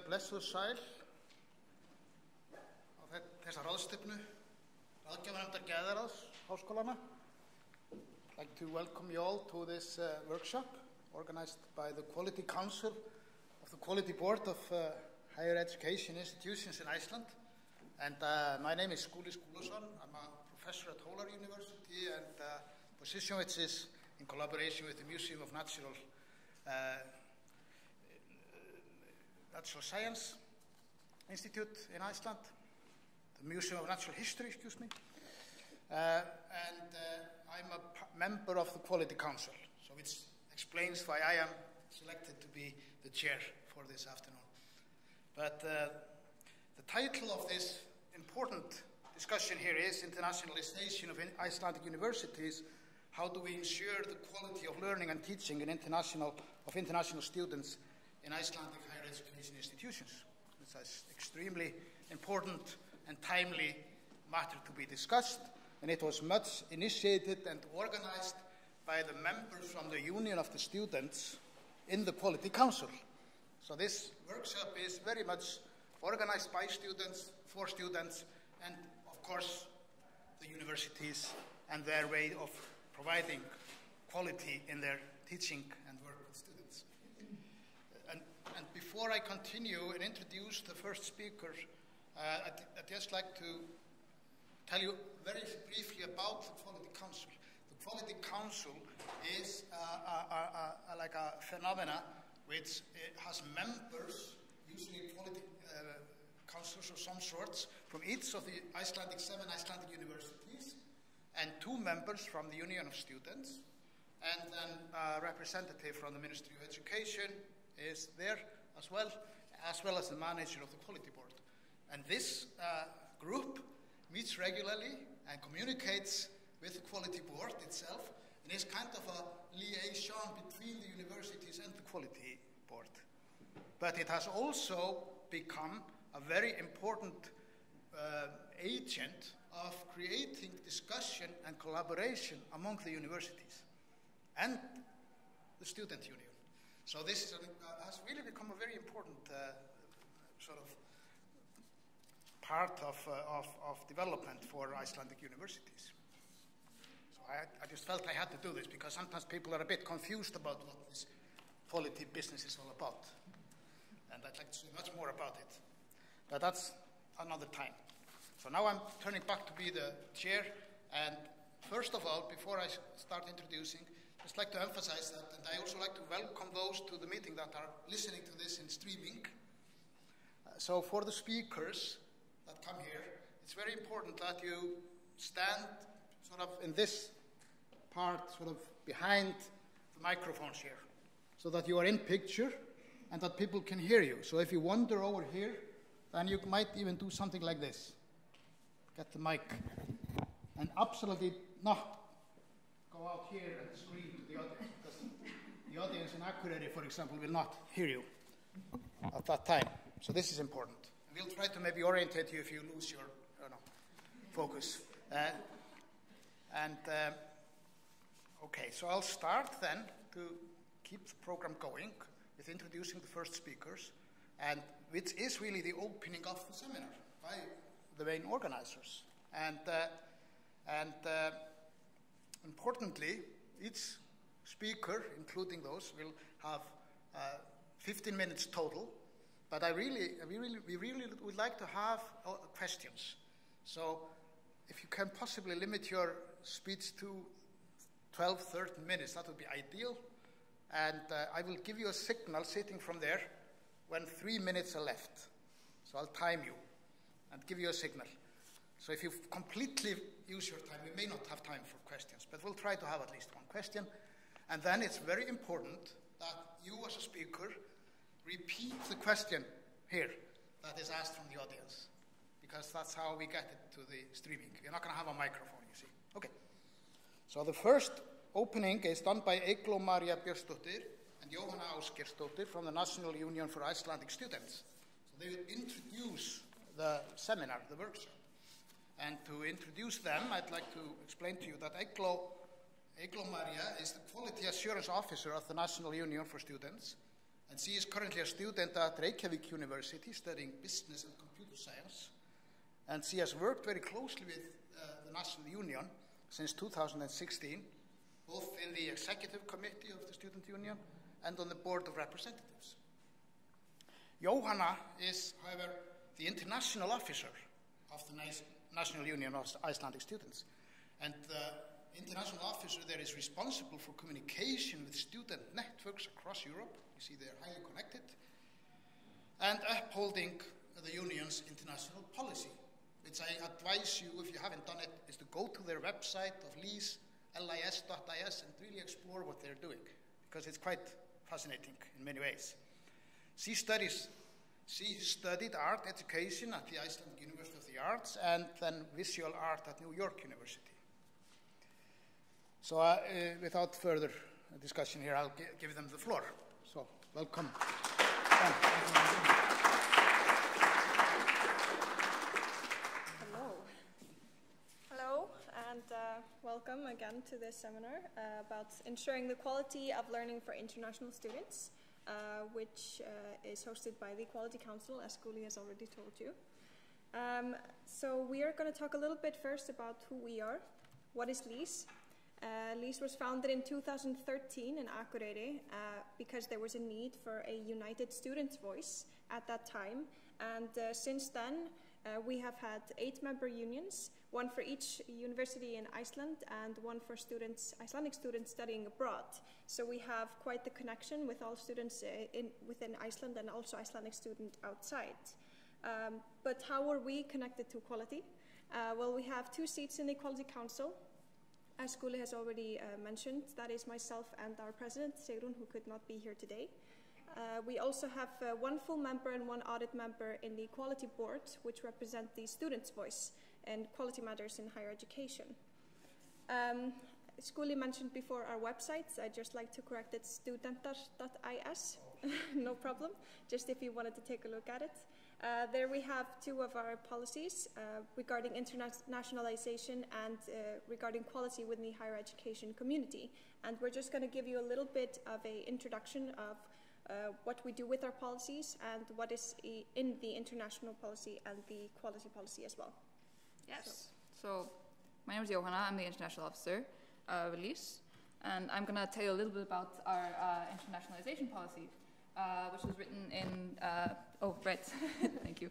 blessuð sæl á þessa ráðstefnu ráðgjafarnefndar Gæðaráðs Háskólana. I'd like to welcome you all to this workshop organized by the Quality Council of the Quality Board of Higher Education Institutions in Iceland. And my name is Skúli Skúlason. I'm a professor at Hólar University and a position which is in collaboration with the Museum of Natural Science Institute in Iceland, the Museum of Natural History, excuse me. And I'm a member of the Quality Council, so which explains why I am selected to be the chair for this afternoon. But the title of this important discussion here is Internationalization of Icelandic Universities. How do we ensure the quality of learning and teaching in international students in Icelandic higher education institutions? It's an extremely important and timely matter to be discussed, and it was much initiated and organized by the members from the Union of the Students in the Quality Council. So this workshop is very much organized by students, for students, and of course the universities and their way of providing quality in their teaching and work with students. And before I continue and introduce the first speaker, I'd just like to tell you very briefly about the Quality Council. The Quality Council is like a phenomena which has members, usually quality councils of some sorts, from each of the seven Icelandic universities, and 2 members from the Union of Students, and then a representative from the Ministry of Education is there as well as the manager of the Quality Board. And this group meets regularly and communicates with the Quality Board itself, and is kind of a liaison between the universities and the Quality Board. But it has also become a very important agent of creating discussion and collaboration among the universities and the student union. So this has really become a very important sort of part of development for Icelandic universities. So I just felt I had to do this because sometimes people are a bit confused about what this quality business is all about. And I'd like to say much more about it. But that's another time. So now I'm turning back to be the chair. And first of all, before I start introducing, I'd just like to emphasize that, and I also like to welcome those to the meeting that are listening to this in streaming. So for the speakers that come here, it's very important that you stand sort of in this part, sort of behind the microphones here, so that you are in picture and that people can hear you. So if you wander over here, then you might even do something like this. Get the mic. And absolutely not go out here and scream to the audience, because the audience in Akureyri, for example, will not hear you at that time. So this is important. And we'll try to maybe orientate you if you lose your focus. Okay, so I'll start then to keep the program going with introducing the first speakers, and which is really the opening of the seminar by the main organizers. And importantly, each speaker, including those, will have 15 minutes total. But we really would like to have questions. So if you can possibly limit your speech to 12, 13 minutes, that would be ideal. And I will give you a signal sitting from there when 3 minutes are left. So I'll time you and give you a signal. So if you completely use your time, we may not have time for questions, but we'll try to have at least one question. And then it's very important that you as a speaker repeat the question here that is asked from the audience, because that's how we get it to the streaming. You're not going to have a microphone, you see. Okay. So the first opening is done by Eygló María Björnsdóttir and Jóhanna Ásgeirsdóttir from the National Union for Icelandic Students. So they will introduce the seminar, the workshop. And to introduce them, I'd like to explain to you that Eygló María is the Quality Assurance Officer of the National Union for Students, And she is currently a student at Reykjavík University studying business and computer science. And she has worked very closely with the National Union since 2016, both in the executive committee of the Student Union and on the board of representatives. Jóhanna is, however, the international officer of the National Union of Icelandic Students. And the international officer there is responsible for communication with student networks across Europe. You see they're highly connected. And upholding the union's international policy, which I advise you, if you haven't done it, is to go to their website of LIS, lis.is, and really explore what they're doing, because it's quite fascinating in many ways. She studied art education at the Icelandic University of the Arts and then visual art at New York University. So without further discussion here, I'll give them the floor. So welcome. Hello, and welcome again to this seminar about ensuring the quality of learning for international students, which is hosted by the Quality Council, as Skuli has already told you. So we are going to talk a little bit first about who we are. What is LIS? LIS was founded in 2013 in Akureyri because there was a need for a united students' voice at that time. And since then, we have had 8 member unions, one for each university in Iceland and one for students, Icelandic students studying abroad. So we have quite the connection with all students within Iceland and also Icelandic students outside. But how are we connected to quality? Well, we have 2 seats in the Quality Council. As Skuli has already mentioned, that is myself and our president, Sigrun, who could not be here today. We also have 1 full member and 1 audit member in the Quality Board, which represent the student's voice and quality matters in higher education. Skuli mentioned before our website. I'd just like to correct it, studentar.is. No problem, just if you wanted to take a look at it. There we have 2 of our policies regarding internationalization and regarding quality within the higher education community. And we're just going to give you a little bit of an introduction of what we do with our policies and what is in the international policy and the quality policy as well. Yes. So my name is Jóhanna. I'm the international officer of LIS. And I'm going to tell you a little bit about our internationalization policy. Which was written in, thank you,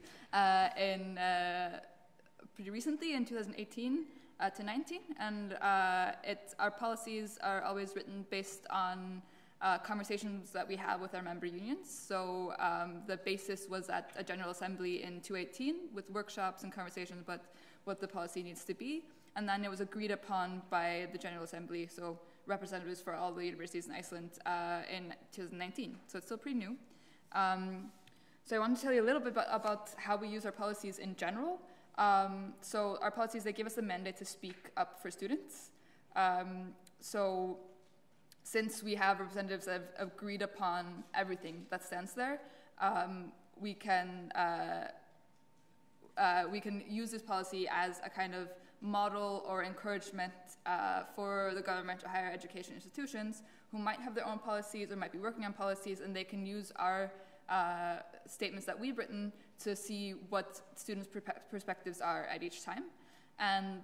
pretty recently in 2018 to 19, and our policies are always written based on conversations that we have with our member unions. So the basis was at a General Assembly in 2018 with workshops and conversations about what the policy needs to be, and then it was agreed upon by the General Assembly, so representatives for all the universities in Iceland in 2019, so it's still pretty new. So I want to tell you a little bit about how we use our policies in general. So our policies, they give us a mandate to speak up for students. So since we have representatives that have agreed upon everything that stands there, we can use this policy as a kind of model or encouragement for the government or higher education institutions who might have their own policies or might be working on policies, and they can use our statements that we've written to see what students' perspectives are at each time. And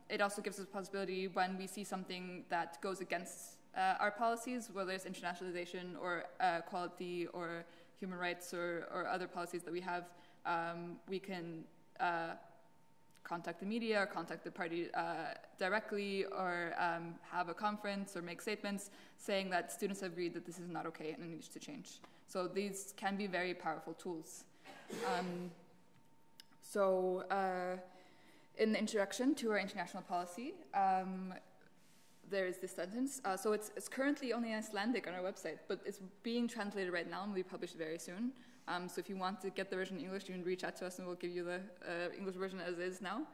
it also gives us a possibility when we see something that goes against our policies, whether it's internationalization or quality or human rights or other policies that we have, we can contact the media or contact the party directly or have a conference or make statements saying that students have agreed that this is not okay and it needs to change. So these can be very powerful tools. In the introduction to our international policy, there is this sentence. So it's currently only in Icelandic on our website, but it's being translated right now and will be published very soon. So if you want to get the version in English, you can reach out to us and we'll give you the English version as is now.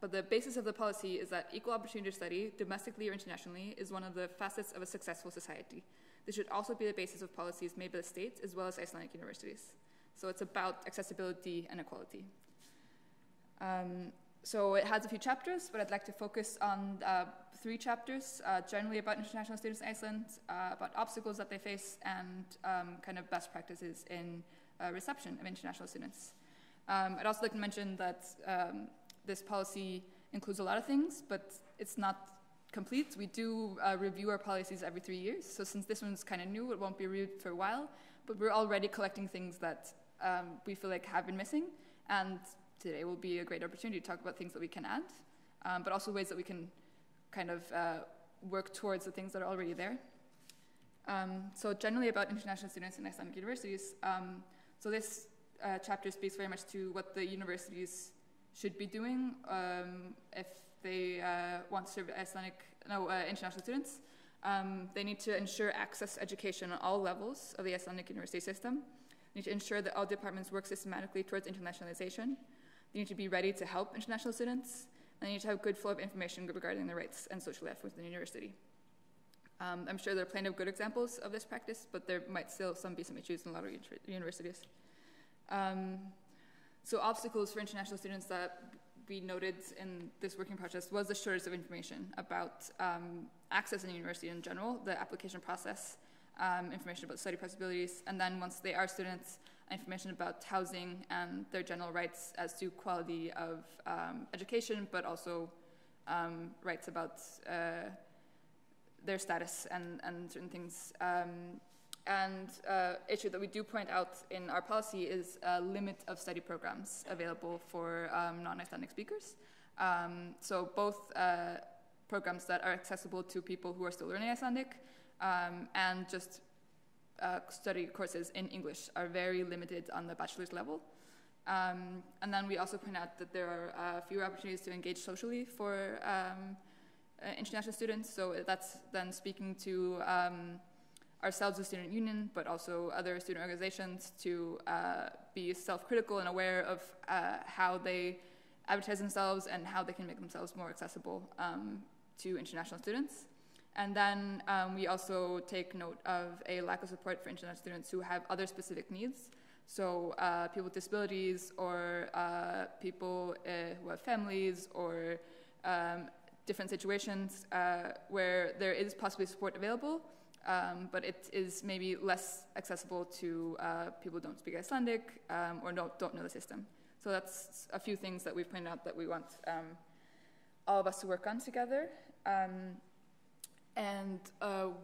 But the basis of the policy is that equal opportunity to study, domestically or internationally, is one of the facets of a successful society. This should also be the basis of policies made by the state as well as Icelandic universities. So it's about accessibility and equality. So it has a few chapters, but I'd like to focus on 3 chapters, generally about international students in Iceland, about obstacles that they face, and kind of best practices in reception of international students. I'd also like to mention that this policy includes a lot of things, but it's not complete. We do review our policies every 3 years, so since this one's kind of new, it won't be reviewed for a while, but we're already collecting things that we feel like have been missing, and today will be a great opportunity to talk about things that we can add, but also ways that we can kind of work towards the things that are already there. So generally about international students in Icelandic universities, so this chapter speaks very much to what the universities should be doing if they want to serve international students. They need to ensure access to education on all levels of the Icelandic university system. They need to ensure that all departments work systematically towards internationalization. They need to be ready to help international students. And they need to have a good flow of information regarding their rights and social life within the university. I'm sure there are plenty of good examples of this practice, but there might still be some issues in a lot of universities. So obstacles for international students that we noted in this working process was the shortage of information about access in the university in general, the application process, information about study possibilities, and then once they are students, information about housing and their general rights as to quality of education, but also rights about their status and certain things. Issue that we do point out in our policy is a limit of study programs available for non-Icelandic speakers. So both programs that are accessible to people who are still learning Icelandic and just study courses in English are very limited on the bachelor's level. And then we also point out that there are fewer opportunities to engage socially for international students. So that's then speaking to ourselves as student union, but also other student organizations to be self-critical and aware of how they advertise themselves and how they can make themselves more accessible to international students. And then we also take note of a lack of support for international students who have other specific needs. So people with disabilities or people who have families or different situations where there is possibly support available, but it is maybe less accessible to people who don't speak Icelandic or don't know the system. So that's a few things that we've pointed out that we want all of us to work on together. And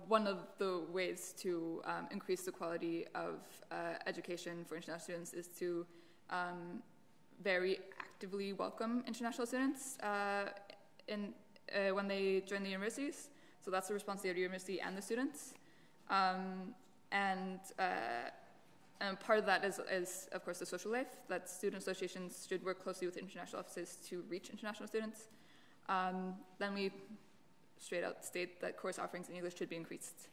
one of the ways to increase the quality of education for international students is to very actively welcome international students when they join the universities. So that's the responsibility of the university and the students. And part of that is, of course, the social life, that student associations should work closely with international offices to reach international students. Then we straight out state that course offerings in English should be increased.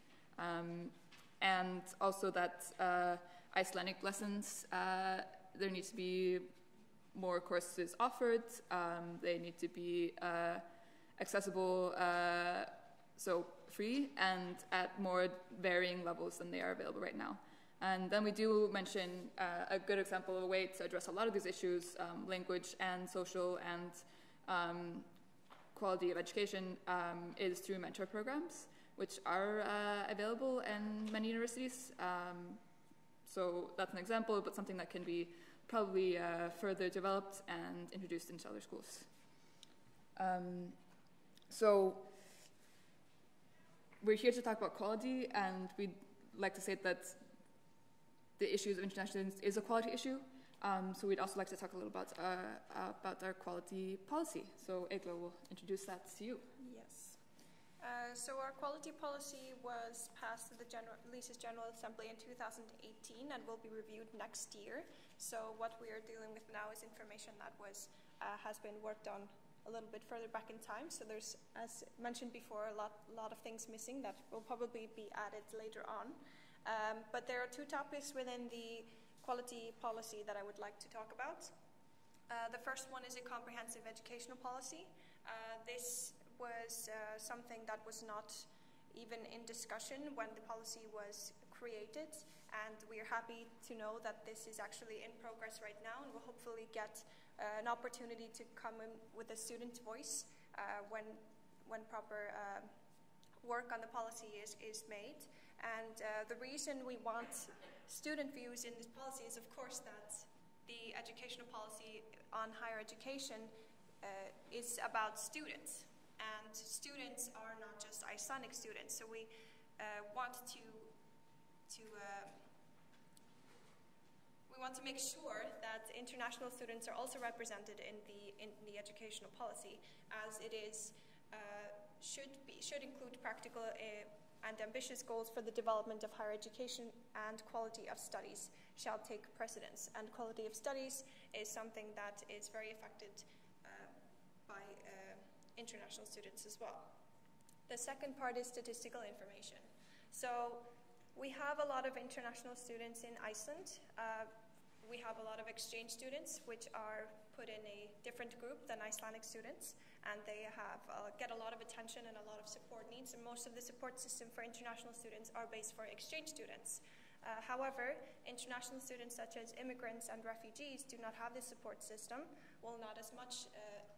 And also that Icelandic lessons, there needs to be more courses offered. They need to be accessible, so free, and at more varying levels than they are available right now. And then we do mention a good example of a way to address a lot of these issues, language and social and quality of education, is through mentor programs, which are available in many universities. So that's an example, but something that can be probably further developed and introduced into other schools. So we're here to talk about quality, and we'd like to say that the issues of international students is a quality issue. So we'd also like to talk a little about our quality policy. So Egla will introduce that to you. Yes. So our quality policy was passed at the Lisa's General Assembly in 2018 and will be reviewed next year. So what we are dealing with now is information that has been worked on a little bit further back in time. So there's, as mentioned before, a lot of things missing that will probably be added later on. But there are two topics within the quality policy that I would like to talk about. The first one is a comprehensive educational policy. This was something that was not even in discussion when the policy was created, and we are happy to know that this is actually in progress right now and will hopefully get an opportunity to come in with a student voice when proper work on the policy is made. And the reason we want student views in this policy is, of course, that the educational policy on higher education is about students. And students are not just Icelandic students. So we want to make sure that international students are also represented in the educational policy, as it is should include practical and ambitious goals for the development of higher education, and quality of studies shall take precedence. And quality of studies is something that is very affected by international students as well. The second part is statistical information. So we have a lot of international students in Iceland. We have a lot of exchange students, which are put in a different group than Icelandic students, and they have get a lot of attention and a lot of support needs, and most of the support system for international students are based for exchange students. However, international students such as immigrants and refugees do not have this support system, well, not as much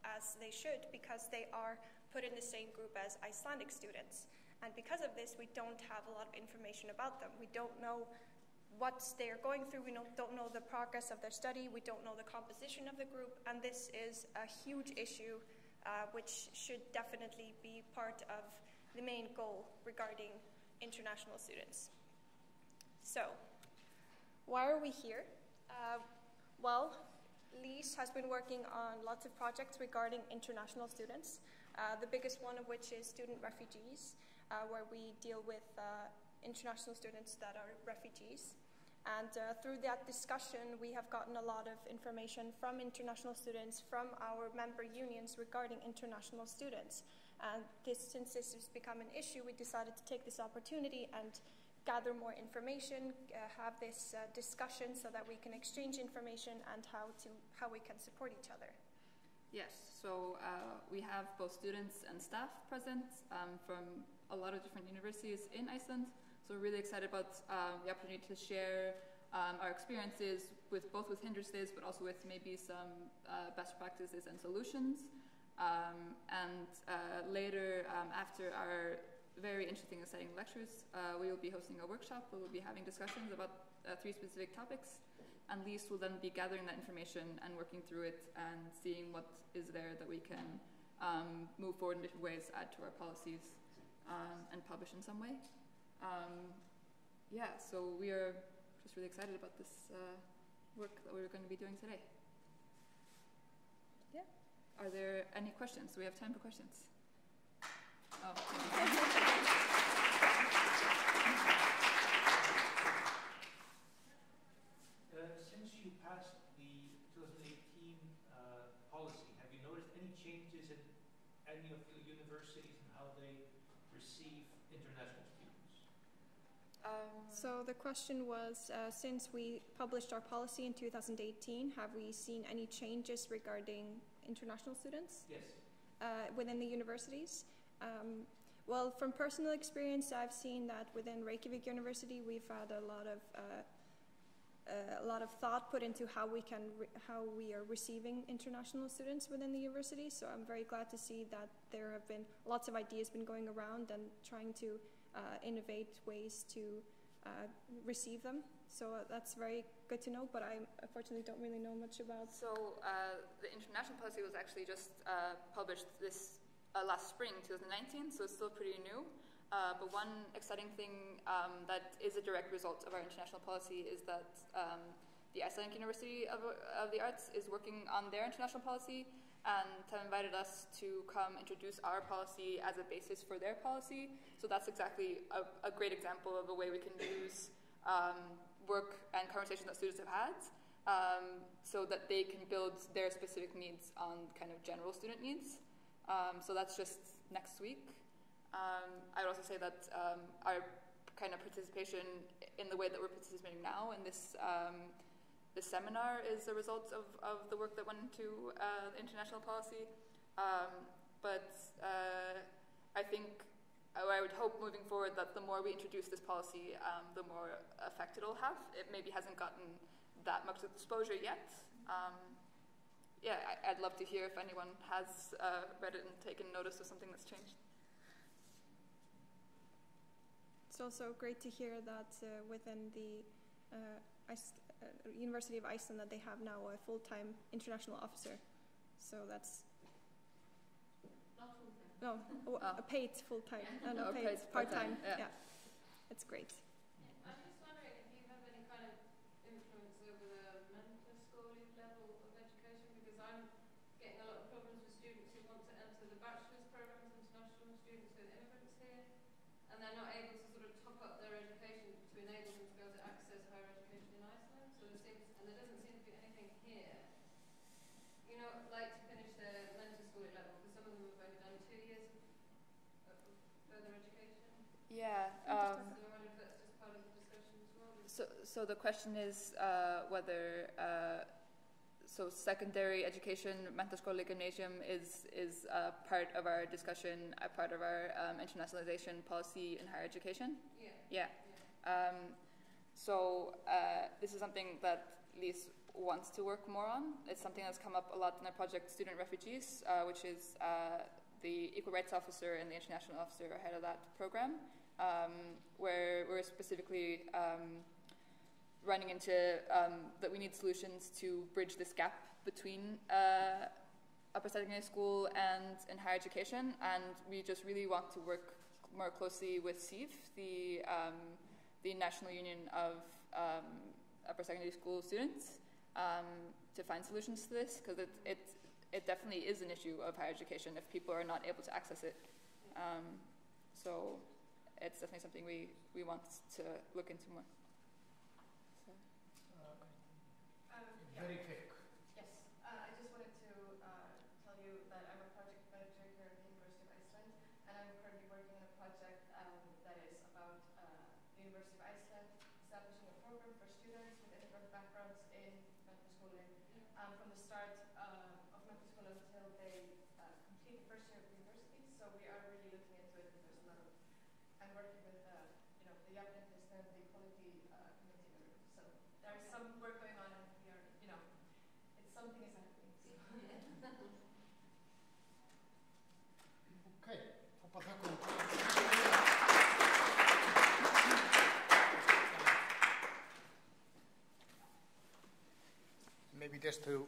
as they should, because they are put in the same group as Icelandic students. And because of this, we don't have a lot of information about them. We don't know what they are going through. We don't know the progress of their study. We don't know the composition of the group. And this is a huge issue which should definitely be part of the main goal regarding international students. So, why are we here? Well, Lise has been working on lots of projects regarding international students, the biggest one of which is student refugees, where we deal with international students that are refugees. And through that discussion, we have gotten a lot of information from international students, from our member unions regarding international students. And since this has become an issue, we decided to take this opportunity and gather more information, have this discussion so that we can exchange information and how we can support each other. Yes, so we have both students and staff present from a lot of different universities in Iceland. So we're really excited about the opportunity to share our experiences both with hindrances, but also with maybe some best practices and solutions. And later, after our very interesting and exciting lectures, we will be hosting a workshop where we'll be having discussions about 3 specific topics. And Lise will then be gathering that information and working through it and seeing what is there that we can move forward in different ways, add to our policies, and publish in some way. Yeah, so we are just really excited about this work that we're going to be doing today. Yeah. Are there any questions? Do we have time for questions? Oh, since you passed the 2018 policy, have you noticed any changes in any of the universities and how they receive international students? So the question was, since we published our policy in 2018, have we seen any changes regarding international students? Yes. Within the universities? Well, from personal experience, I've seen that within Reykjavik University, we've had a lot of thought put into how we are receiving international students within the university. So I'm very glad to see that there have been lots of ideas been going around and trying to innovate ways to receive them. So that's very good to know, but I unfortunately don't really know much about. So the international policy was actually just published this last spring, 2019, so it's still pretty new. But one exciting thing that is a direct result of our international policy is that the Icelandic University of the Arts is working on their international policy and have invited us to come introduce our policy as a basis for their policy. So that's exactly a great example of a way we can use work and conversations that students have had so that they can build their specific needs on kind of general student needs. So that's just next week. I would also say that our kind of participation in the way that we're participating now in this seminar is a result of the work that went into international policy. But I think, I would hope moving forward that the more we introduce this policy, the more effect it'll have. It maybe hasn't gotten that much exposure yet. yeah, I'd love to hear if anyone has read it and taken notice of something that's changed. It's also great to hear that within the University of Iceland that they have now a full-time international officer. So that's not full-time. No, a paid full-time. No, paid part-time. Yeah, it's great. I'm just wondering if you have any kind of influence over the mentor schooling level of education, because I'm getting a lot of problems with students who want to enter the bachelor's programs, international students with immigrants here, and they're not able to sort of top up their education to enable them to be able to access higher education in Iceland. So there seems, and there doesn't seem to be anything here, you know, like to finish their mentor schooling level, because some of them have only done 2 years of further education. Yeah. So I wonder if that's just part of the discussion as well. So the question is whether so secondary education, menntaskóli gymnasium, is part of our discussion, a part of our internationalization policy in higher education. Yeah. So this is something that Lise wants to work more on. It's something that's come up a lot in our project Student Refugees, which is the Equal Rights Officer and the International Officer are head of that program, where we're specifically running into that we need solutions to bridge this gap between upper secondary school and in higher education, and we just really want to work more closely with SIV, the National Union of Upper Secondary School Students, to find solutions to this, because it definitely is an issue of higher education if people are not able to access it. So it's definitely something we want to look into more. So. Very quick. Yes, I just wanted to tell you that I'm a project manager here at the University of Iceland, and I'm currently working on a project that is about the University of Iceland establishing a program for students with immigrant backgrounds in menntaskóli from the start of menntaskóli until they complete the first year of university. So we are really looking into it, and there's a lot of, I'm working with the Jafnréttis and the Equality Committee, so there's some work going on, and we are, it's something is happening. Okay, hoppa þakkum. Maybe just to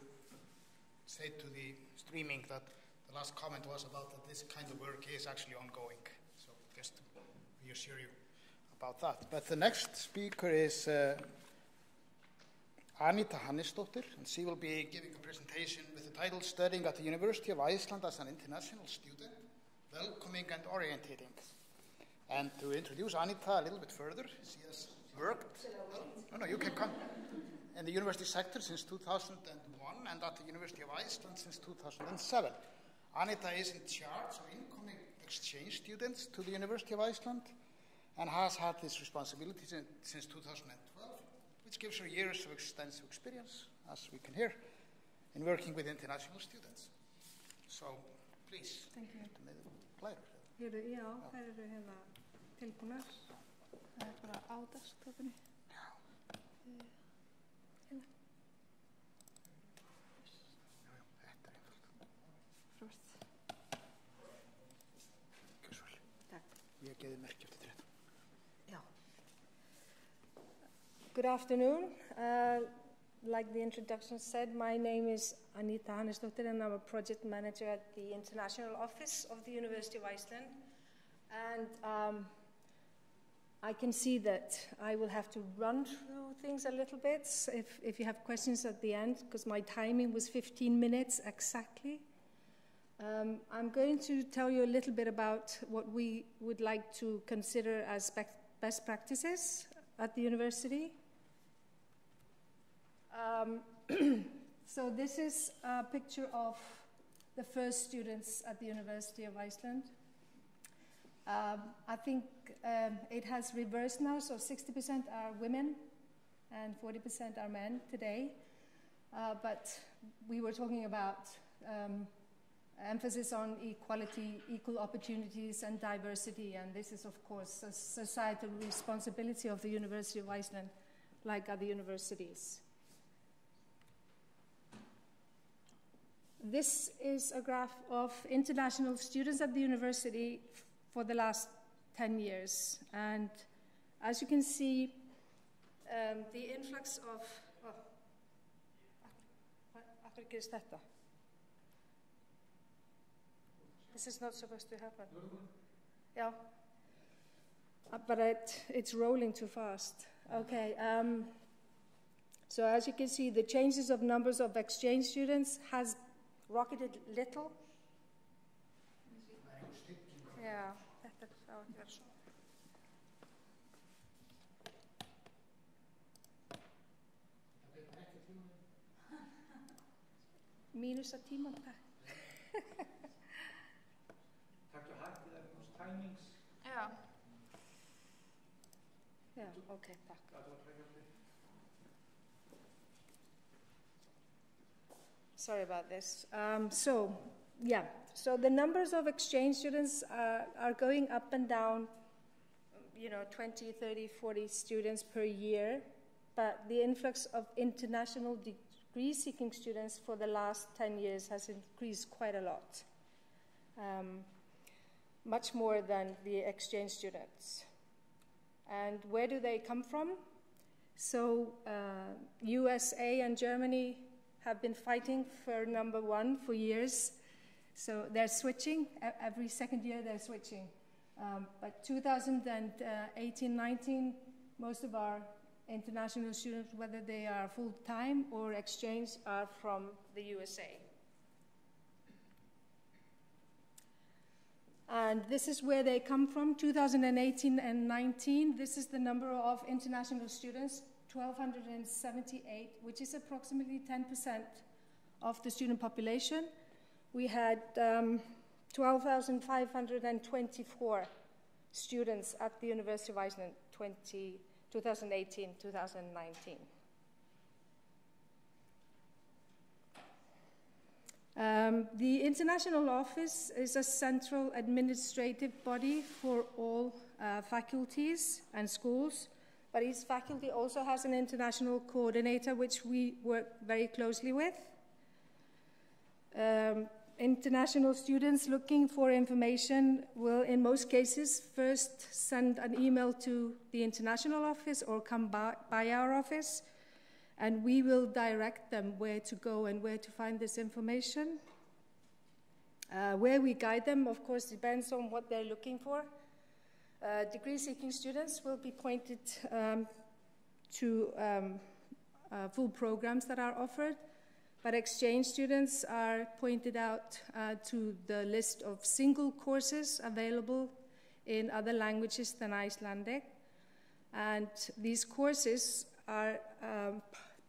say to the streaming that the last comment was about that this kind of work is actually ongoing. So just to reassure you about that. But the next speaker is Anita Hannesdóttir, and she will be giving a presentation with the title Studying at the University of Iceland as an International Student, Welcoming and Orientating. And to introduce Anita a little bit further, she has worked, no, you can come, in the university sector since 2001 and at the University of Iceland since 2007. Anita is in charge of incoming exchange students to the University of Iceland and has had this responsibility since 2012, which gives her years of extensive experience, as we can hear, in working with international students. So, please. Thank you. Pleasure. Já, þær eru hérna tilbúnar. Það er bara á desktopinu. Já. Hérna. Já, þetta er einfalt. Frost. Gjör svo vel. Takk. Ég geði merki eftir þetta. Yeah. Good afternoon. Like the introduction said, my name is Anita Hannesdóttir, and I'm a project manager at the International Office of the University of Iceland. And I can see that I will have to run through things a little bit if you have questions at the end, because my timing was 15 minutes exactly. I'm going to tell you a little bit about what we would like to consider as best practices at the university. So this is a picture of the first students at the University of Iceland. I think it has reversed now, so 60% are women and 40% are men today. But we were talking about emphasis on equality, equal opportunities, and diversity, and this is, of course, a societal responsibility of the University of Iceland, like other universities. This is a graph of international students at the university for the last 10 years. And as you can see, the influx of... This is not supposed to happen. Yeah. But it's rolling too fast. Okay. So as you can see, the changes of numbers of exchange students has rocketed little. Yeah. Minus að tíman, takk. Taktu hægt til þess timings. Ja. Yeah, okay, takk. Sorry about this. So the numbers of exchange students are going up and down, 20, 30, 40 students per year, but the influx of international degree-seeking students for the last 10 years has increased quite a lot, much more than the exchange students. And where do they come from? So USA and Germany have been fighting for number one for years. So they're switching. Every second year they're switching. But 2018-19, most of our international students, whether they are full-time or exchange, are from the USA. And this is where they come from, 2018 and 19. This is the number of international students, 1,278, which is approximately 10% of the student population. We had 12,524 students at the University of Iceland 2018-2019. The International Office is a central administrative body for all faculties and schools, but each faculty also has an international coordinator, which we work very closely with. International students looking for information will, in most cases, first send an email to the International Office or come by our office, and we will direct them where to go and where to find this information. Where we guide them, of course, depends on what they're looking for. Degree-seeking students will be pointed to full programs that are offered, but exchange students are pointed out to the list of single courses available in other languages than Icelandic. And these courses are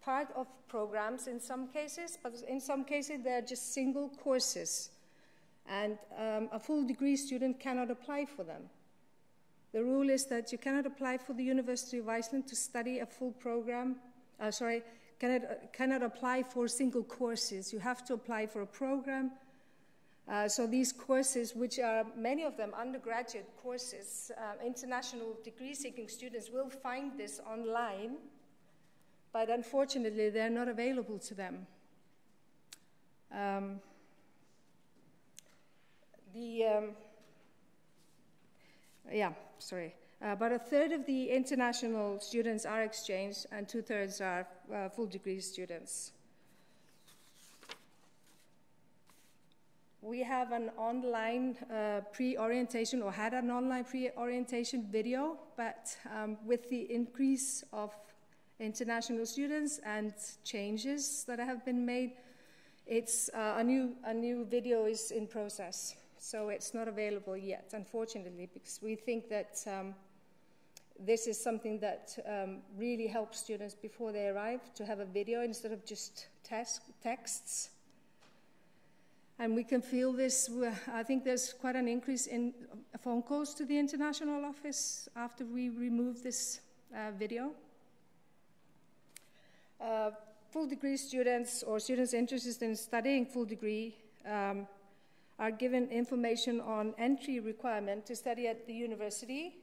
part of programs in some cases, but in some cases they're just single courses. And a full degree student cannot apply for them. The rule is that you cannot apply for the University of Iceland to study a full program, cannot apply for single courses. You have to apply for a program. So these courses, which are many of them undergraduate courses, international degree-seeking students will find this online, but unfortunately they're not available to them. About a third of the international students are exchanged and 2/3 are full degree students. We have an online pre-orientation, or had an online pre-orientation video, but with the increase of international students and changes that have been made, it's a new video is in process. So it's not available yet, unfortunately, because we think that this is something that really helps students before they arrive to have a video instead of just texts. And we can feel this. I think there's quite an increase in phone calls to the International Office after we remove this video. Full degree students or students interested in studying full degree are given information on entry requirement to study at the university.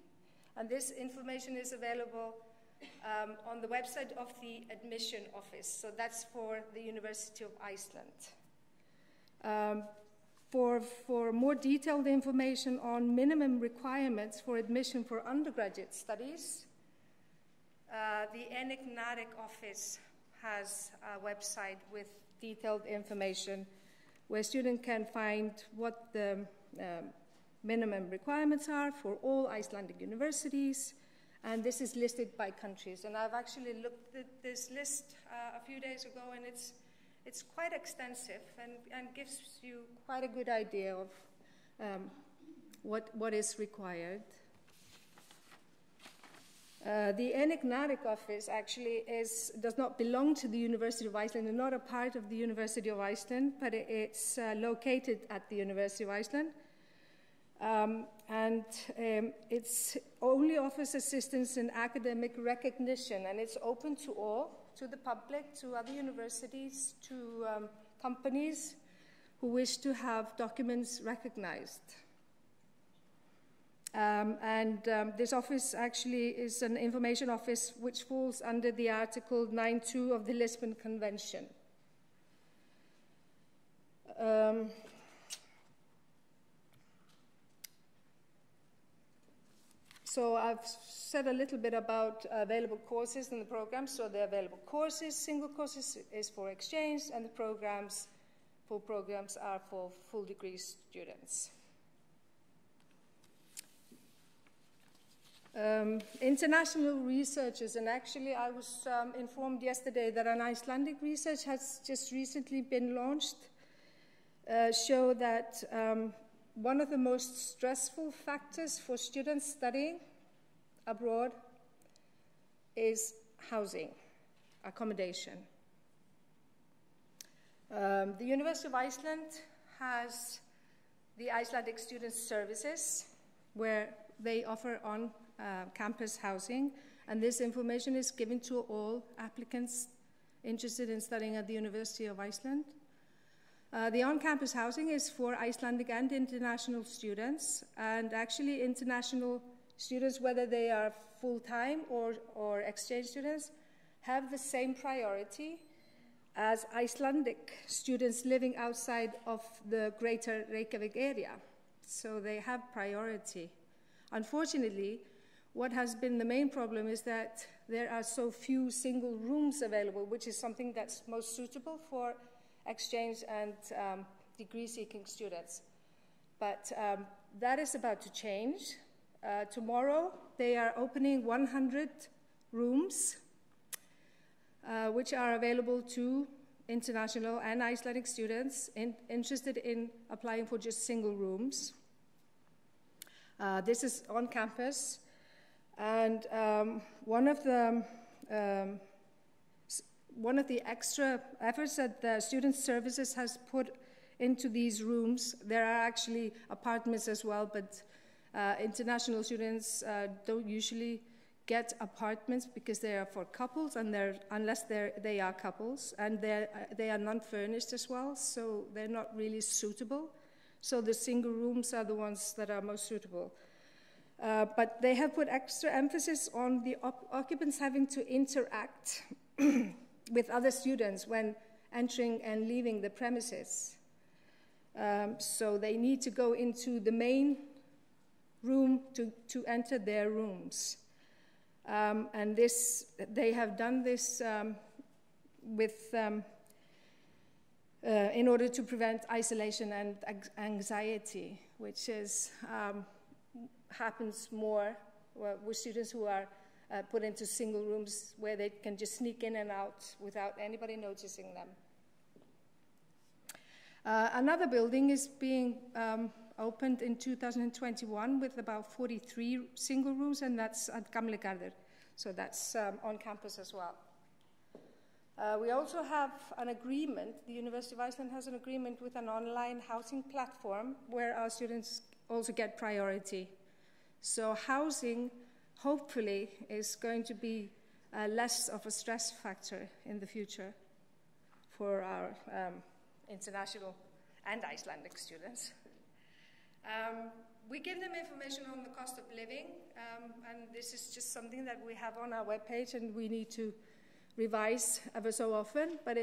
And this information is available on the website of the admission office. So that's for the University of Iceland. For more detailed information on minimum requirements for admission for undergraduate studies, the Enigmatic Office has a website with detailed information where students can find what the minimum requirements are for all Icelandic universities, and this is listed by countries. And I've actually looked at this list a few days ago, and it's quite extensive and gives you quite a good idea of what is required. The Enigmatic Office actually does not belong to the University of Iceland and not a part of the University of Iceland, but it's located at the University of Iceland. It only offers assistance in academic recognition, and it's open to all, to the public, to other universities, to companies who wish to have documents recognized. This office actually is an information office which falls under the Article 9.2 of the Lisbon Convention. So I've said a little bit about available courses in the program. So the available courses, single courses is for exchange, and the full programs are for full degree students. International researchers, and actually I was informed yesterday that an Icelandic research has just recently been launched, show that one of the most stressful factors for students studying abroad is housing, accommodation. The University of Iceland has the Icelandic Student Services, where they offer on-campus housing, and this information is given to all applicants interested in studying at the University of Iceland. The on-campus housing is for Icelandic and international students, and actually international students, whether they are full-time or exchange students, have the same priority as Icelandic students living outside of the greater Reykjavik area. So they have priority. Unfortunately, what has been the main problem is that there are so few single rooms available, which is something that's most suitable for exchange and degree-seeking students. But that is about to change. Tomorrow, they are opening 100 rooms, which are available to international and Icelandic students interested in applying for just single rooms. This is on campus, and one of the extra efforts that the Student Services has put into these rooms, there are actually apartments as well, but international students don't usually get apartments because they are for couples, and unless they are couples, and they are non-furnished as well, so they're not really suitable. So the single rooms are the ones that are most suitable. But they have put extra emphasis on the occupants having to interact with other students when entering and leaving the premises. So they need to go into the main room to enter their rooms. And they have done this in order to prevent isolation and anxiety, which happens more with students who are put into single rooms where they can just sneak in and out without anybody noticing them. Another building is being opened in 2021 with about 43 single rooms, and that's at Gamli Garður. So that's on campus as well. We also have an agreement, the University of Iceland has an agreement with an online housing platform where our students also get priority. So housing, hopefully, is going to be less of a stress factor in the future for our international and Icelandic students. We give them information on the cost of living, and this is just something that we have on our webpage, and we need to revise ever so often, but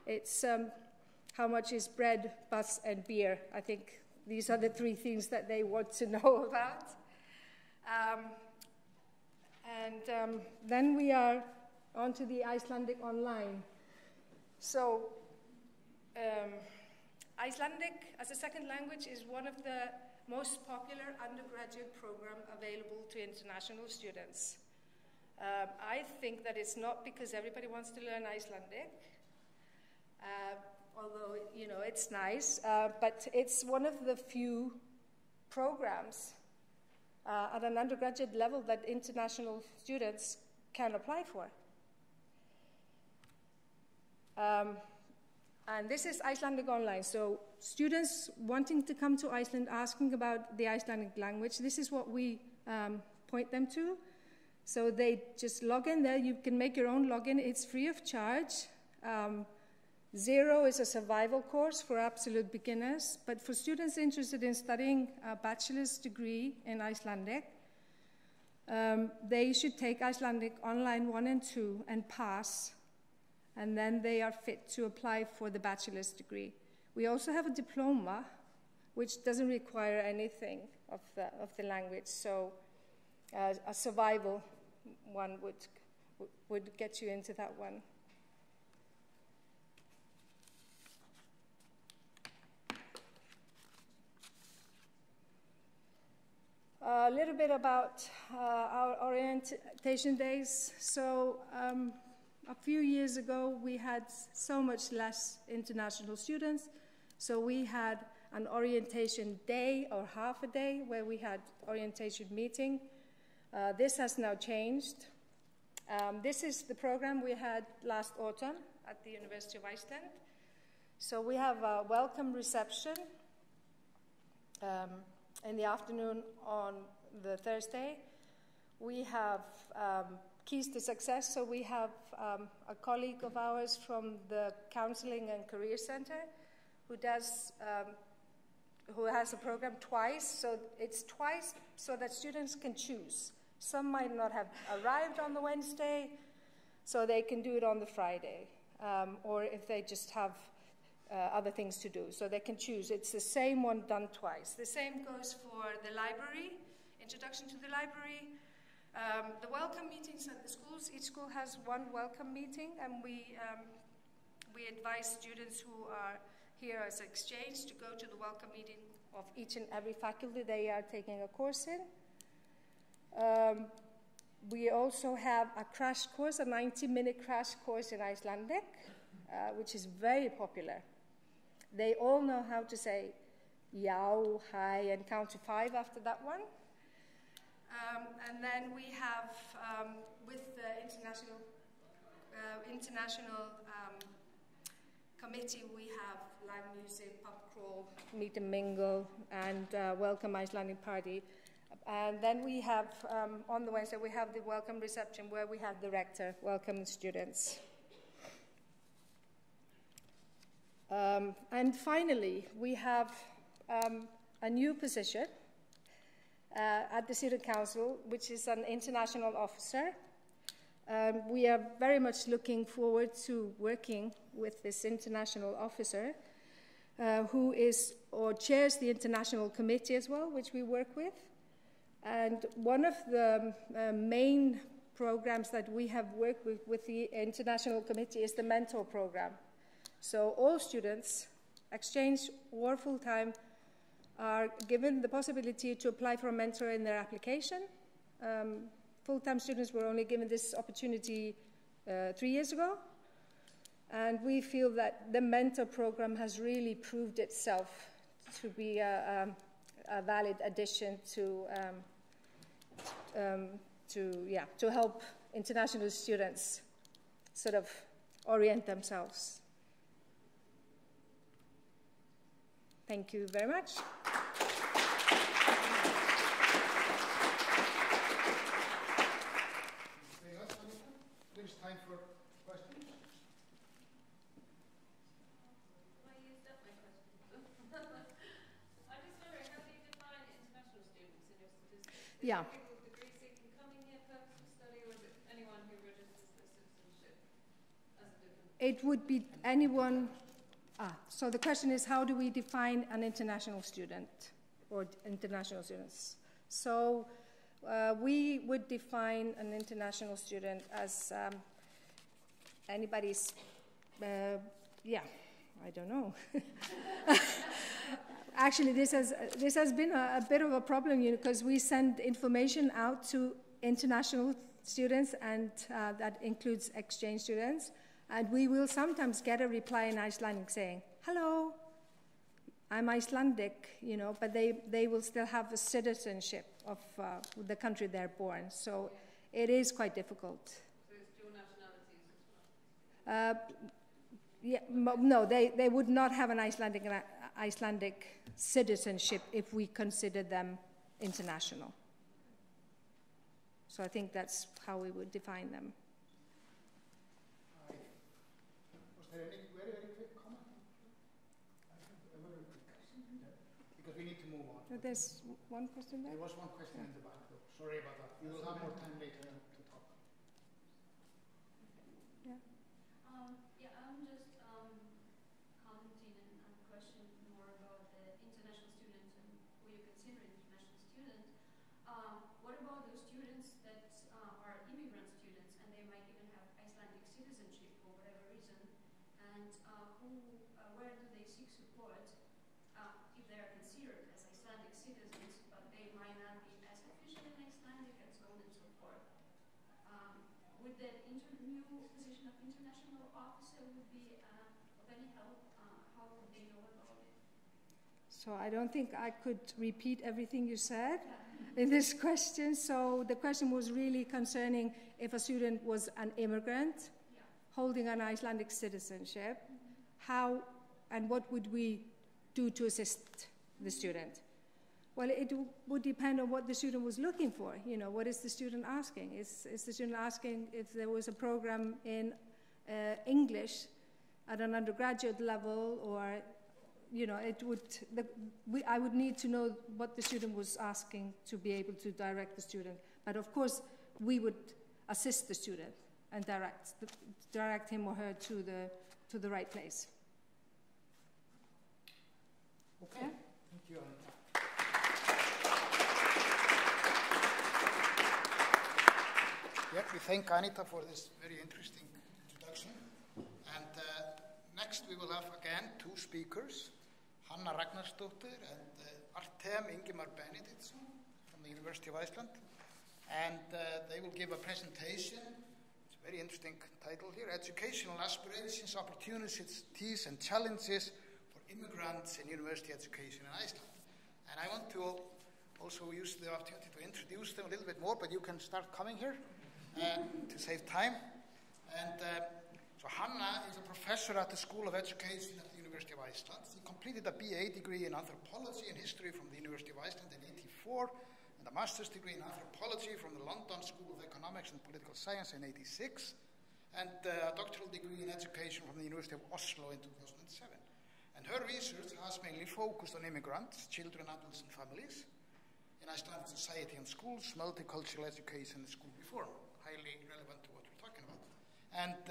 it's how much is bread, bus, and beer. I think these are the three things that they want to know about. Then we are on to the Icelandic online. So Icelandic as a second language is one of the most popular undergraduate programs available to international students. I think that it's not because everybody wants to learn Icelandic, although, you know, it's nice, but it's one of the few programs at an undergraduate level that international students can apply for. And this is Icelandic online, so students wanting to come to Iceland asking about the Icelandic language, this is what we point them to. So they just log in there. You can make your own login. It's free of charge. Zero is a survival course for absolute beginners, but for students interested in studying a bachelor's degree in Icelandic, they should take Icelandic Online 1 and 2 and pass, and then they are fit to apply for the bachelor's degree. We also have a diploma, which doesn't require anything of the language, so a survival one would get you into that one. A little bit about our orientation days. So a few years ago, we had so much less international students, so we had an orientation day or half a day where we had orientation meeting. This has now changed. This is the program we had last autumn at the University of Iceland. So we have a welcome reception in the afternoon on the Thursday. We have keys to success, so we have a colleague of ours from the Counseling and Career Center who has a program twice, so it's twice so that students can choose. Some might not have arrived on the Wednesday, so they can do it on the Friday, or if they just have other things to do, so they can choose. It's the same one done twice. The same goes for the library, introduction to the library. The welcome meetings at the schools, each school has one welcome meeting, and we advise students who are here as exchange to go to the welcome meeting of each and every faculty they are taking a course in. We also have a crash course, a 90-minute crash course in Icelandic, which is very popular. They all know how to say já, hi, and count to 5 after that one. And then we have, with the international committee, we have live music, pub crawl, meet and mingle, and welcome Icelandic party. And then we have, on the Wednesday, we have the welcome reception where we have the rector welcome students. And finally, we have a new position at the Student Council, which is an international officer. We are very much looking forward to working with this international officer who is or chairs the international committee as well, which we work with. And one of the main programs that we have worked with the international committee is the mentor program. So all students, exchange or full-time, are given the possibility to apply for a mentor in their application. Full-time students were only given this opportunity 3 years ago. And we feel that the mentor program has really proved itself to be a valid addition to help international students sort of orient themselves. Thank you very much. Very much, Anita. I think it's time for questions. I used up my questions. I'm just wondering, how do you define international students in your statistics? Is Yeah. it people with degree seeking coming here purpose of study, or is it anyone who registers for citizenship as a different? It would be anyone So the question is, how do we define an international student or international students? So we would define an international student as anybody's, I don't know. Actually, this has been a bit of a problem, because we send information out to international students, and that includes exchange students. And we will sometimes get a reply in Icelandic saying, "Hello, I'm Icelandic," but they will still have a citizenship of the country they're born. So it is quite difficult. So it's dual nationalities as well? No, they would not have an Icelandic citizenship if we consider them international. So I think that's how we would define them. Was there any very, very quick comment? A very quick question. Because we need to move on. There's one question there? There was one question in the back, though. Sorry about that. We will have more time later to talk. Yeah. I'm just commenting and question more about the international students and who you consider international students. What about those students that are immigrant students and they might even have Icelandic citizenship for whatever reason, and where do they seek support if they are considered as Icelandic citizens, but they might not be as efficient in Icelandic and so on and so forth? Would that new position of international officer would be of any help? How would they know about it? So I don't think I could repeat everything you said in this question. So the question was really concerning if a student was an immigrant holding an Icelandic citizenship, how and what would we do to assist the student? Well, it would depend on what the student was looking for. What is the student asking? Is the student asking if there was a program in English at an undergraduate level, or, I would need to know what the student was asking to be able to direct the student. But of course, we would assist the student and direct him or her to the right place. Okay. Yeah? Thank you, Anita. We thank Anita for this very interesting introduction. And next we will have again two speakers, Hanna Ragnarsdóttir and Artem Ingimar Benediktsson from the University of Iceland. And they will give a presentation. It's a very interesting title here, Educational Aspirations, Opportunities and Challenges for Immigrants in University Education in Iceland. And I want to also use the opportunity to introduce them a little bit more, but you can start coming here to save time. And so Hanna is a professor at the School of Education at the University of Iceland. He completed a BA degree in anthropology and history from the University of Iceland in 1984, and a master's degree in anthropology from the London School of Economics and Political Science in 1986, and a doctoral degree in education from the University of Oslo in 2007. And her research has mainly focused on immigrants, children, adults, and families in Icelandic society and schools, multicultural education, and school reform. Highly relevant to what we're talking about. And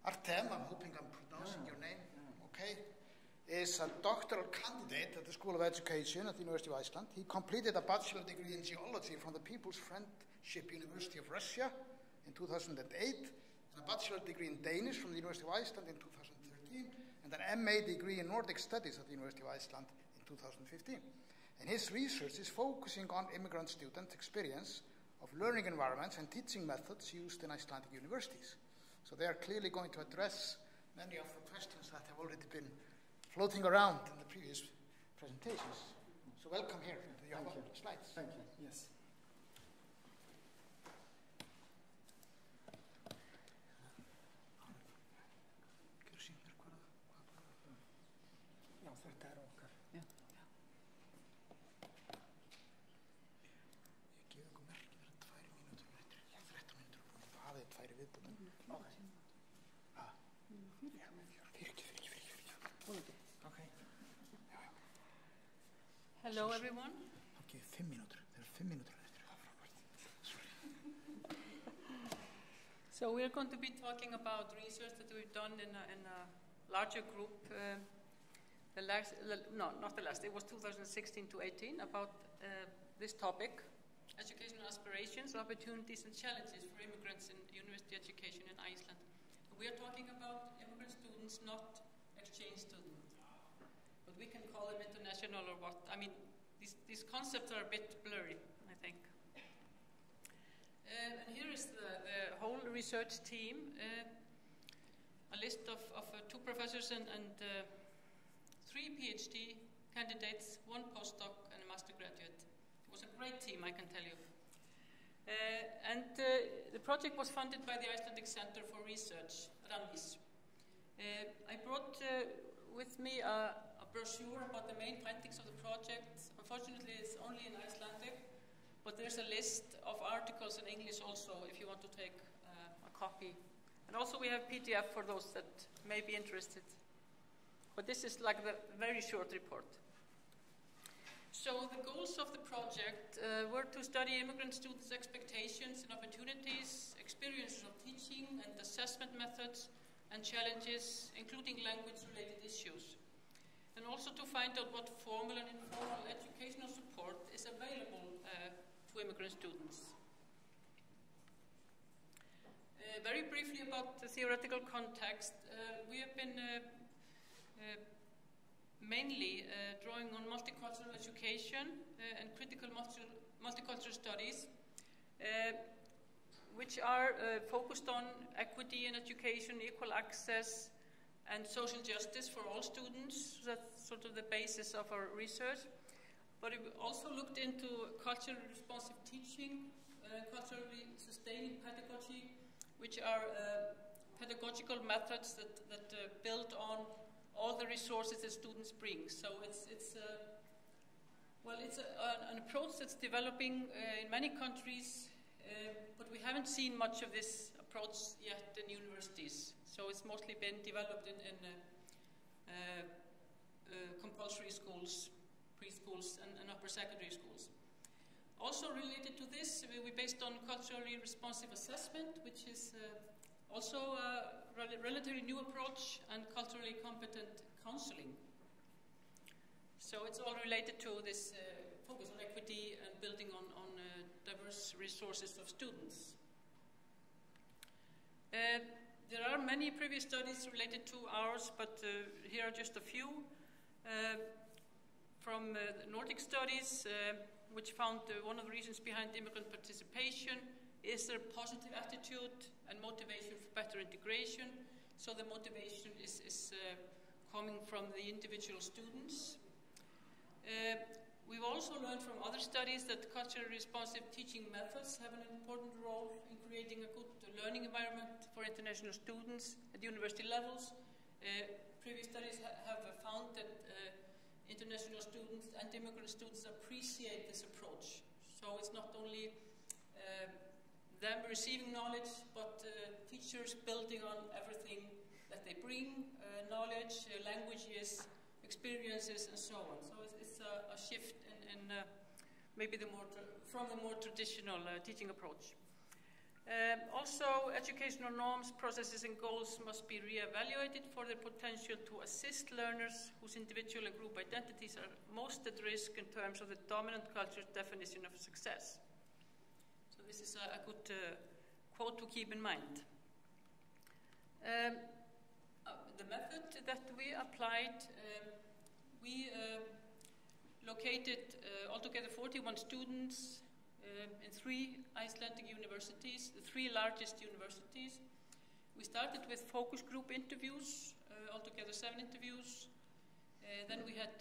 Artem, I'm hoping I'm pronouncing your name okay, is a doctoral candidate at the School of Education at the University of Iceland. He completed a bachelor degree in geology from the People's Friendship University of Russia in 2008, and a bachelor degree in Danish from the University of Iceland in 2013, and an MA degree in Nordic Studies at the University of Iceland in 2015. And his research is focusing on immigrant student experience of learning environments and teaching methods used in Icelandic universities. So they are clearly going to address many of the questions that have already been floating around in the previous presentations. So welcome here. Do you have slides? Thank you. Yes. Já, þetta okkar. Já. Ég gef ykkur merki fyrir 2 mínútur og eftir 13 mínútur og það hafið 2 viðbútum. Okay. Hello, everyone. Okay, 5 mínútur. There are 5 mínútur eftir. So we're going to be talking about research that we've done in larger group, not the last, it was 2016 to 18, about this topic, educational aspirations, opportunities and challenges for immigrants in university education in Iceland. We are talking about immigrant students, not exchange students. But we can call them international or what. I mean, these concepts are a bit blurry, I think. And here is the whole research team. A list of 2 professors and 3 PhD candidates, 1 postdoc and a master graduate. It was a great team, I can tell you. The project was funded by the Icelandic Center for Research, RANVIS. I brought with me a brochure about the main findings of the project. Unfortunately, it's only in Icelandic, but there's a list of articles in English also if you want to take a copy. And also we have PDF for those that may be interested. But this is like the very short report. So the goals of the project were to study immigrant students' expectations and opportunities, experiences of teaching and assessment methods, and challenges, including language-related issues. And also to find out what formal and informal educational support is available to immigrant students. Very briefly about the theoretical context, we have been mainly drawing on multicultural education and critical multicultural studies, which are focused on equity in education, equal access, and social justice for all students. That's sort of the basis of our research. But we also looked into culturally responsive teaching, culturally sustaining pedagogy, which are pedagogical methods that build on all the resources that students bring. So it's an approach that's developing in many countries, but we haven't seen much of this approach yet in universities. So it's mostly been developed in compulsory schools, preschools, and upper secondary schools. Also related to this, we based on culturally responsive assessment, which is also a relatively new approach, and culturally competent counseling. So it's all related to this focus on equity and building on diverse resources of students. There are many previous studies related to ours, but here are just a few. From Nordic studies, which found one of the reasons behind immigrant participation is their positive attitude and motivation for better integration. So the motivation is coming from the individual students. We've also learned from other studies that culturally responsive teaching methods have an important role in creating a good learning environment for international students at university levels. Previous studies have found that international students and immigrant students appreciate this approach. So it's not only them receiving knowledge, but teachers building on everything that they bring, knowledge, languages, experiences, and so on. So it's a shift in maybe from the more traditional teaching approach. Also, educational norms, processes, and goals must be re-evaluated for their potential to assist learners whose individual and group identities are most at risk in terms of the dominant culture's definition of success. So this is a good quote to keep in mind. The method that we applied, we located altogether 41 students in 3 Icelandic universities, the 3 largest universities. We started with focus group interviews, altogether 7 interviews. Then we had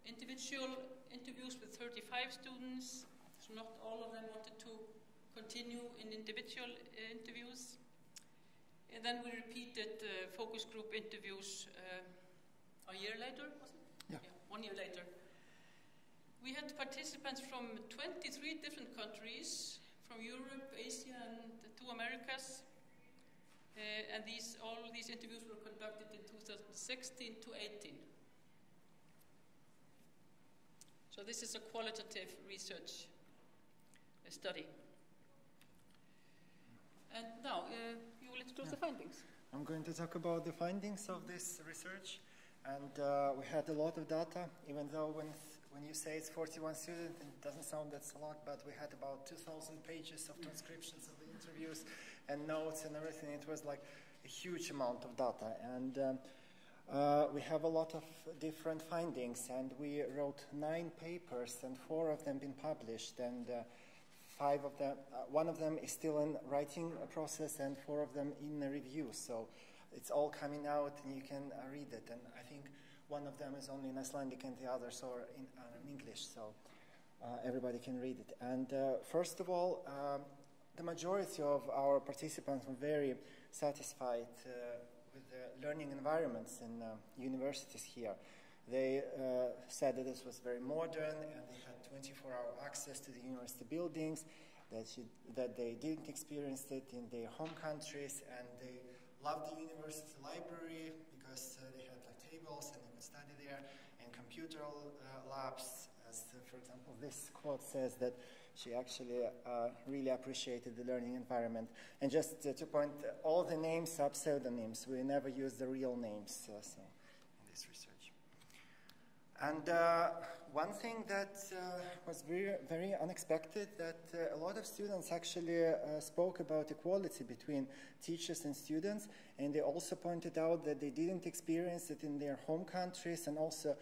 individual interviews with 35 students, so not all of them wanted to continue in individual interviews. And then we repeated focus group interviews a year later, was it? Yeah. 1 year later. We had participants from 23 different countries, from Europe, Asia, and 2 Americas. And all these interviews were conducted in 2016 to 18. So this is a qualitative research study. And now, you will introduce the findings. I'm going to talk about the findings of this research. And we had a lot of data, even though when you say it's 41 students, it doesn't sound that's a lot, but we had about 2,000 pages of transcriptions of the interviews and notes and everything. It was like a huge amount of data. And we have a lot of different findings, and we wrote 9 papers, and 4 of them been published, and 5 of them, 1 of them is still in writing process, and 4 of them in a review. So it's all coming out, and you can read it. And I think 1 of them is only in Icelandic, and the others are in English, so everybody can read it. And first of all, the majority of our participants were very satisfied with the learning environments in universities here. They said that this was very modern, and they had 24-hour access to the university buildings, that they didn't experience it in their home countries, and they loved the university library because they had like tables and they could study there, and computer labs. As for example, this quote says that she actually really appreciated the learning environment. And just to point, all the names are pseudonyms. We never use the real names in this research. And one thing that was very, very unexpected, that a lot of students actually spoke about equality between teachers and students, and they also pointed out that they didn't experience it in their home countries, and also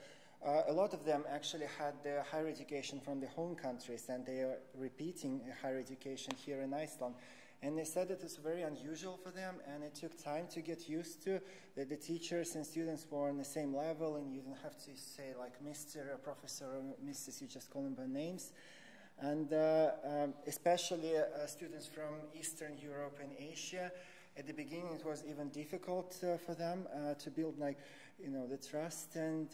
a lot of them actually had their higher education from their home countries, and they are repeating higher education here in Iceland. And they said that it's very unusual for them, and it took time to get used to that the teachers and students were on the same level, and you didn't have to say like Mr. or Professor or Mrs., you just call them by names. And especially students from Eastern Europe and Asia, at the beginning it was even difficult for them to build like, the trust and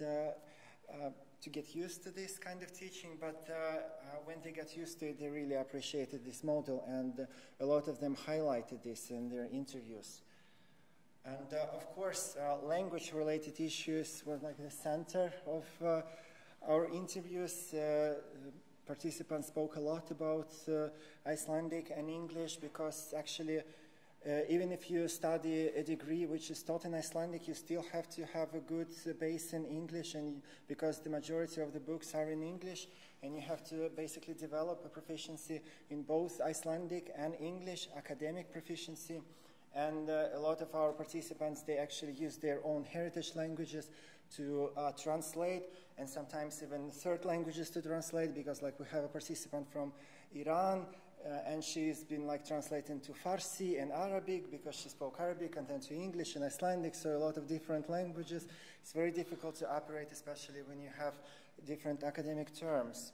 to get used to this kind of teaching, but when they got used to it, they really appreciated this model, and a lot of them highlighted this in their interviews. And of course, language-related issues were like the center of our interviews. Participants spoke a lot about Icelandic and English, because actually even if you study a degree which is taught in Icelandic, you still have to have a good base in English, and because the majority of the books are in English, and you have to basically develop a proficiency in both Icelandic and English, academic proficiency. And a lot of our participants, they actually use their own heritage languages to translate, and sometimes even third languages to translate, because like we have a participant from Iran, and she's been like translating to Farsi and Arabic because she spoke Arabic, and then to English and Icelandic, so a lot of different languages. It's very difficult to operate, especially when you have different academic terms.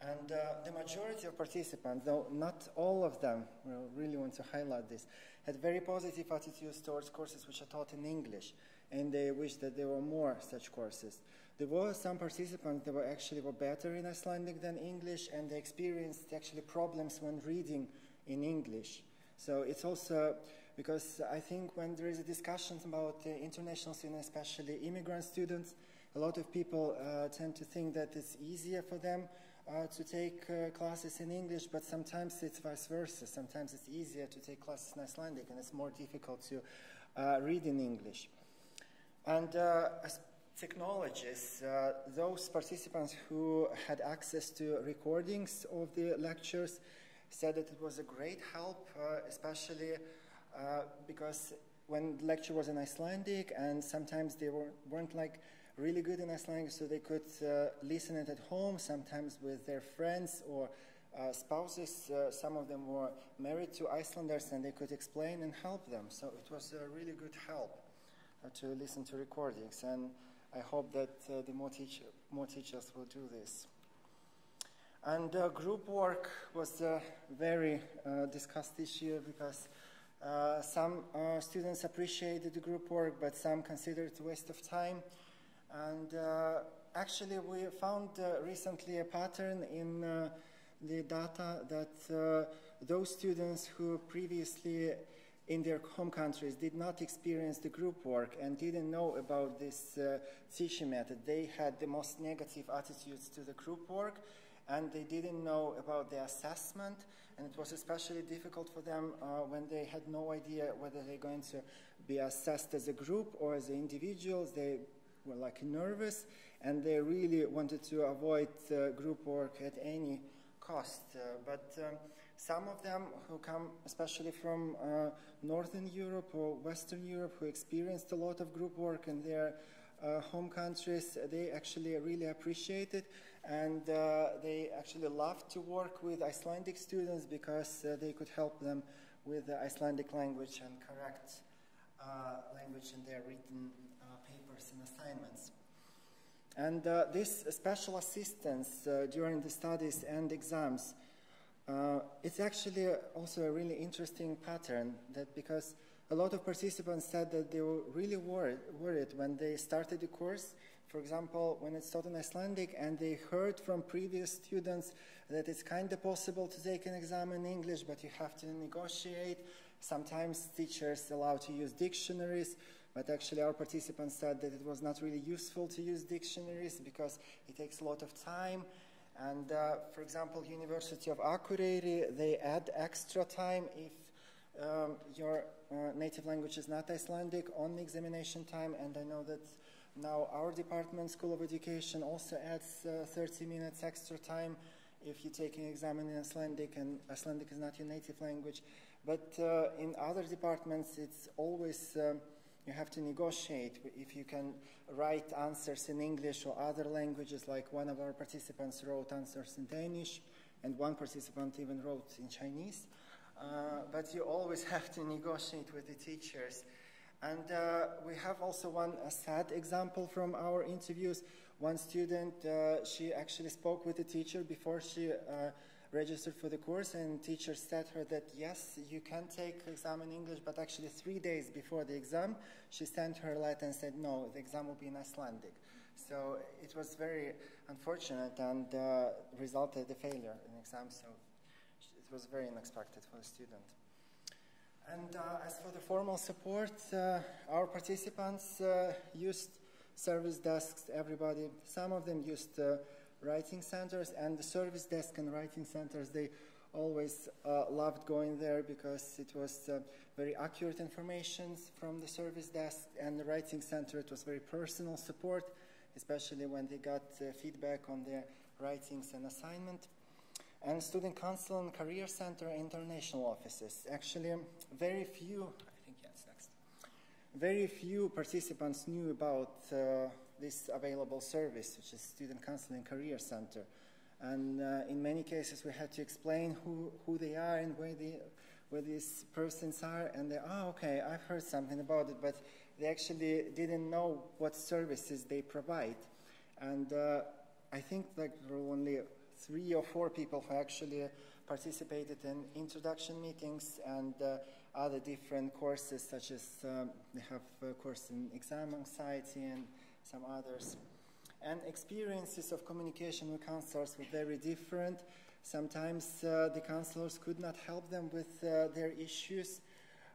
And the majority of participants, though not all of them, we really want to highlight this, had very positive attitudes towards courses which are taught in English, and they wish that there were more such courses. There were some participants that were better in Icelandic than English, and they experienced actually problems when reading in English. So it's also because I think when there is a discussion about international students, especially immigrant students, a lot of people tend to think that it's easier for them to take classes in English, but sometimes it's vice versa. Sometimes it's easier to take classes in Icelandic, and it's more difficult to read in English. And as technologists, those participants who had access to recordings of the lectures said that it was a great help, especially because when the lecture was in Icelandic, and sometimes they weren't like really good in Icelandic, so they could listen it at home, sometimes with their friends or spouses. Some of them were married to Icelanders, and they could explain and help them. So it was a really good help to listen to recordings, and I hope that the more teachers will do this. And group work was a very discussed issue, because some students appreciated the group work, but some considered it a waste of time. And actually, we found recently a pattern in the data that those students who previously in their home countries did not experience the group work and didn't know about this teaching method, they had the most negative attitudes to the group work, and they didn't know about the assessment, and it was especially difficult for them when they had no idea whether they're going to be assessed as a group or as individuals. They were like nervous, and they really wanted to avoid group work at any cost. But some of them who come especially from Northern Europe or Western Europe, who experienced a lot of group work in their home countries, they actually really appreciate it, and they actually love to work with Icelandic students because they could help them with the Icelandic language and correct language in their written papers and assignments. And this special assistance during the studies and exams, it's actually also a really interesting pattern, that because a lot of participants said that they were really worried when they started the course. For example, when it's taught in Icelandic and they heard from previous students that it's kind of possible to take an exam in English, but you have to negotiate. Sometimes teachers allow to use dictionaries, but actually our participants said that it was not really useful to use dictionaries because it takes a lot of time. And for example, University of Akureyri, they add extra time if your native language is not Icelandic on the examination time, and I know that now our department, School of Education, also adds 30 minutes extra time if you take an exam in Icelandic and Icelandic is not your native language. But in other departments, it's always you have to negotiate if you can write answers in English or other languages, like one of our participants wrote answers in Danish, and one participant even wrote in Chinese. But you always have to negotiate with the teachers. And we have also one sad example from our interviews. One student, she actually spoke with the teacher before she registered for the course, and teacher said her that yes, you can take exam in English, but actually 3 days before the exam, she sent her a letter and said, no, the exam will be in Icelandic. So it was very unfortunate and resulted in a failure in the exam, so it was very unexpected for the student. And as for the formal support, our participants used service desks, everybody. Some of them used writing centers, and the service desk and writing centers, they always loved going there because it was very accurate information from the service desk, and the writing center, it was very personal support, especially when they got feedback on their writings and assignment. And Student Council and Career Center international offices. Actually, very few participants knew about this available service, which is Student Council and Career Center. And in many cases, we had to explain who they are and where these persons are. And they, okay, I've heard something about it, but they actually didn't know what services they provide. And I think like there were only 3 or 4 people who actually participated in introduction meetings and other different courses, such as they have a course in exam anxiety and some others. And experiences of communication with counselors were very different. Sometimes the counselors could not help them with their issues,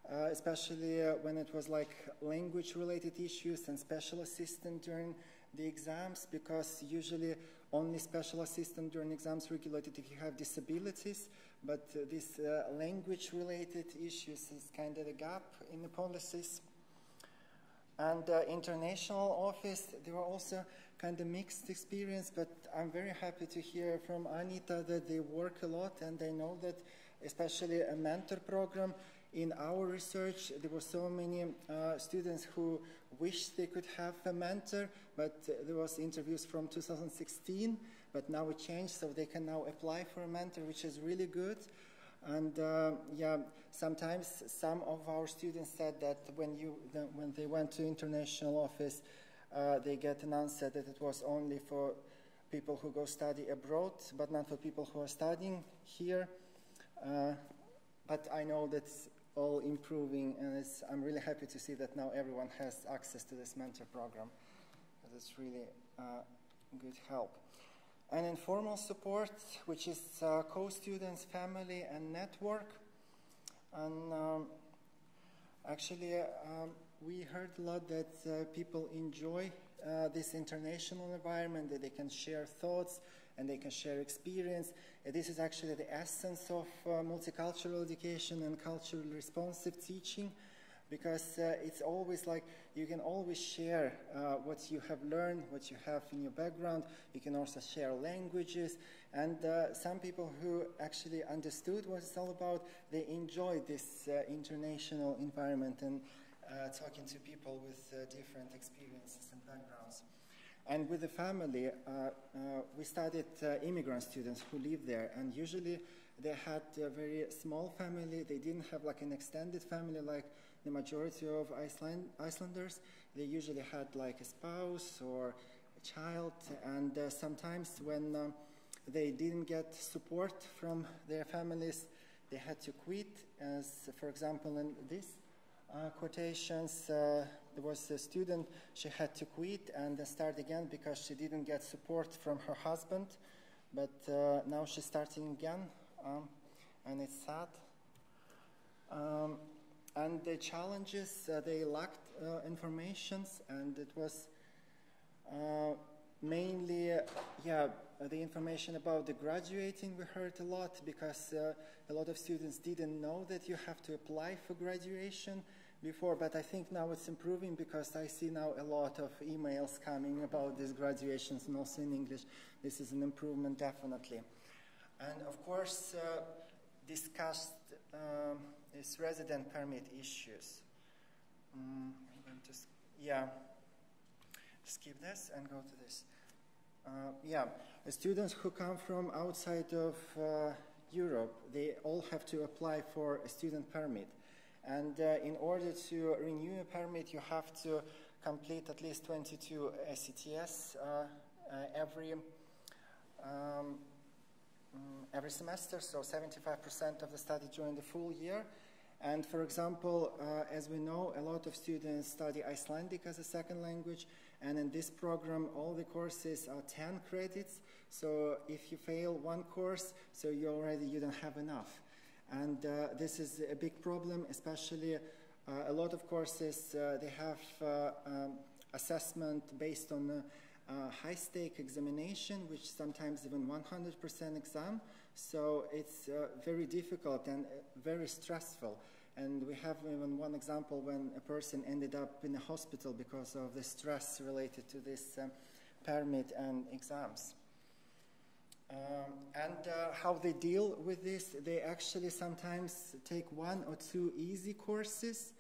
especially when it was like language-related issues and special assistant during the exams, because usually only special assistant during exams regulated if you have disabilities, but these language-related issues is kind of a gap in the policies. And international office, they were also kind of mixed experience, but I'm very happy to hear from Anita that they work a lot, and they know that especially a mentor program. In our research, there were so many students who wished they could have a mentor, but there was interviews from 2016, but now it changed, so they can now apply for a mentor, which is really good. And sometimes some of our students said that when they went to international office, they get an answer that it was only for people who go study abroad, but not for people who are studying here. But I know that's all improving, and I'm really happy to see that now everyone has access to this mentor program. It's really good help. And informal support, which is co-students, family, and network. And actually, we heard a lot that people enjoy this international environment, that they can share thoughts and they can share experience. This is actually the essence of multicultural education and culturally responsive teaching, because it's always like you can always share what you have learned, what you have in your background. You can also share languages. And some people who actually understood what it's all about, they enjoyed this international environment and talking to people with different experiences and backgrounds. And with the family, we studied immigrant students who live there, and usually they had a very small family. They didn't have like an extended family like the majority of Icelanders. They usually had like a spouse or a child, and sometimes when they didn't get support from their families, they had to quit. As for example, in this quotations, there was a student, she had to quit and start again because she didn't get support from her husband, but now she's starting again, and it's sad. And the challenges, they lacked information, and it was mainly, the information about the graduating we heard a lot, because a lot of students didn't know that you have to apply for graduation before, but I think now it's improving because I see now a lot of emails coming about these graduations, and also in English. This is an improvement, definitely. And of course, discussed is resident permit issues. I'm going to, skip this and go to this. The students who come from outside of Europe, they all have to apply for a student permit. And in order to renew a permit, you have to complete at least 22 SETS every semester, so 75% of the study during the full year. And for example, as we know, a lot of students study Icelandic as a second language, and in this program, all the courses are 10 credits. So if you fail one course, so you don't have enough. And this is a big problem, especially a lot of courses, they have assessment based on high-stake examination, which sometimes even 100% exam. So it's very difficult and very stressful. And we have even one example when a person ended up in a hospital because of the stress related to this permit and exams. And how they deal with this, they actually sometimes take 1 or 2 easy courses,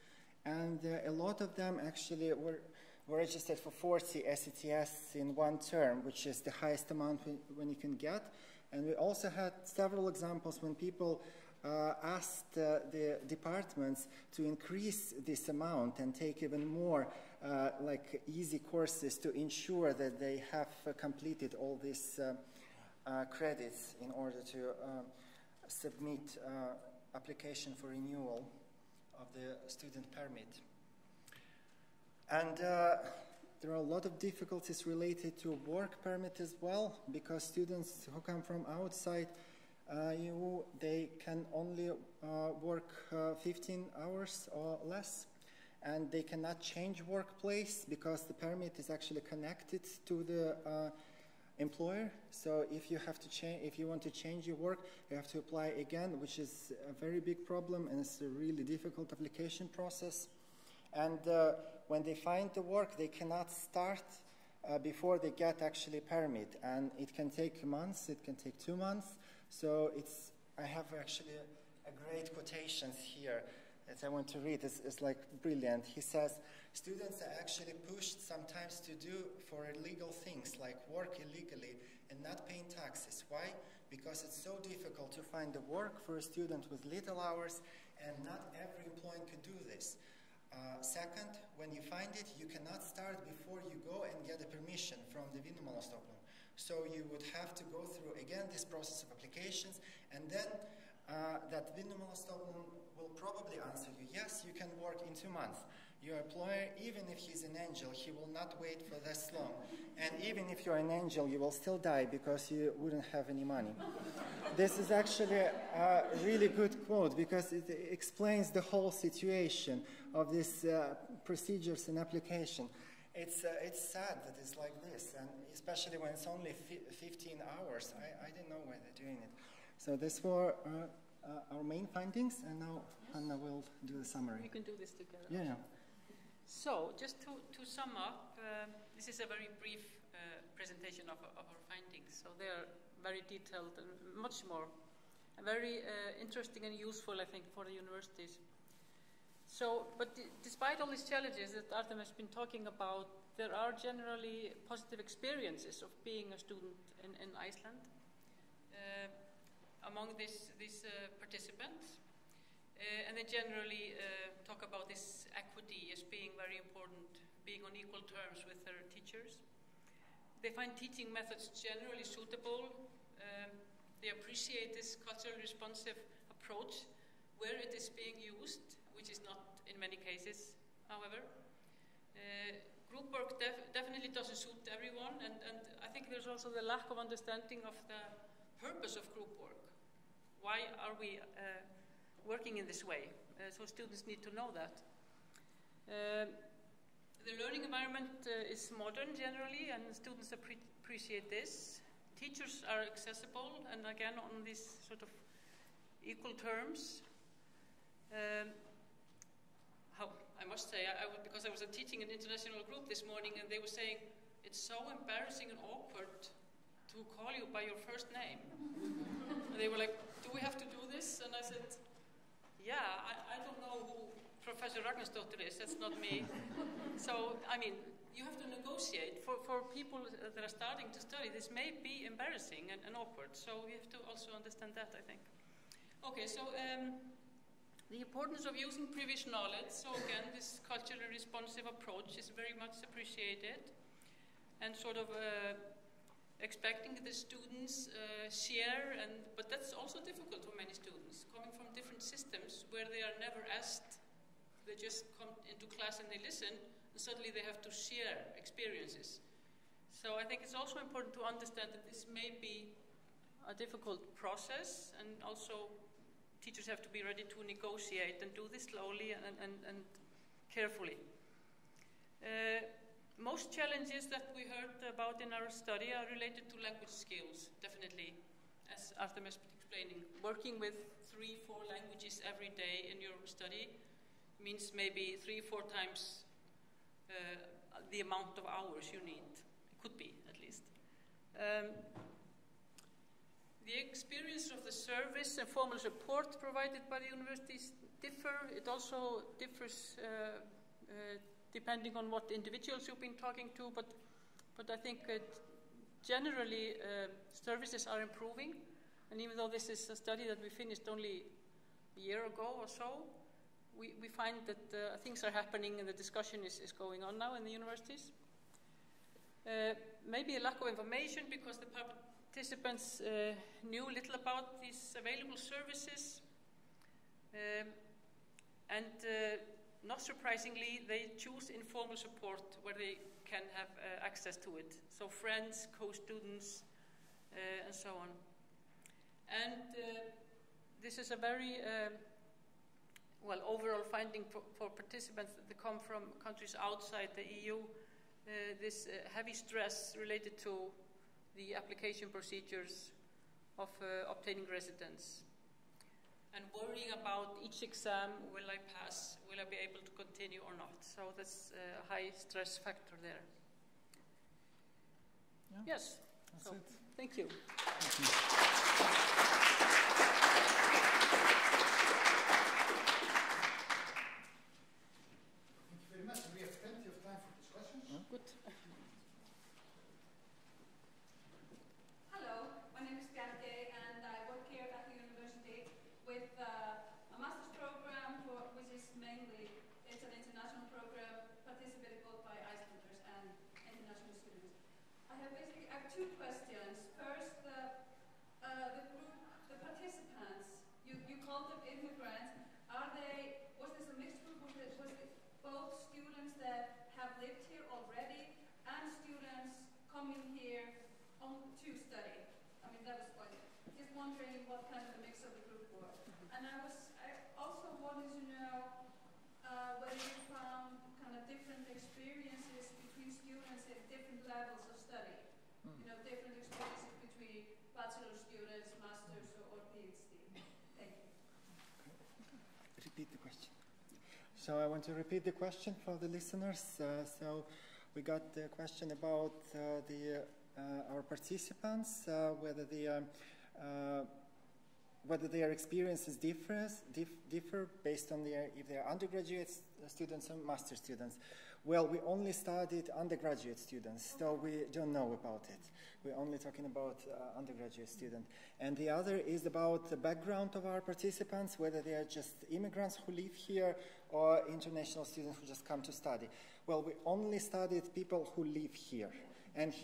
and a lot of them actually were registered for 40 SETS in one term, which is the highest amount when you can get. And we also had several examples when people asked the departments to increase this amount and take even more like easy courses to ensure that they have completed all these credits in order to submit application for renewal of the student permit. And there are a lot of difficulties related to work permit as well, because students who come from outside EU, they can only work 15 hours or less, and they cannot change workplace because the permit is actually connected to the employer. So if you have to change, if you want to change your work, you have to apply again, which is a very big problem, and it's a really difficult application process. And when they find the work, they cannot start before they get actually a permit, and it can take months, it can take 2 months. So I have actually a great quotations here that I want to read. It's like brilliant. He says, students are actually pushed sometimes to do for illegal things like work illegally and not paying taxes. Why? Because it's so difficult to find the work for a student with little hours, and not every employer can do this. Second, when you find it, you cannot start before you go and get a permission from the Vinnumálastofu. So you would have to go through again this process of applications, and then that Vinnumálastofu will probably answer you, yes, you can work in 2 months. Your employer, even if he's an angel, he will not wait for this long. And even if you're an angel, you will still die because you wouldn't have any money. This is actually a really good quote because it explains the whole situation of these procedures and application. It's sad that it's like this, and especially when it's only 15 hours. I didn't know why they're doing it. So these were our main findings, and now Hanna will do the summary. We can do this together. Yeah. So, just to sum up, this is a very brief presentation of our findings. So they are very detailed and much more. Very interesting and useful, I think, for the universities. So, but despite all these challenges that Artem has been talking about, there are generally positive experiences of being a student in Iceland among these participants. And they generally talk about this equity as being very important, being on equal terms with their teachers. They find teaching methods generally suitable. They appreciate this culturally responsive approach where it is being used, which is not in many cases, however. Group work definitely doesn't suit everyone, and I think there's also the lack of understanding of the purpose of group work. Why are we working in this way? So students need to know that. The learning environment is modern generally, and students appreciate this. Teachers are accessible, and again on these sort of equal terms. I must say, because I was teaching an international group this morning, and they were saying, it's so embarrassing and awkward to call you by your first name. And they were like, do we have to do this? And I said, yeah, I don't know who Professor Ragnarsdóttir is, that's not me. So, I mean, you have to negotiate. For people that are starting to study, this may be embarrassing and awkward, so we have to also understand that, I think. Okay, so the importance of using previous knowledge. So again, this culturally responsive approach is very much appreciated, and sort of expecting the students share, but that's also difficult for many students, coming from different systems where they are never asked. They just come into class and they listen, and suddenly they have to share experiences. So I think it's also important to understand that this may be a difficult process, and also teachers have to be ready to negotiate and do this slowly and carefully. Most challenges that we heard about in our study are related to language skills, definitely, as Artem has been explaining. Working with 3-4 languages every day in your study means maybe 3-4 times the amount of hours you need. It could be, at least. The experience of the service and formal support provided by the universities differ. It also differs depending on what individuals you've been talking to, but I think generally services are improving. And even though this is a study that we finished only a year ago or so, we find that things are happening and the discussion is going on now in the universities. Maybe a lack of information because the participants knew little about these available services, and not surprisingly, they choose informal support where they can have access to it. So friends, co-students, and so on. And this is a very overall finding for participants that come from countries outside the EU. This heavy stress related to the application procedures of obtaining residence, and worrying about each exam, will I pass, will I be able to continue or not? So that's a high stress factor there. Yeah, yes, that's so, it. Thank you. Thank you. Very much. We have plenty of time for discussions. Good. Hello, my name is Geti, and I work here at the university with a master's program, which is mainly, it's an international program participated both by Icelanders and international students. I have two questions. First, the participants, you called them immigrants. Was this a mixed group? Was it both students that have lived here already and students coming here to study? I mean, that was one. Just wondering what kind of a mix of the group was. And I also wanted to know whether you found kind of different experiences between So I want to repeat the question for the listeners. So we got the question about our participants, whether their experiences differ based on if they are undergraduate students or master students. Well, we only studied undergraduate students, so we don't know about it. We're only talking about undergraduate students. And the other is about the background of our participants, whether they are just immigrants who live here or international students who just come to study. Well, we only studied people who live here and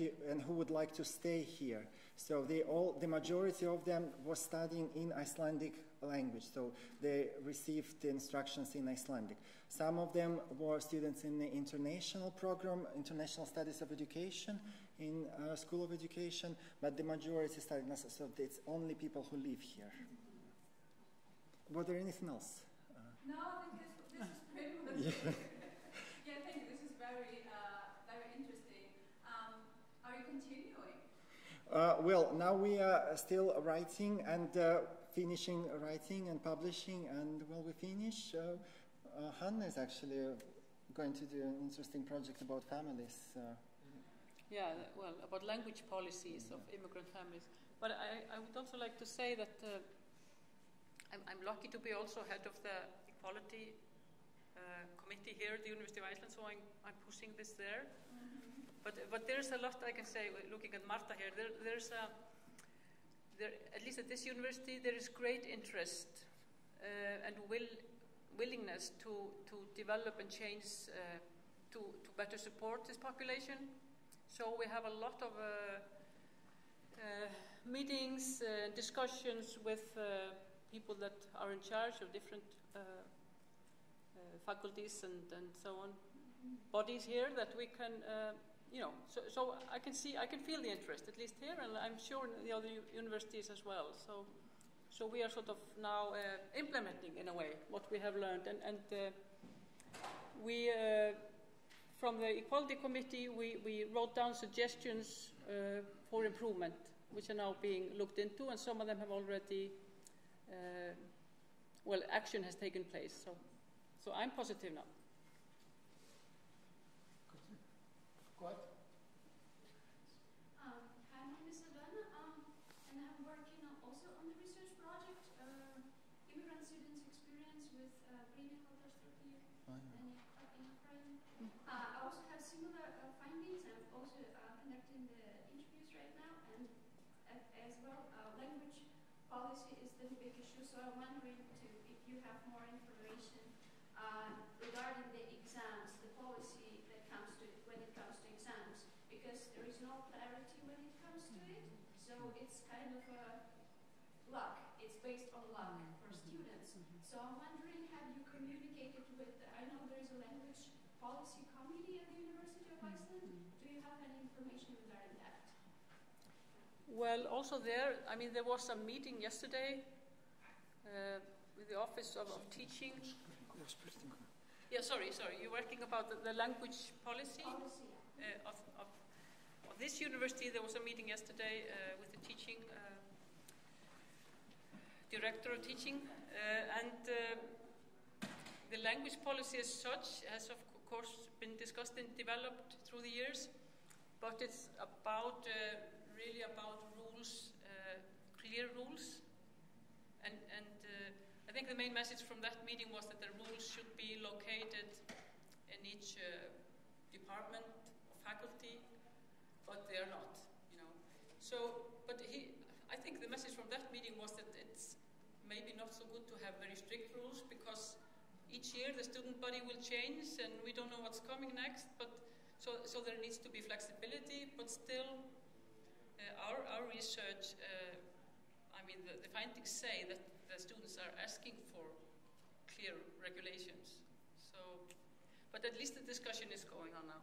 who would like to stay here. So the majority of them was studying in Icelandic language, so they received the instructions in Icelandic. Some of them were students in the international program, International Studies of Education, in School of Education, but the majority studied, so it's only people who live here. Was there anything else? No, I think this is pretty much yeah, thank you. This is very, very interesting. Are you continuing? Well, now we are still writing and finishing writing and publishing, and when we finish, Hanna is actually going to do an interesting project about families. Yeah, well, about language policies of immigrant families. But I would also like to say that I'm lucky to be also head of the equality committee here at the University of Iceland, so I'm pushing this there. Mm-hmm. But there's a lot I can say, looking at Marta here, there's at least at this university, there is great interest and willingness to develop and change to better support this population. So we have a lot of meetings, discussions with people that are in charge of different faculties and so on, bodies here that we can, so I can feel the interest, at least here, and I'm sure in the other universities as well. So we are sort of now implementing, in a way, what we have learned, and we, from the Equality Committee, we wrote down suggestions for improvement, which are now being looked into, and some of them have already, action has taken place. So I'm positive now. Go ahead. Hi, my name is Elena, and I'm working also on the research project, immigrant students' experience with prenatal therapy and Ukraine. I also have similar findings. I'm also conducting the interviews right now, and as well, language policy is the big issue. So I'm wondering if you have more information regarding the exams, the policy that comes to it when it comes to exams, because there is no clarity when it comes to it. So it's kind of luck. It's based on luck for students. So I'm wondering, have you communicated with? I know there is a language policy committee at the University of Iceland. Do you have any information regarding that? Well, also there, I mean, there was a meeting yesterday with the Office of Teaching. Yeah, sorry. You're working about the language policy of this university. There was a meeting yesterday with the teaching director of teaching, and the language policy as such has, of course, been discussed and developed through the years, but it's about really about rules, clear rules, and I think the main message from that meeting was that the rules should be located in each department or faculty, but they are not, So, but I think the message from that meeting was that it's maybe not so good to have very strict rules, because each year the student body will change and we don't know what's coming next, but so there needs to be flexibility, but still our research, the findings say that the students are asking for clear regulations. So, but at least the discussion is going on now.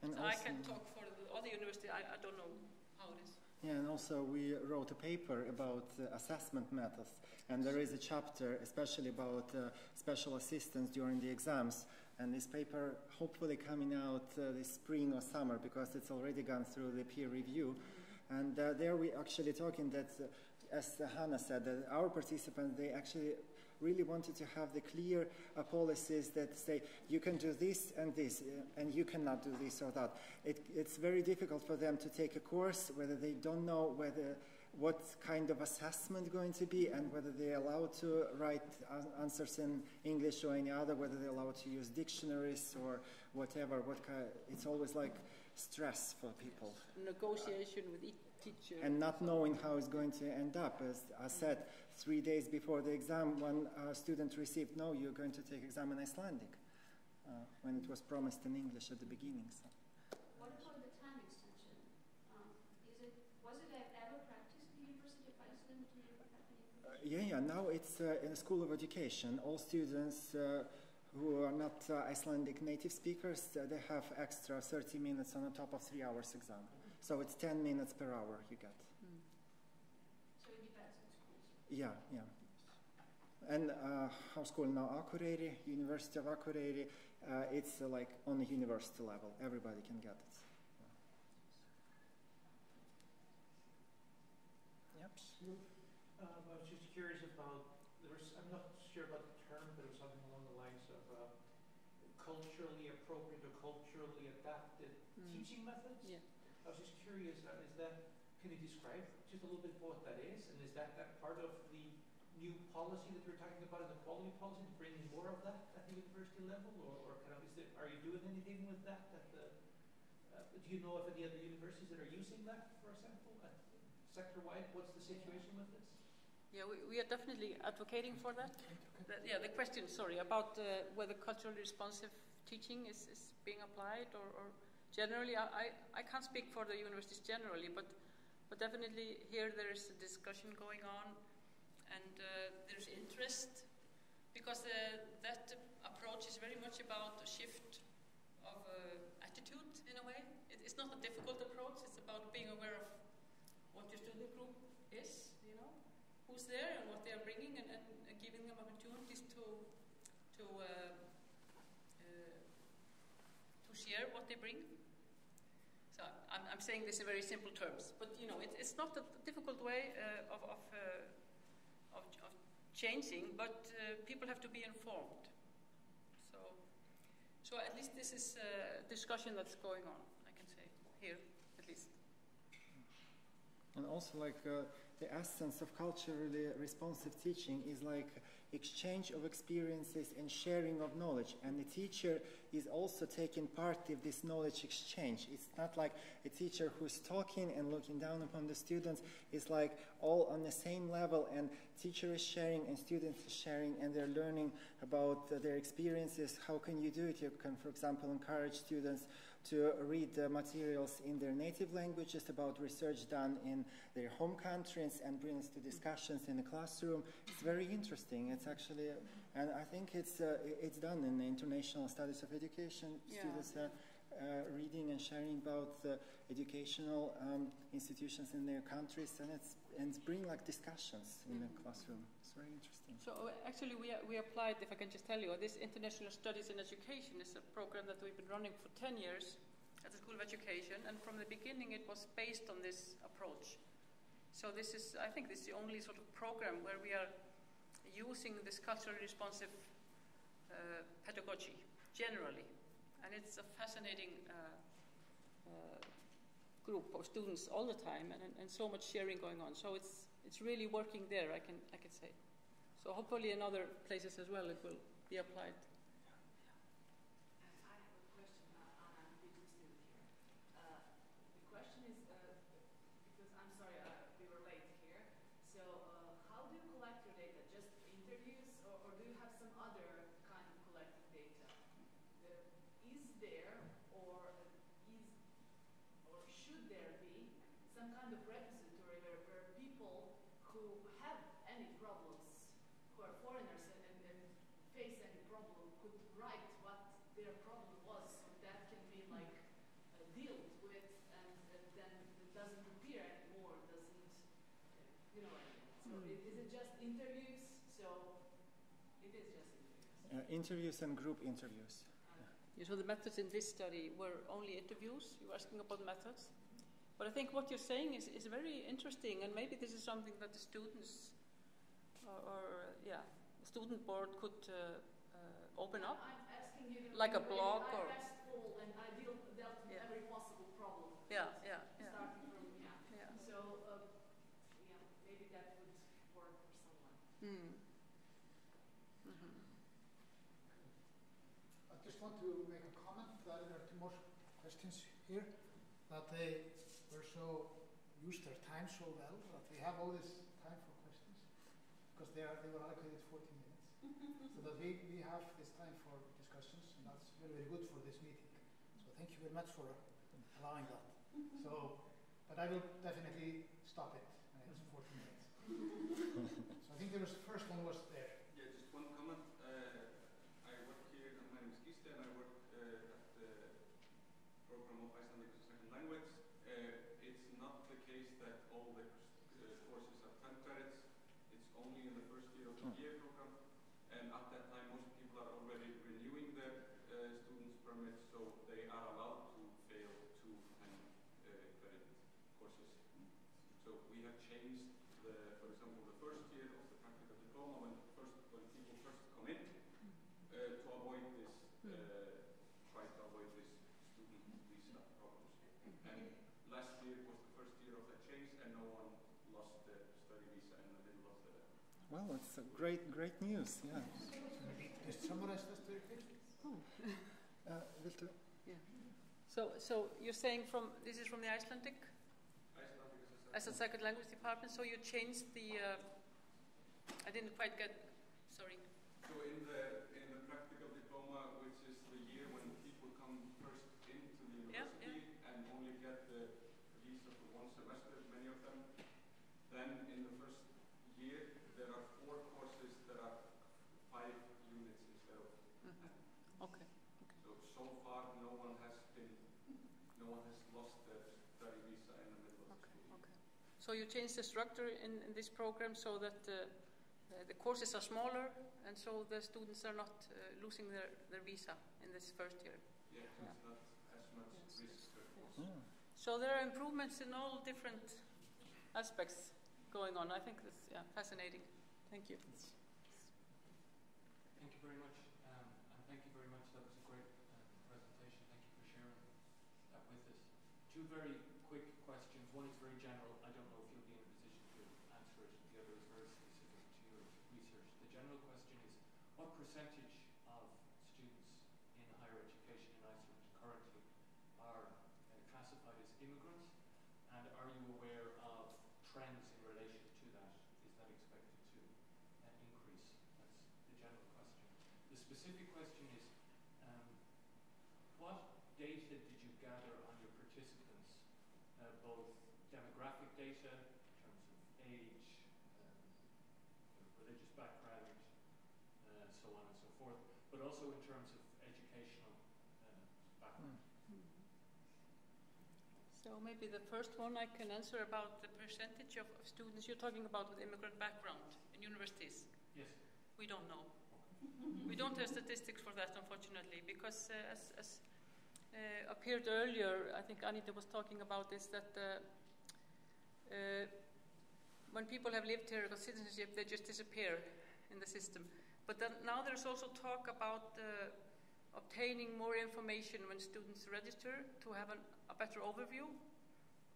And so I can talk for the other university. I don't know how it is. Yeah, and also we wrote a paper about assessment methods, and there is a chapter especially about special assistance during the exams, and this paper hopefully coming out this spring or summer, because it's already gone through the peer review. And there we actually talking that, as Hanna said, that our participants, they actually really wanted to have the clear policies that say you can do this, and you cannot do this or that. It's very difficult for them to take a course whether they don't know what kind of assessment going to be, and whether they're allowed to write answers in English or any other, whether they're allowed to use dictionaries or whatever. It's always like stress for people. Negotiation with each teacher. And not knowing how it's going to end up. As I said, 3 days before the exam, one student received, no, you're going to take exam in Icelandic, when it was promised in English at the beginning. So. What about the time extension? Was it ever practiced at the University of Iceland? Do you have any Yeah, now it's in a school of education. All students who are not Icelandic native speakers, they have extra 30 minutes on the top of 3 hours exam. So it's 10 minutes per hour you get. So it depends on schools? Yeah. And Háskólinn á Akureyri, University of Akureyri, it's like on the university level. Everybody can get it. Yep. I was just curious about, I'm not sure about the term, but it was something along the lines of culturally appropriate or culturally adapted teaching methods. Yeah. I was just curious, can you describe just a little bit what that is? And is that part of the new policy that we're talking about in the quality policy, to bring more of that at the university level? Or kind of are you doing anything with that? Do you know of any other universities that are using that, for example, sector-wide? What's the situation with this? Yeah, we are definitely advocating for that. The question, about whether culturally responsive teaching is being applied or generally. I can't speak for the universities generally, but definitely here there is a discussion going on, and there's interest, because that approach is very much about a shift of attitude in a way. It's not a difficult approach. It's about being aware of what your student group is, who's there and what they are bringing, and giving them opportunities to share what they bring. So I'm saying this in very simple terms, but it's not a difficult way of changing, but people have to be informed. So at least this is a discussion that's going on, I can say, here at least. And also, the essence of culturally responsive teaching is like exchange of experiences and sharing of knowledge. And the teacher is also taking part in this knowledge exchange. It's not like a teacher who's talking and looking down upon the students. It's like all on the same level, and teacher is sharing and students are sharing, and they're learning about their experiences. How can you do it? You can, for example, encourage students to read the materials in their native languages about research done in their home countries and bring us to discussions in the classroom. It's very interesting. It's actually, and I think it's done in the International Studies of Education. Yeah. Students are reading and sharing about the educational institutions in their countries, and it's bring discussions in the classroom. It's very interesting. So actually we applied, if I can just tell you, this International Studies in Education is a program that we've been running for 10 years at the School of Education, and from the beginning it was based on this approach. So I think this is the only sort of program where we are using this culturally responsive pedagogy generally, and it's a fascinating group of students all the time, and so much sharing going on. So it's really working there, I can say. So hopefully in other places as well it will be applied. I have a question. I'm a PhD student here. The question is, because I'm sorry we were late here. So how do you collect your data? Just interviews, or do you have some other kind of collected data? Is there or should there be some kind of repository where people who have any problems, who are foreigners and face any problem, could write what their problem was, so that can be dealt with, and then it doesn't appear anymore, doesn't, So is it just interviews? So it is just interviews. Interviews and group interviews. Yeah, so the methods in this study were only interviews. You were asking about methods. But I think what you're saying is very interesting, and maybe this is something that the students, student board could open up? I'm asking you like a blog I or? asked full and I dealt with every possible problem. Yeah. Starting from, So, maybe that would work for someone. I just want to make a comment that there are two more questions here, that they were used their time so well that we have all this time for questions, because they were allocated 40 minutes. So that we have this time for discussions, and that's very, very good for this meeting. So thank you very much for allowing that. So, but I will definitely stop it when it's 40 minutes. So I think the first one was there. Yeah, just one comment. I work here, my name is Giste, and I work at the program of Icelandic as a second language. It's not the case that all the courses are 10 credits. It's only in the first year of the year program. And at that time, most people are already renewing their students' permits, so they are allowed to fail 2 10-credit courses. So we have changed, for example, the first year of the practical diploma when people first come in to avoid this, try to avoid this student visa problems. And last year was the first year of that change, and no one lost their study visa in the middle of the. Well, it's a great news. Yeah. Just summarize this very quickly. Viltu? Yeah. So you're saying this is from the Icelandic as a second language department. So you changed the. I didn't quite get. Sorry. So in the practical diploma, which is the year when people come first into the university and only get the visa for 1 semester, many of them, then in the first year there are 4 courses that are 5 units instead of 10. Okay. So far no one has lost their study visa in the middle of the school. Okay. So you changed the structure in this program so that the courses are smaller, and so the students are not losing their visa in this first year. Yeah, it's not as much risk per course. So there are improvements in all different aspects going on. I think that's fascinating. Thank you. Thank you very much, and thank you very much. That was a great presentation. Thank you for sharing that with us. 2 very quick questions. One is very general. I don't know if you'll be in a position to answer it. The other is very specific to your research. The general question is, what percentage of students in higher education in Iceland currently are classified as immigrants? And are you aware of trends in relation to that? Is that expected to increase? That's the general question. The specific question is, what data did you gather on your participants, both demographic data in terms of age, religious background, so on and so forth, but also in terms of educational background? So maybe the first one I can answer about the percentage of students you're talking about with immigrant background in universities. Yes. We don't know. We don't have statistics for that, unfortunately, because as appeared earlier, I think Anita was talking about this, that when people have lived here with citizenship, they just disappear in the system. But then now there's also talk about obtaining more information when students register to have a better overview,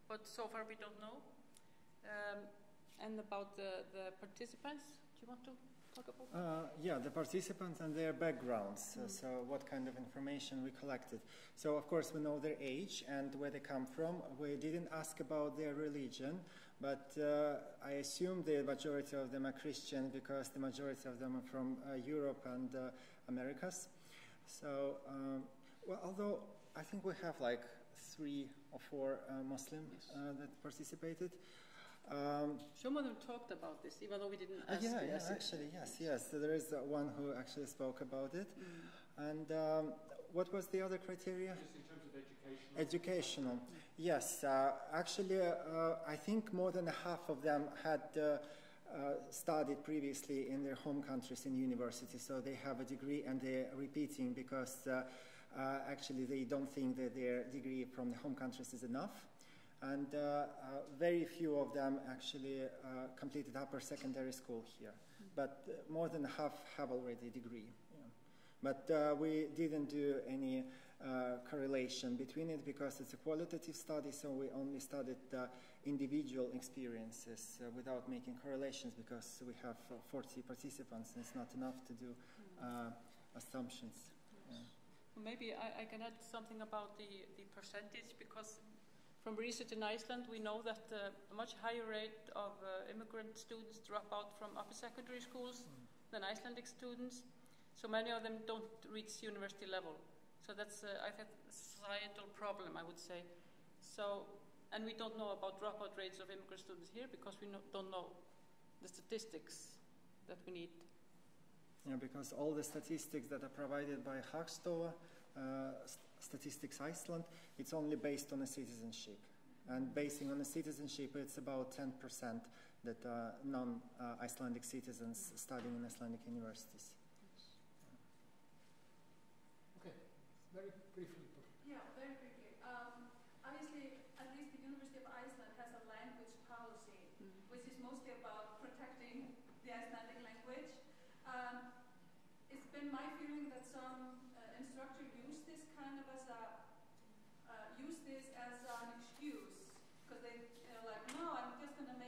but so far we don't know. And about the participants, do you want to talk about? Yeah, the participants and their backgrounds. So what kind of information we collected. So of course we know their age and where they come from. We didn't ask about their religion, but I assume the majority of them are Christian because the majority of them are from Europe and Americas. So, well, although I think we have like 3 or 4 Muslims that participated. Some of them talked about this, even though we didn't ask. Yes. So there is one who actually spoke about it. And what was the other criteria? Just in terms of Educational. Yes. Actually, I think more than half of them had studied previously in their home countries in university, so they have a degree and they're repeating because actually they don't think that their degree from the home countries is enough. And very few of them actually completed upper secondary school here. but more than half have already a degree. Yeah. But we didn't do any correlation between it because it's a qualitative study, so we only studied individual experiences without making correlations because we have 40 participants and it's not enough to do assumptions. Yeah. Maybe I can add something about the percentage, because from research in Iceland we know that a much higher rate of immigrant students drop out from upper secondary schools than Icelandic students. So many of them don't reach university level. So that's, I think, a societal problem, I would say. So, and we don't know about dropout rates of immigrant students here because we don't know the statistics that we need. Yeah, because all the statistics that are provided by Hagstofa, Statistics Iceland, it's only based on a citizenship. And basing on a citizenship, it's about 10% that are non-Icelandic citizens studying in Icelandic universities. Okay, very briefly. Yeah, very briefly. Obviously, at least the University of Iceland has a language policy, which is mostly about protecting the Icelandic language. It's been my feeling that some instructors use this kind of as an excuse, because they, like, no, I'm just going to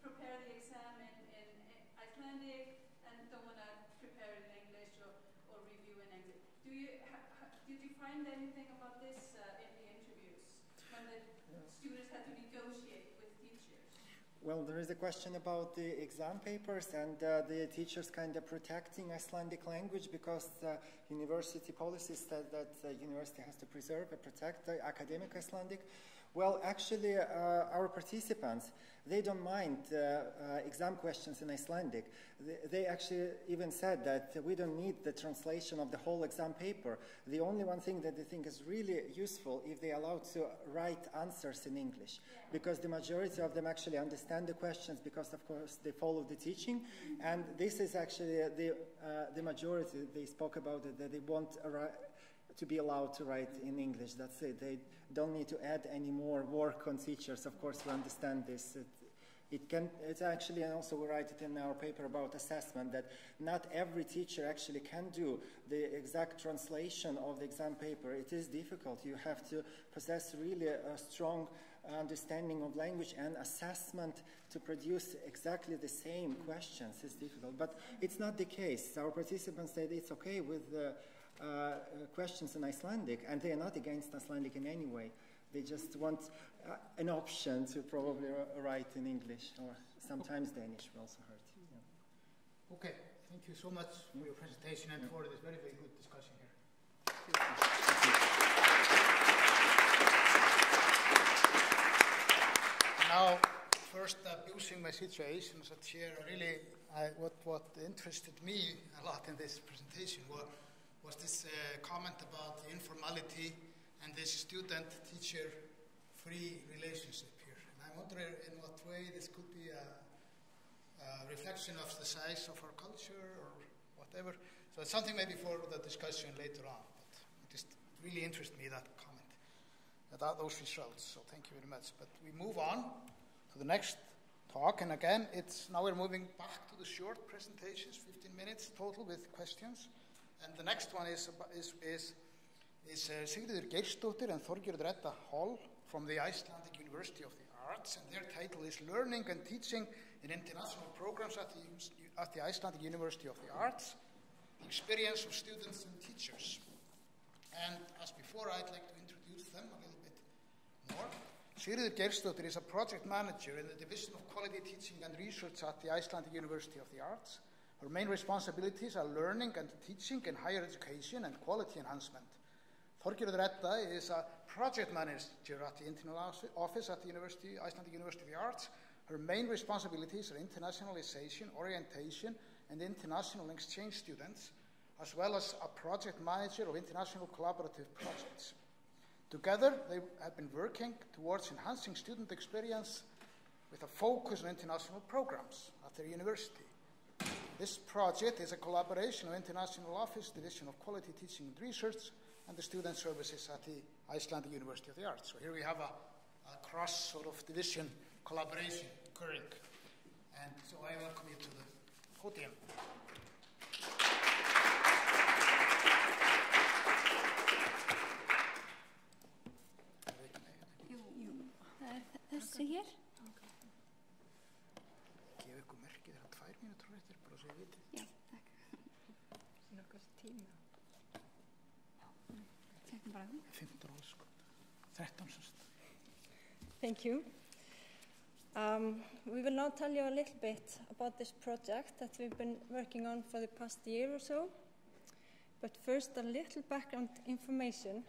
prepare the exam in Icelandic and don't want to prepare it in English or review in English. Did you find anything about this in the interviews when the students had to negotiate with teachers? Well, there is a question about the exam papers and the teachers kind of protecting Icelandic language because university policy said that the university has to preserve and protect the academic Icelandic. Well, actually, our participants, they don't mind exam questions in Icelandic. They actually even said that we don't need the translation of the whole exam paper. The only one thing that they think is really useful if they are allowed to write answers in English, because the majority of them actually understand the questions because, of course, they follow the teaching. And this is actually the majority. They spoke about it, that they want to be allowed to write in English. That's it. They don't need to add any more work on teachers. Of course, we understand this. It's actually, and also we write it in our paper about assessment, that not every teacher actually can do the exact translation of the exam paper. It is difficult. You have to possess really a strong understanding of language, and assessment to produce exactly the same questions is difficult. But it's not the case. Our participants said it's okay with questions in Icelandic, and they are not against Icelandic in any way. They just want an option to probably write in English, or sometimes Danish we also heard. Yeah. Okay, thank you so much for your presentation and for this very, very good discussion here. Now, first abusing my situation as a chair, really, what interested me a lot in this presentation was this comment about the informality and this student-teacher free relationship here. And I wonder in what way this could be a reflection of the size of our culture or whatever. So it's something maybe for the discussion later on. But it just really interested me, that comment, those results. So thank you very much. But we move on to the next talk. And again, now we're moving back to the short presentations, 15 minutes total with questions. And the next one is Sigríður Geirsdóttir and Þorgerður Edda Hall from the Icelandic University of the Arts, and their title is Learning and Teaching in International Programs at the Icelandic University of the Arts, the Experience of Students and Teachers. And as before, I'd like to introduce them a little bit more. Sigríður Geirsdóttir is a project manager in the Division of Quality Teaching and Research at the Icelandic University of the Arts. Her main responsibilities are learning and teaching in higher education and quality enhancement. Þorgerður Edda is a project manager at the Internal Office at the Icelandic University of the Arts. Her main responsibilities are internationalization, orientation, and international exchange students, as well as a project manager of international collaborative projects. Together, they have been working towards enhancing student experience with a focus on international programs at their university. This project is a collaboration of International Office, Division of Quality Teaching and Research, and the Student Services at the Icelandic University of the Arts. So here we have a cross sort of division collaboration occurring. And so I welcome you to the podium. Þessi hér? Gef ykkur merkið þegar 2 mínútur eftir, bara svo ég vitið. Já, takk. Nokkuð tíma. Teknum bara. 15 ára, sko. 13 sérst. Thank you. We will now tell you a little bit about this project that we've been working on for the past year or so. But first, a little background information.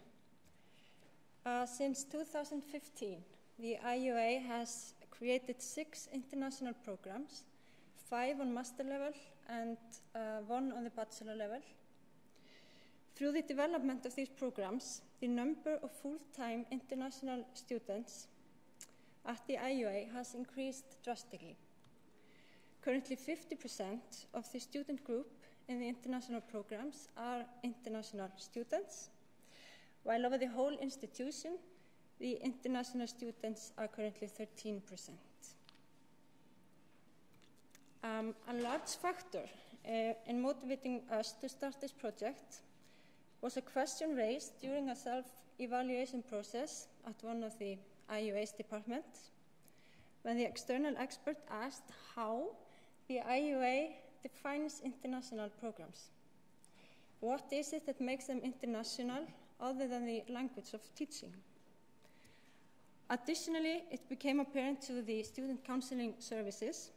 Since 2015, the IUA has created 6 international programs, 5 on master level and 1 on the bachelor level. Through the development of these programs, the number of full-time international students at the IUA has increased drastically. Currently, 50% of the student group in the international programs are international students, while over the whole institution, the international students are currently 13%. A large factor in motivating us to start this project was a question raised during a self-evaluation process at one of the IUA's departments, when the external expert asked how the IUA defines international programs. What is it that makes them international other than the language of teaching? Additionally, it became apparent to the student counseling services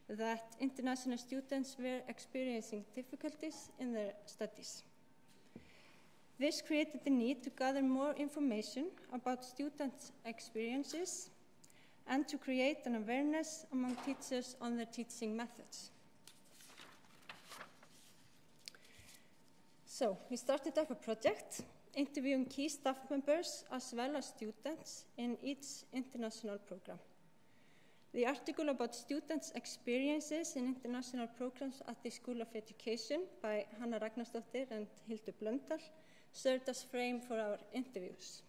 that international students were experiencing difficulties in their studies. This created the need to gather more information about students' experiences and to create an awareness among teachers on their teaching methods. So, we started up a project interviewing key staff members as well as students in each international program. The article about students' experiences in international programs at the School of Education by Hanna Ragnarsdóttir and Hildur Blöndal served as frame for our interviews.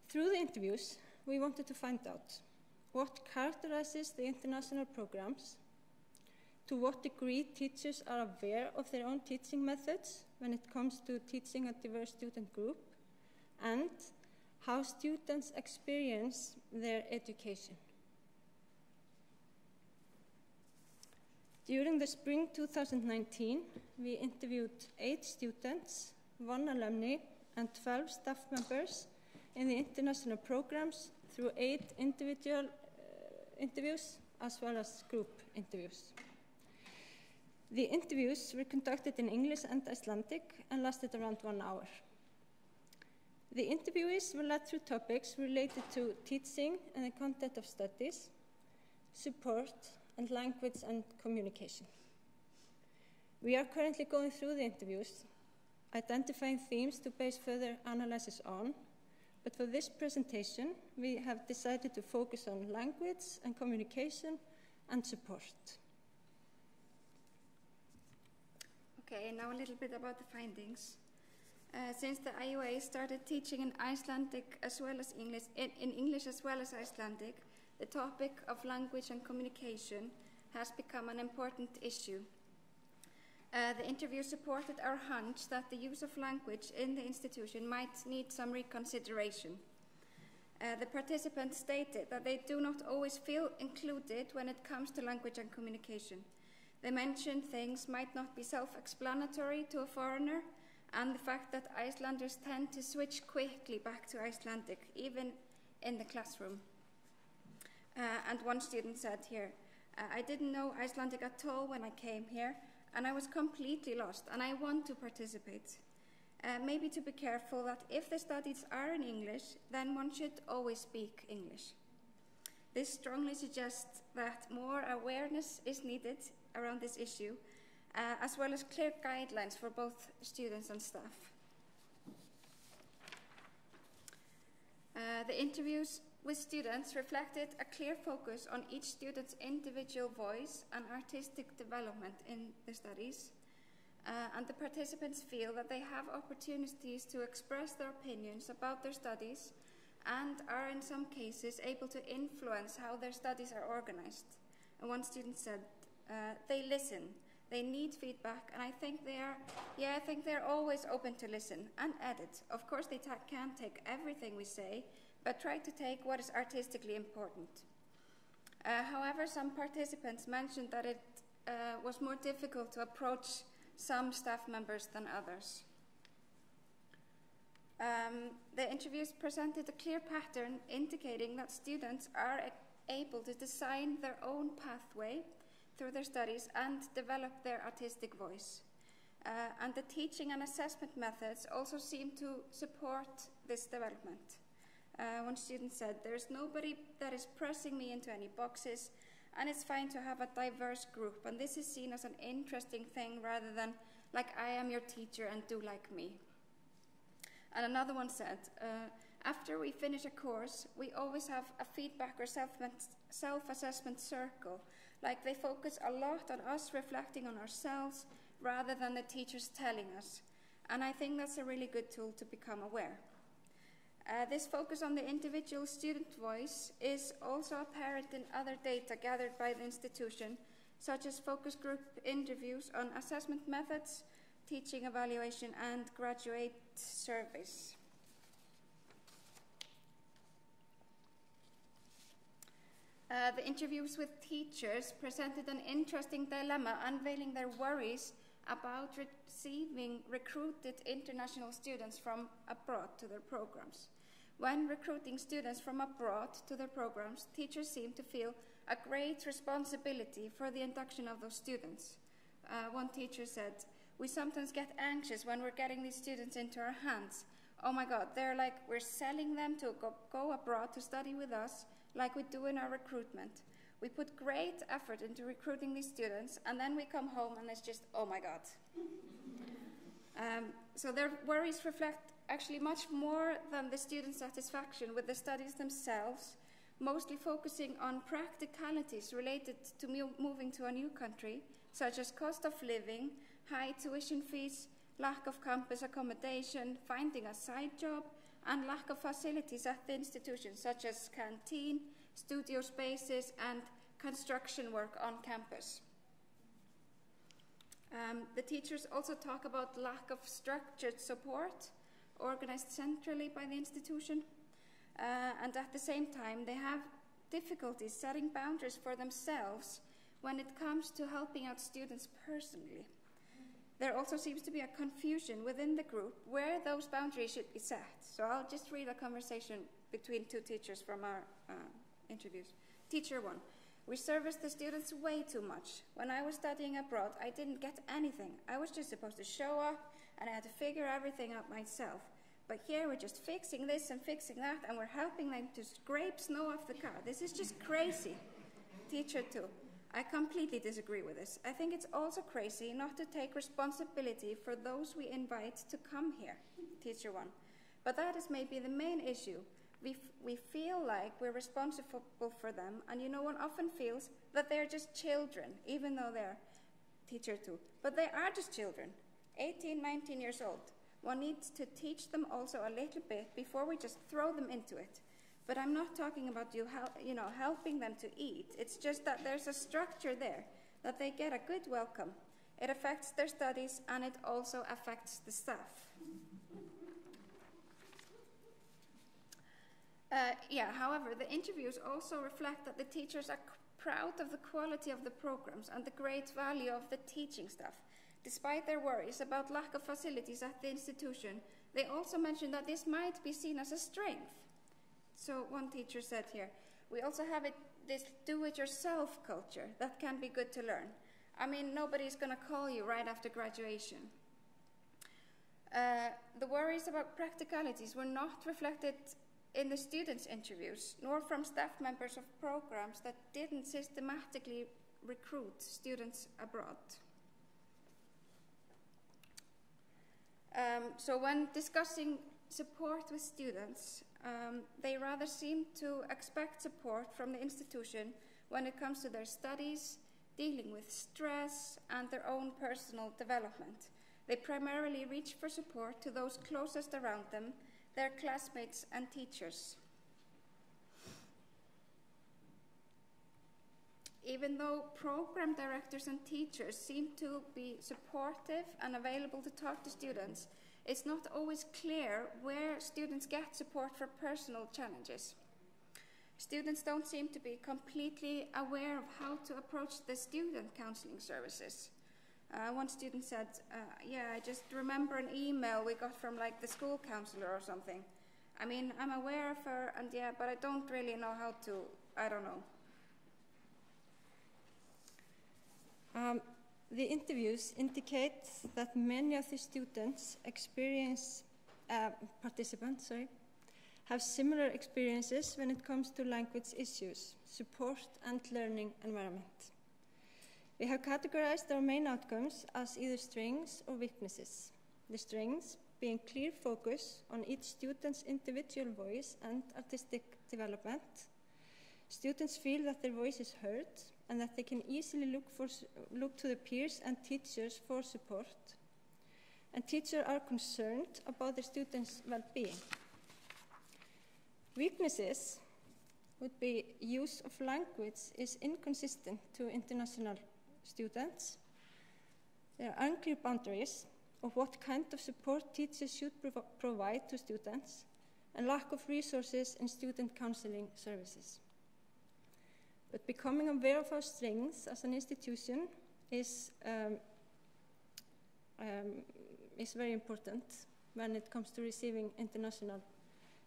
Through the interviews, we wanted to find out what characterizes the international programs, to what degree teachers are aware of their own teaching methods when it comes to teaching a diverse student group, and how students experience their education. During the spring 2019, we interviewed 8 students, 1 alumni, and 12 staff members in the international programs through 8 individual interviews as well as group interviews. The interviews were conducted in English and Icelandic and lasted around 1 hour. The interviewees were led through topics related to teaching and the content of studies, support, and language and communication. We are currently going through the interviews, identifying themes to base further analysis on, but for this presentation, we have decided to focus on language and communication and support. Okay, now a little bit about the findings. Since the IUA started teaching in Icelandic as well as English, in English as well as Icelandic, the topic of language and communication has become an important issue. The interview supported our hunch that the use of language in the institution might need some reconsideration. The participants stated that they do not always feel included when it comes to language and communication. They mentioned things might not be self-explanatory to a foreigner, and the fact that Icelanders tend to switch quickly back to Icelandic, even in the classroom. And one student said here, I didn't know Icelandic at all when I came here, and I was completely lost, and I want to participate. Maybe to be careful that if the studies are in English, then one should always speak English. This strongly suggests that more awareness is needed around this issue, as well as clear guidelines for both students and staff. The interviews with students reflected a clear focus on each student's individual voice and artistic development in the studies, and the participants feel that they have opportunities to express their opinions about their studies and are in some cases able to influence how their studies are organized. And one student said, They listen. They need feedback, and I think they're always open to listen and edit. Of course, they can't take everything we say, but try to take what is artistically important. However, some participants mentioned that it was more difficult to approach some staff members than others. The interviews presented a clear pattern indicating that students are able to design their own pathway through their studies and develop their artistic voice. And the teaching and assessment methods also seem to support this development. One student said, "There's nobody that is pressing me into any boxes, and it's fine to have a diverse group, and this is seen as an interesting thing rather than like I am your teacher and do like me." And another one said, "After we finish a course, we always have a feedback or self-assessment circle. Like they focus a lot on us reflecting on ourselves rather than the teachers telling us. And I think that's a really good tool to become aware." This focus on the individual student voice is also apparent in other data gathered by the institution, such as focus group interviews on assessment methods, teaching evaluation, and graduate surveys. The interviews with teachers presented an interesting dilemma, unveiling their worries about receiving recruited international students from abroad to their programs. When recruiting students from abroad to their programs, teachers seem to feel a great responsibility for the induction of those students. One teacher said, "We sometimes get anxious when we're getting these students into our hands. Oh my God, they're like we're selling them to go abroad to study with us like we do in our recruitment. We put great effort into recruiting these students, and then we come home and it's just, oh my God." So their worries reflect actually much more than the student satisfaction with the studies themselves, mostly focusing on practicalities related to moving to a new country, such as cost of living, high tuition fees, lack of campus accommodation, finding a side job, and lack of facilities at the institution, such as canteen, studio spaces, and construction work on campus. The teachers also talk about lack of structured support organized centrally by the institution, and at the same time they have difficulties setting boundaries for themselves when it comes to helping out students personally. There also seems to be a confusion within the group where those boundaries should be set. So I'll just read a conversation between two teachers from our interviews. Teacher 1, "We serviced the students way too much. When I was studying abroad, I didn't get anything. I was just supposed to show up, and I had to figure everything out myself. But here we're just fixing this and fixing that, and we're helping them to scrape snow off the car. This is just crazy." Teacher 2, "I completely disagree with this. I think it's also crazy not to take responsibility for those we invite to come here." Teacher 1, "But that is maybe the main issue. We feel like we're responsible for them, and one often feels that they're just children, even though they're..." Teacher 2, "But they are just children, 18, 19 years old. One needs to teach them also a little bit before we just throw them into it. But I'm not talking about helping them to eat. It's just that there's a structure there, that they get a good welcome. It affects their studies, and it also affects the staff." However, the interviews also reflect that the teachers are proud of the quality of the programs and the great value of the teaching staff. Despite their worries about lack of facilities at the institution, they also mention that this might be seen as a strength. So one teacher said here, "We also have this do-it-yourself culture that can be good to learn. I mean, nobody's going to call you right after graduation." The worries about practicalities were not reflected in the students' interviews, nor from staff members of programs that didn't systematically recruit students abroad. So when discussing support with students, they rather seem to expect support from the institution when it comes to their studies, dealing with stress, and their own personal development. They primarily reach for support to those closest around them, their classmates and teachers. even though program directors and teachers seem to be supportive and available to talk to students, it's not always clear where students get support for personal challenges. Students don't seem to be completely aware of how to approach the student counseling services. One student said, yeah, I just remember an email we got from like the school counselor or something. I mean, I'm aware of her, and yeah, but I don't really know how to, I don't know. The interviews indicate that many of the participants have similar experiences when it comes to language issues, support and learning environment. We have categorized our main outcomes as either strengths or weaknesses. The strengths being clear focus on each student's individual voice and artistic development. Students feel that their voice is heard and that they can easily look to the peers and teachers for support. And teachers are concerned about their students' well-being. Weaknesses would be use of language is inconsistent to international students. There are unclear boundaries of what kind of support teachers should provide to students, and lack of resources in student counseling services. But becoming aware of our strengths as an institution is very important when it comes to receiving international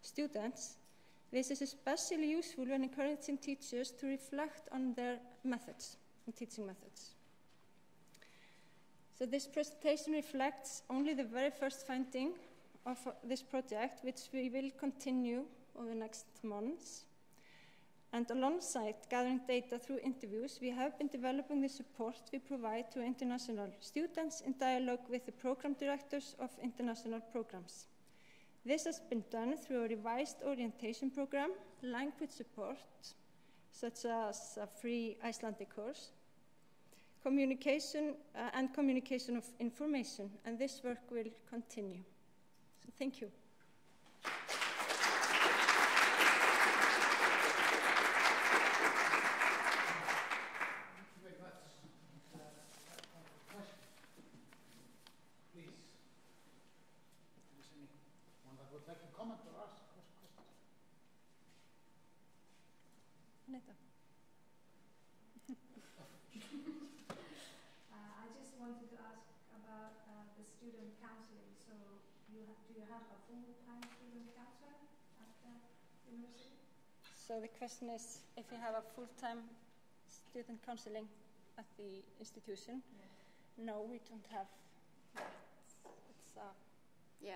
students. This is especially useful when encouraging teachers to reflect on their methods and teaching methods. So this presentation reflects only the very first finding of this project, which we will continue over the next months. And alongside gathering data through interviews, we have been developing the support we provide to international students in dialogue with the program directors of international programs. This has been done through a revised orientation program, language support, such as a free Icelandic course, communication of information, and this work will continue. So thank you. I just wanted to ask about the student counseling. So do you have a full-time student counselor at the university? So the question is if you have a full-time student counseling at the institution. Yeah. No, we don't have that.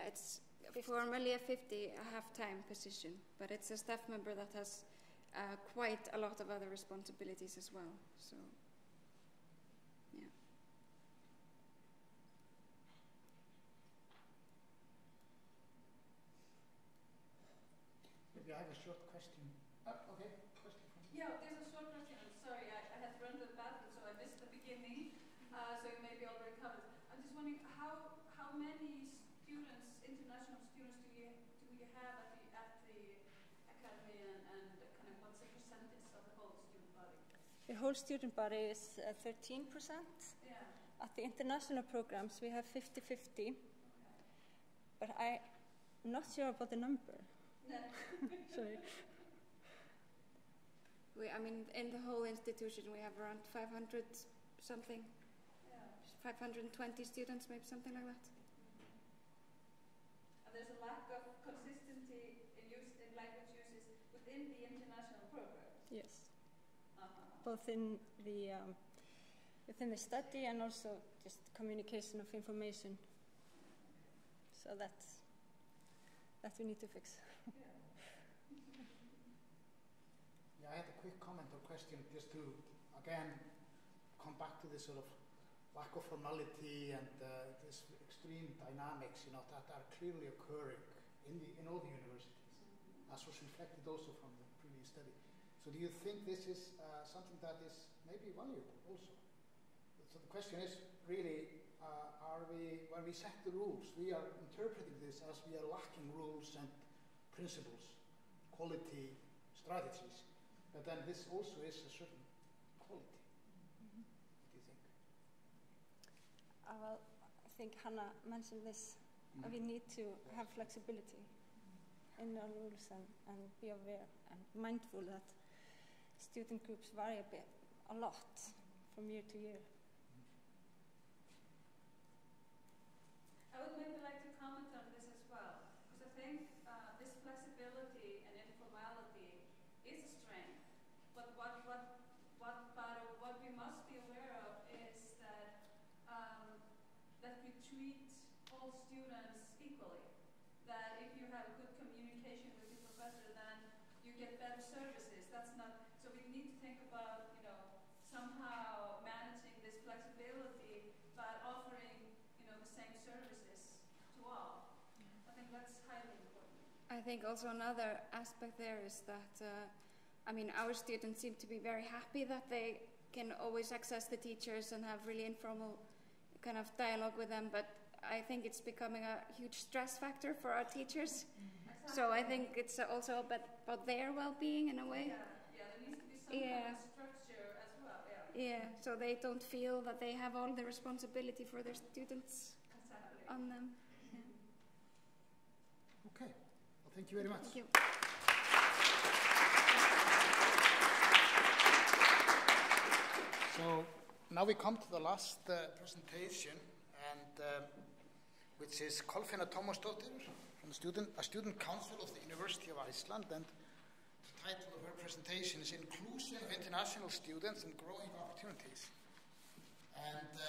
It's formally a 50 half-time position, but it's a staff member that has quite a lot of other responsibilities as well. So, yeah. Maybe I have a short question. Okay, question from you. Yeah, there's a short question. I'm sorry, I had to run to the bathroom, so I missed the beginning. So you maybe already covered. I'm just wondering how many students, international students, do you have at the academy, and kind of what's the percentage of the whole student body? The whole student body is 13%. Yeah. At the international programs, we have 50-50. Okay. But I'm not sure about the number. No. Sorry. In the whole institution, we have around 500 something. Yeah. 520 students, maybe something like that. And there's a lack of consistency in language uses within the international programs. Yes. Both in the within the study and also just communication of information. So that we need to fix. Yeah, I had a quick comment or question just to again come back to this sort of lack of formality and this extreme dynamics, that are clearly occurring in all the universities, as was reflected also from the previous study. So do you think this is something that is maybe valuable also? So the question is really, when we set the rules, we are interpreting this as we are lacking rules and principles, quality, strategies, but then this also is a certain quality. What do you think? Well, I think Hannah mentioned this. We need to have flexibility in our rules and be aware and mindful that student groups vary a lot from year to year. I would maybe like to comment on this as well, because I think this flexibility and informality is a strength. But what we must be aware of is that that we treat all students equally. That if you have good communication with your professor, then you get better services. That's not. So we need to think about, somehow managing this flexibility, but offering, the same services to all. I think that's highly important. I think also another aspect there is that, our students seem to be very happy that they can always access the teachers and have really informal kind of dialogue with them, but I think it's becoming a huge stress factor for our teachers. Exactly. So I think it's also about their well-being in a way. Yeah, there needs to be some kind of structure as well. Yeah, so they don't feel that they have all the responsibility for their students on them. Yeah. Okay, well, thank you very much. Thank you. So now we come to the last presentation, and which is Kolfinna Tómasdóttir from a student council of the University of Iceland, and the title of her presentation is Inclusion of International Students and Growing Opportunities. And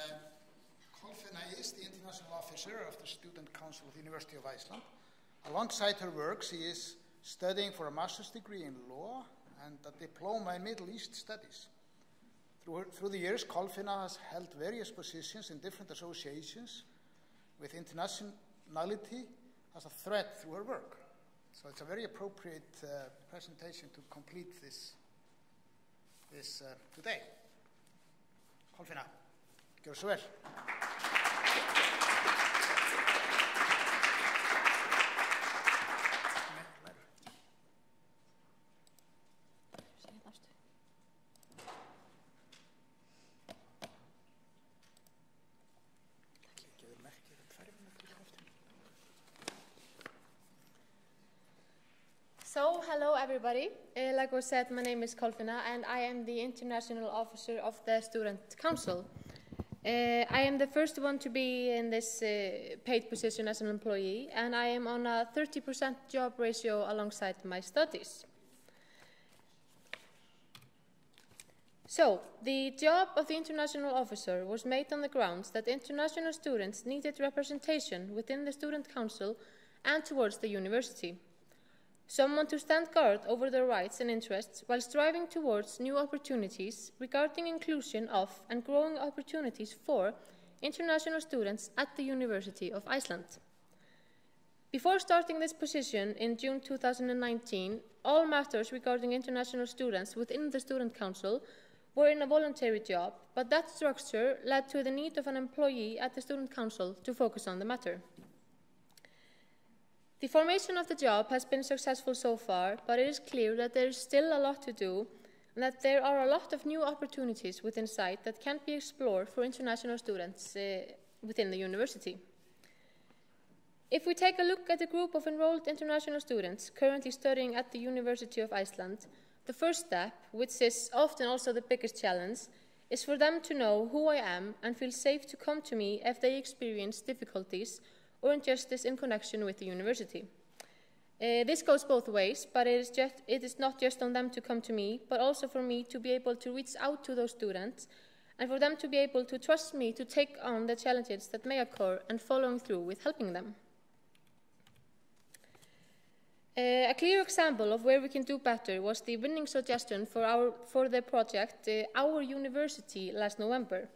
Kolfinna is the international officer of the Student Council of the University of Iceland. Alongside her work, she is studying for a master's degree in law and a diploma in Middle East studies. Through the years, Kolfinna has held various positions in different associations with internationality as a thread through her work. So it's a very appropriate presentation to complete this today. Kolfinna, gjör svo vel. So, hello everybody. Like was said, my name is Kolfinna and I am the International Officer of the Student Council. I am the first one to be in this paid position as an employee, and I am on a 30% job ratio alongside my studies. So, the job of the International Officer was made on the grounds that international students needed representation within the Student Council and towards the university. Someone to stand guard over their rights and interests while striving towards new opportunities regarding inclusion of and growing opportunities for international students at the University of Iceland. Before starting this position in June 2019, all matters regarding international students within the Student Council were in a voluntary job, but that structure led to the need of an employee at the Student Council to focus on the matter. The formation of the job has been successful so far, but it is clear that there is still a lot to do and that there are a lot of new opportunities within sight that can be explored for international students within the university. If we take a look at the group of enrolled international students currently studying at the University of Iceland, the first step, which is often also the biggest challenge, is for them to know who I am and feel safe to come to me if they experience difficulties or injustice in connection with the university. This goes both ways, but it is not just on them to come to me, but also for me to be able to reach out to those students and for them to be able to trust me to take on the challenges that may occur and following through with helping them. A clear example of where we can do better was the winning suggestion for the project Our University last November.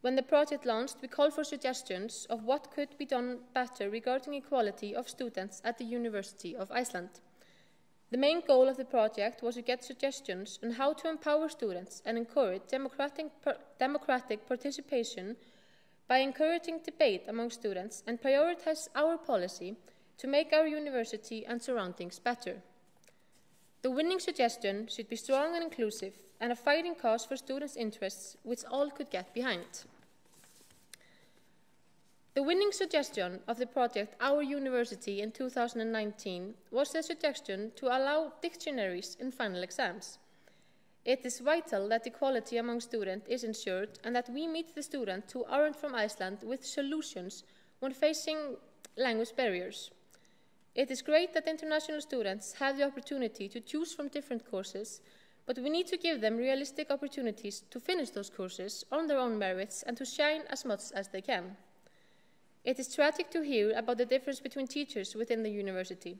When the project launched, we called for suggestions of what could be done better regarding equality of students at the University of Iceland. The main goal of the project was to get suggestions on how to empower students and encourage democratic participation by encouraging debate among students and prioritize our policy to make our university and surroundings better. The winning suggestion should be strong and inclusive and a fighting cause for students' interests, which all could get behind. The winning suggestion of the project Our University in 2019 was the suggestion to allow dictionaries in final exams. It is vital that equality among students is ensured and that we meet the students who aren't from Iceland with solutions when facing language barriers. It is great that international students have the opportunity to choose from different courses, but we need to give them realistic opportunities to finish those courses on their own merits and to shine as much as they can. It is tragic to hear about the difference between teachers within the university.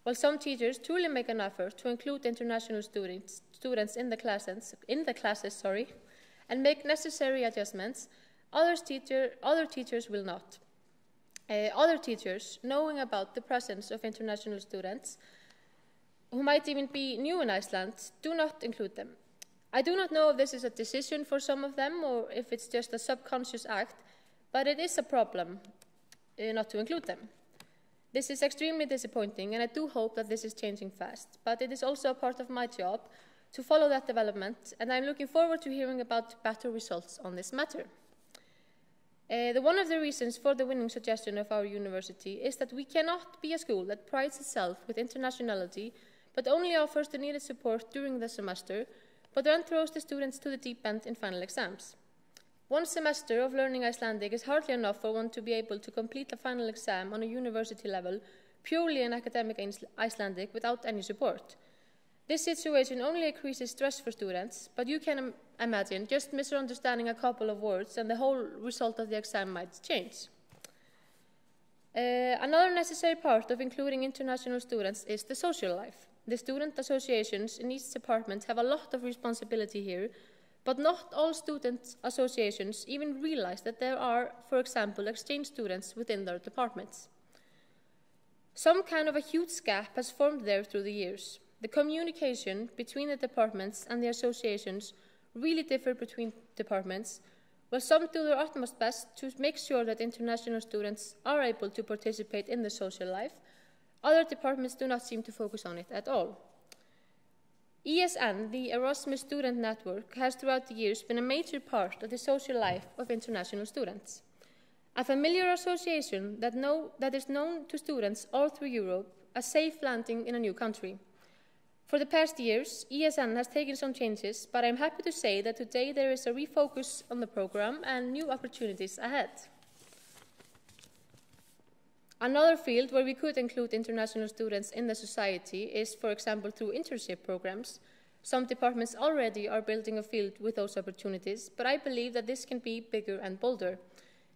While some teachers truly make an effort to include international students in the classes, and make necessary adjustments, other teachers will not. Other teachers, knowing about the presence of international students, who might even be new in Iceland, do not include them. I do not know if this is a decision for some of them or if it's just a subconscious act, but it is a problem not to include them. This is extremely disappointing, and I do hope that this is changing fast, but it is also a part of my job to follow that development, and I'm looking forward to hearing about better results on this matter. One of the reasons for the winning suggestion of our university is that we cannot be a school that prides itself with internationality, but only offers the needed support during the semester, but then throws the students to the deep end in final exams. One semester of learning Icelandic is hardly enough for one to be able to complete a final exam on a university level purely in academic Icelandic without any support. This situation only increases stress for students, but you can imagine just misunderstanding a couple of words and the whole result of the exam might change. Another necessary part of including international students is the social life. The student associations in each department have a lot of responsibility here, but not all student associations even realize that there are, for example, exchange students within their departments. Some kind of a huge gap has formed there through the years. The communication between the departments and the associations really differ between departments, while some do their utmost best to make sure that international students are able to participate in the social life. Other departments do not seem to focus on it at all. ESN, the Erasmus Student Network, has throughout the years been a major part of the social life of international students. A familiar association that is known to students all through Europe, a safe landing in a new country. For the past years, ESN has taken some changes, but I'm happy to say that today there is a refocus on the program and new opportunities ahead. Another field where we could include international students in the society is, for example, through internship programs. Some departments already are building a field with those opportunities, but I believe that this can be bigger and bolder.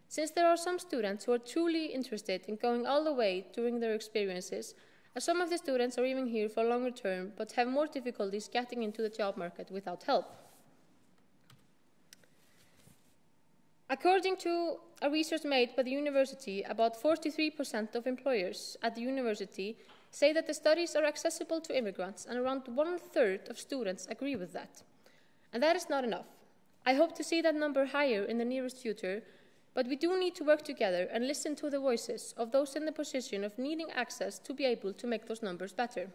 Since there are some students who are truly interested in going all the way during their experiences, as some of the students are even here for longer term, but have more difficulties getting into the job market without help. According to a research made by the university, about 43% of employers at the university say that the studies are accessible to immigrants, and around 1/3 of students agree with that. And that is not enough. I hope to see that number higher in the nearest future, but we do need to work together and listen to the voices of those in the position of needing access to be able to make those numbers better.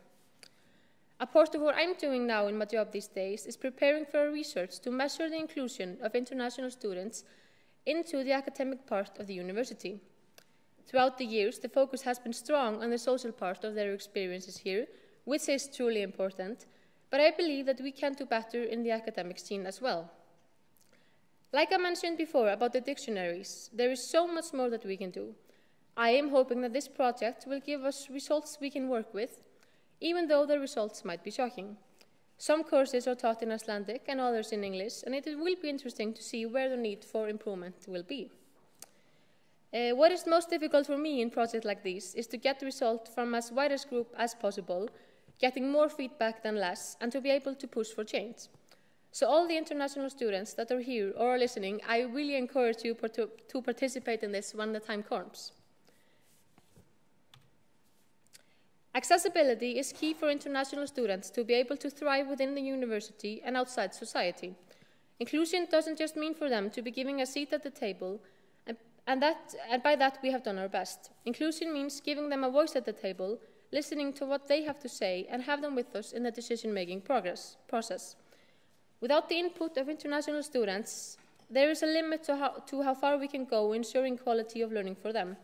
A part of what I'm doing now in my job these days is preparing for a research to measure the inclusion of international students into the academic part of the university. Throughout the years, the focus has been strong on the social part of their experiences here, which is truly important, but I believe that we can do better in the academic scene as well. Like I mentioned before about the dictionaries, there is so much more that we can do. I am hoping that this project will give us results we can work with, even though the results might be shocking. Some courses are taught in Icelandic and others in English, and it will be interesting to see where the need for improvement will be. What is most difficult for me in projects like these is to get the result from as wide a group as possible, getting more feedback than less, and to be able to push for change. So all the international students that are here or are listening, I really encourage you to participate in this when the time comes. Accessibility is key for international students to be able to thrive within the university and outside society. Inclusion doesn't just mean for them to be giving a seat at the table, and by that we have done our best. Inclusion means giving them a voice at the table, listening to what they have to say, and have them with us in the decision-making process. Without the input of international students, there is a limit to how far we can go ensuring quality of learning for them.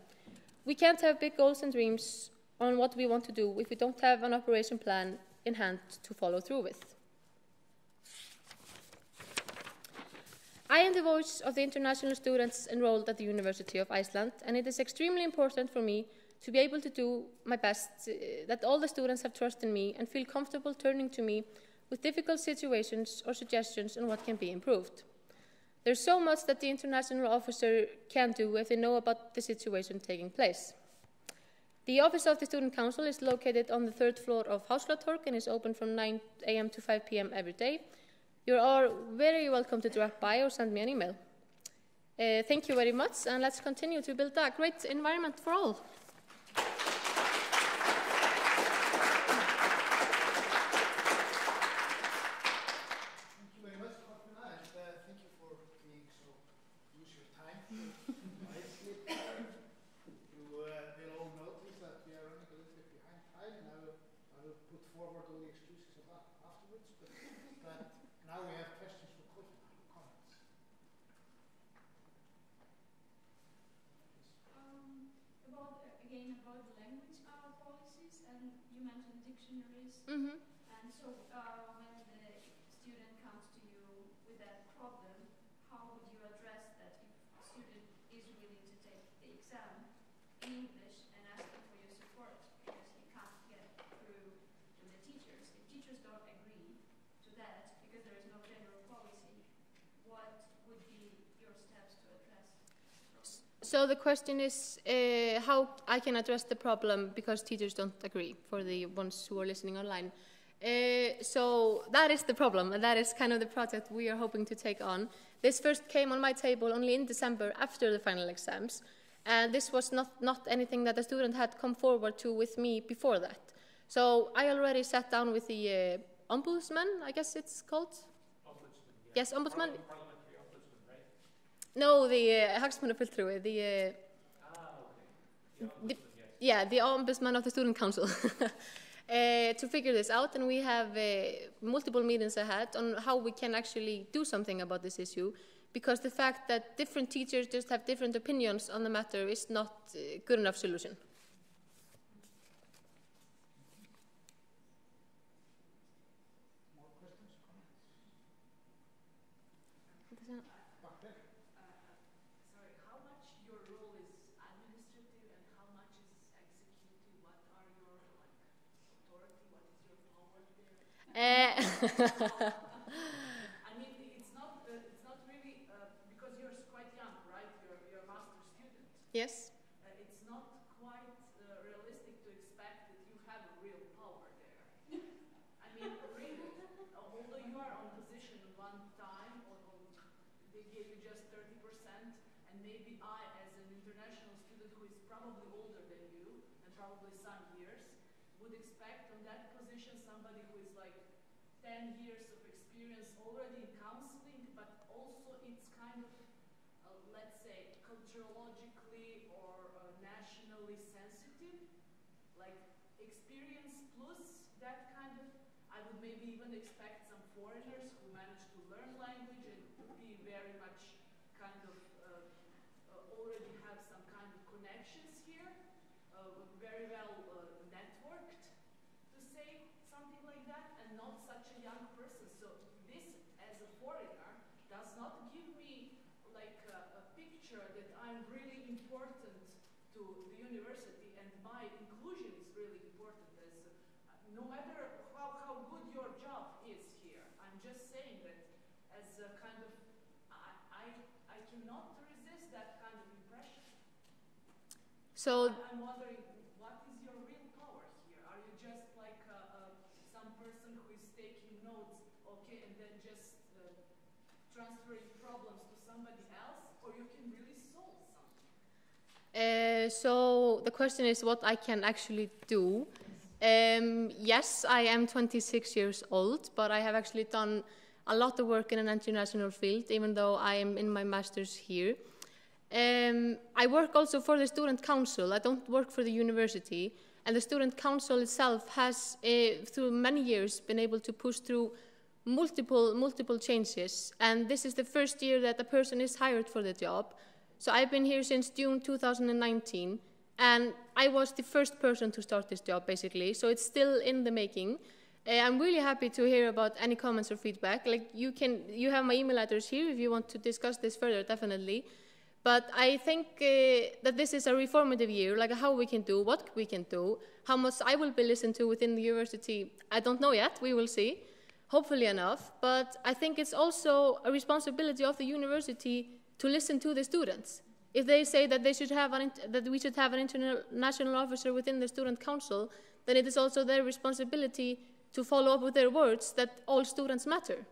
We can't have big goals and dreams on what we want to do if we don't have an operation plan in hand to follow through with. I am the voice of the international students enrolled at the University of Iceland, and it is extremely important for me to be able to do my best, that all the students have trust in me and feel comfortable turning to me with difficult situations or suggestions on what can be improved. There's so much that the international officer can do if they know about the situation taking place. The Office of the Student Council is located on the 3rd floor of Háskólatorg and is open from 9 a.m. to 5 p.m. every day. You're all very welcome to drop by or send me an email. Thank you very much, and let's continue to build a great environment for all. About language policies, and you mentioned dictionaries. Mm-hmm. And so when the student comes to you with that problem, how would you address that if a student is willing to take the exam in English and asking for your support because he can't get through to the teachers? If teachers don't agree to that because there is no general policy, what would be your steps to address the problem? So the question is how I can address the problem because teachers don't agree, for the ones who are listening online. So that is the problem, and that is kind of the project we are hoping to take on. This first came on my table only in December after the final exams, and this was not anything that the student had come forward to with me before that. So I already sat down with the ombudsman, I guess it's called? Ombudsman, yeah. Yes, ombudsman. Parliamentary ombudsman, right? No, the hagsmunafulltrúi, the the ombudsman of the student council. To figure this out, and we have multiple meetings ahead on how we can actually do something about this issue, because the fact that different teachers just have different opinions on the matter is not a good enough solution. More questions, comments? Sorry, how much your role is administrative and how much is executive? What are your authority? What is your power there? I mean, it's not really because you're quite young, right? You're a master's student. Yes. It's not quite realistic to expect that you have a real power there. I mean, really, although you are on position one time, or they gave you just 30%, and maybe I, as an international student who is probably older than you, and probably some years, would expect on that position somebody who is like 10 years of experience already in counseling, but also it's kind of, let's say, culturologically or nationally sensitive, like experience plus that kind of, I would maybe even expect some foreigners who manage to learn language and be very much kind of already have some kind of connections here, very well networked, to say something like that, and not such a young person. So this, as a foreigner, does not give me like a picture that I'm really important to the university, and my inclusion is really important. As no matter how good your job is here, I'm just saying that as a kind of, I cannot resist that kind of impression. So I'm wondering, what is your real power here? Are you just like some person who is taking notes, okay, and then just transferring problems to somebody else, or you can really solve something? So the question is what I can actually do. Yes, I am 26 years old, but I have actually done a lot of work in an international field, even though I am in my master's here. I work also for the student council. I don't work for the university, and the student council itself has, through many years, been able to push through multiple changes, and this is the first year that a person is hired for the job. So I've been here since June 2019, and I was the first person to start this job, basically, so it's still in the making. I'm really happy to hear about any comments or feedback. Like, you have my email address here if you want to discuss this further, definitely. But I think that this is a reformative year, like how we can do, what we can do, how much I will be listened to within the university. I don't know yet, we will see, hopefully enough. But I think it's also a responsibility of the university to listen to the students. If they say that we should have an international officer within the student council, then it is also their responsibility to follow up with their words that all students matter.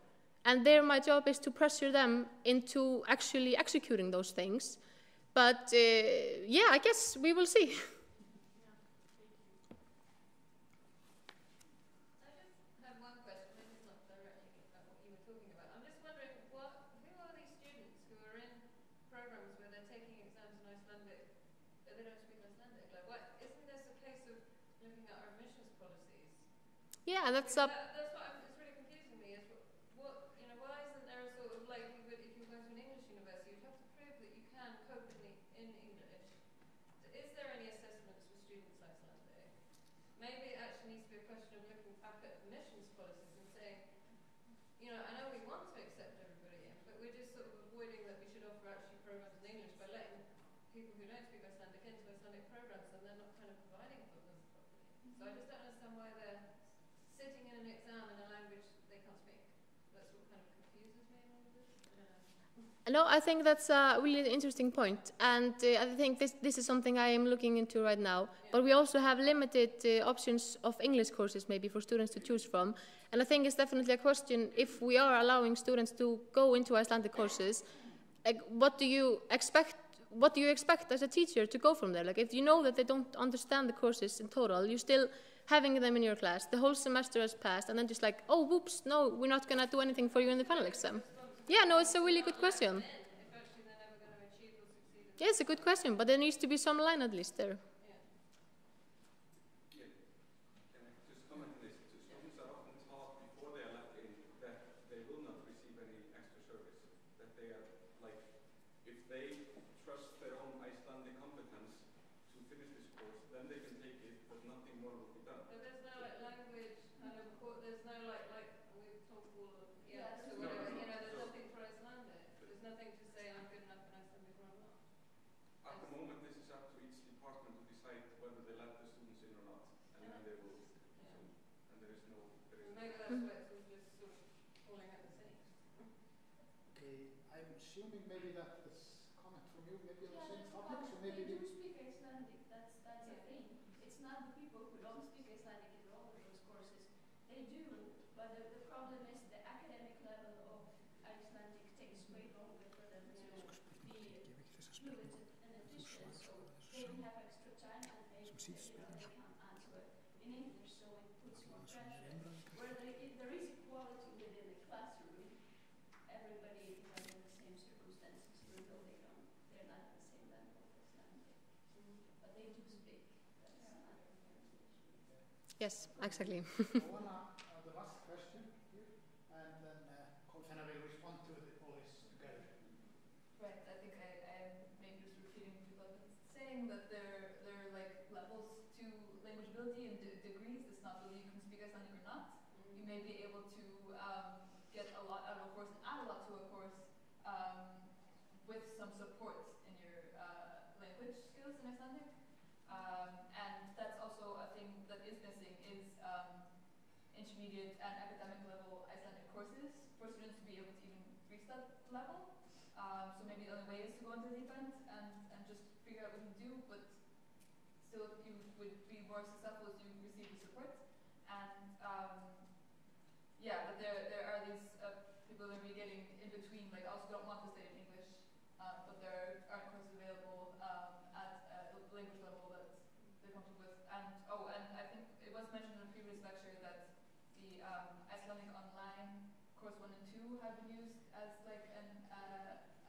And there my job is to pressure them into actually executing those things. But yeah, I guess we will see. Yeah, that's up. That's what it's really confusing me. Is what why isn't there a sort of likelihood if you're going to an English university, you have to prove that you can cope in English. Is there any assessments for students Icelandic? Maybe it actually needs to be a question of looking back at admissions policies and saying, I know we want to accept everybody in, but we're just sort of avoiding that we should offer actually programs in English by letting people who don't speak Icelandic into Icelandic programs, and they're not kind of providing for them properly. So I just don't understand why they're sitting in an exam in a language they can't speak. That's what kind of confuses me a little bit. No, I think that's a really interesting point, and I think this is something I am looking into right now. Yeah. But we also have limited options of English courses maybe for students to choose from, and I think it's definitely a question if we are allowing students to go into Icelandic courses. Like, what do you expect? What do you expect as a teacher to go from there? Like, if you know that they don't understand the courses in total, you still having them in your class, the whole semester has passed, and then just like, oh, whoops, no, we're not going to do anything for you in the final exam. Yeah, no, it's a really good question. Yeah, it's a good question, but there needs to be some line at least there. Assuming maybe that this comment from you maybe on the same topic, so maybe they do speak Icelandic. That's a thing. It's not the people who don't speak Icelandic in all of those courses. They do, but the problem is the academic level of Icelandic takes way longer for them to be fluent and efficient. So they don't have extra time, and they can't answer in English. So it puts more pressure. Where there is equality within the classroom, everybody has the same circumstances, even though they're not at the same level of Icelandic. But they do speak. That's another issue. Yes, exactly. The last question here, and then Kolfina will respond to all this together. Right, I think I maybe just repeating what people have been saying, that there are like levels to language ability and degrees. It's not whether you can speak Icelandic or not. You may be able to get a lot out of a course and add a lot to a course with some support in your language skills in Icelandic. And that's also a thing that is missing is intermediate and academic level Icelandic courses for students to be able to even reach that level. So maybe the only way is to go into the deep end and just figure out what you do, but still you would be more successful if you receive the support. And yeah, but there are these people that are getting in between, like also don't want to stay in English, but there aren't courses available at a language level that they're comfortable with. And I think it was mentioned in a previous lecture that the Icelandic online course 1 and 2 have been used as like an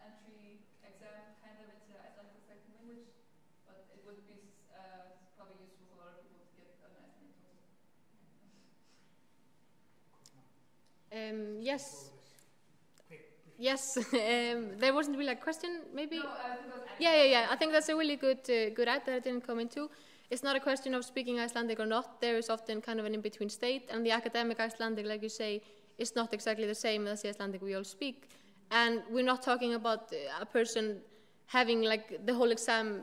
entry exam kind of into Icelandic as a second language, but it would be probably useful for a lot of people to get an Icelandic course. Yes. Yes, there wasn't really a question, maybe? No, I think that was Yeah. I think that's a really good add that I didn't come into. It's not a question of speaking Icelandic or not. There is often kind of an in-between state, and the academic Icelandic, like you say, is not exactly the same as the Icelandic we all speak. And we're not talking about a person having like the whole exam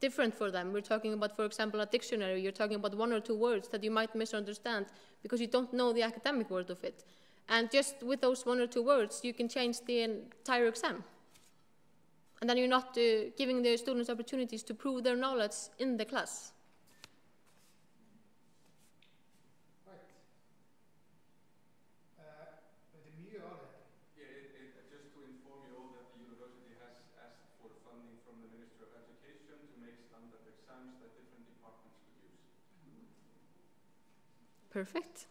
different for them. We're talking about, for example, a dictionary. You're talking about 1 or 2 words that you might misunderstand because you don't know the academic word of it. And just with those 1 or 2 words, you can change the entire exam. And then you're not giving the students opportunities to prove their knowledge in the class. Just to inform you all that the university has asked for funding from the Ministry of Education to make standard exams that different departments could use. Perfect.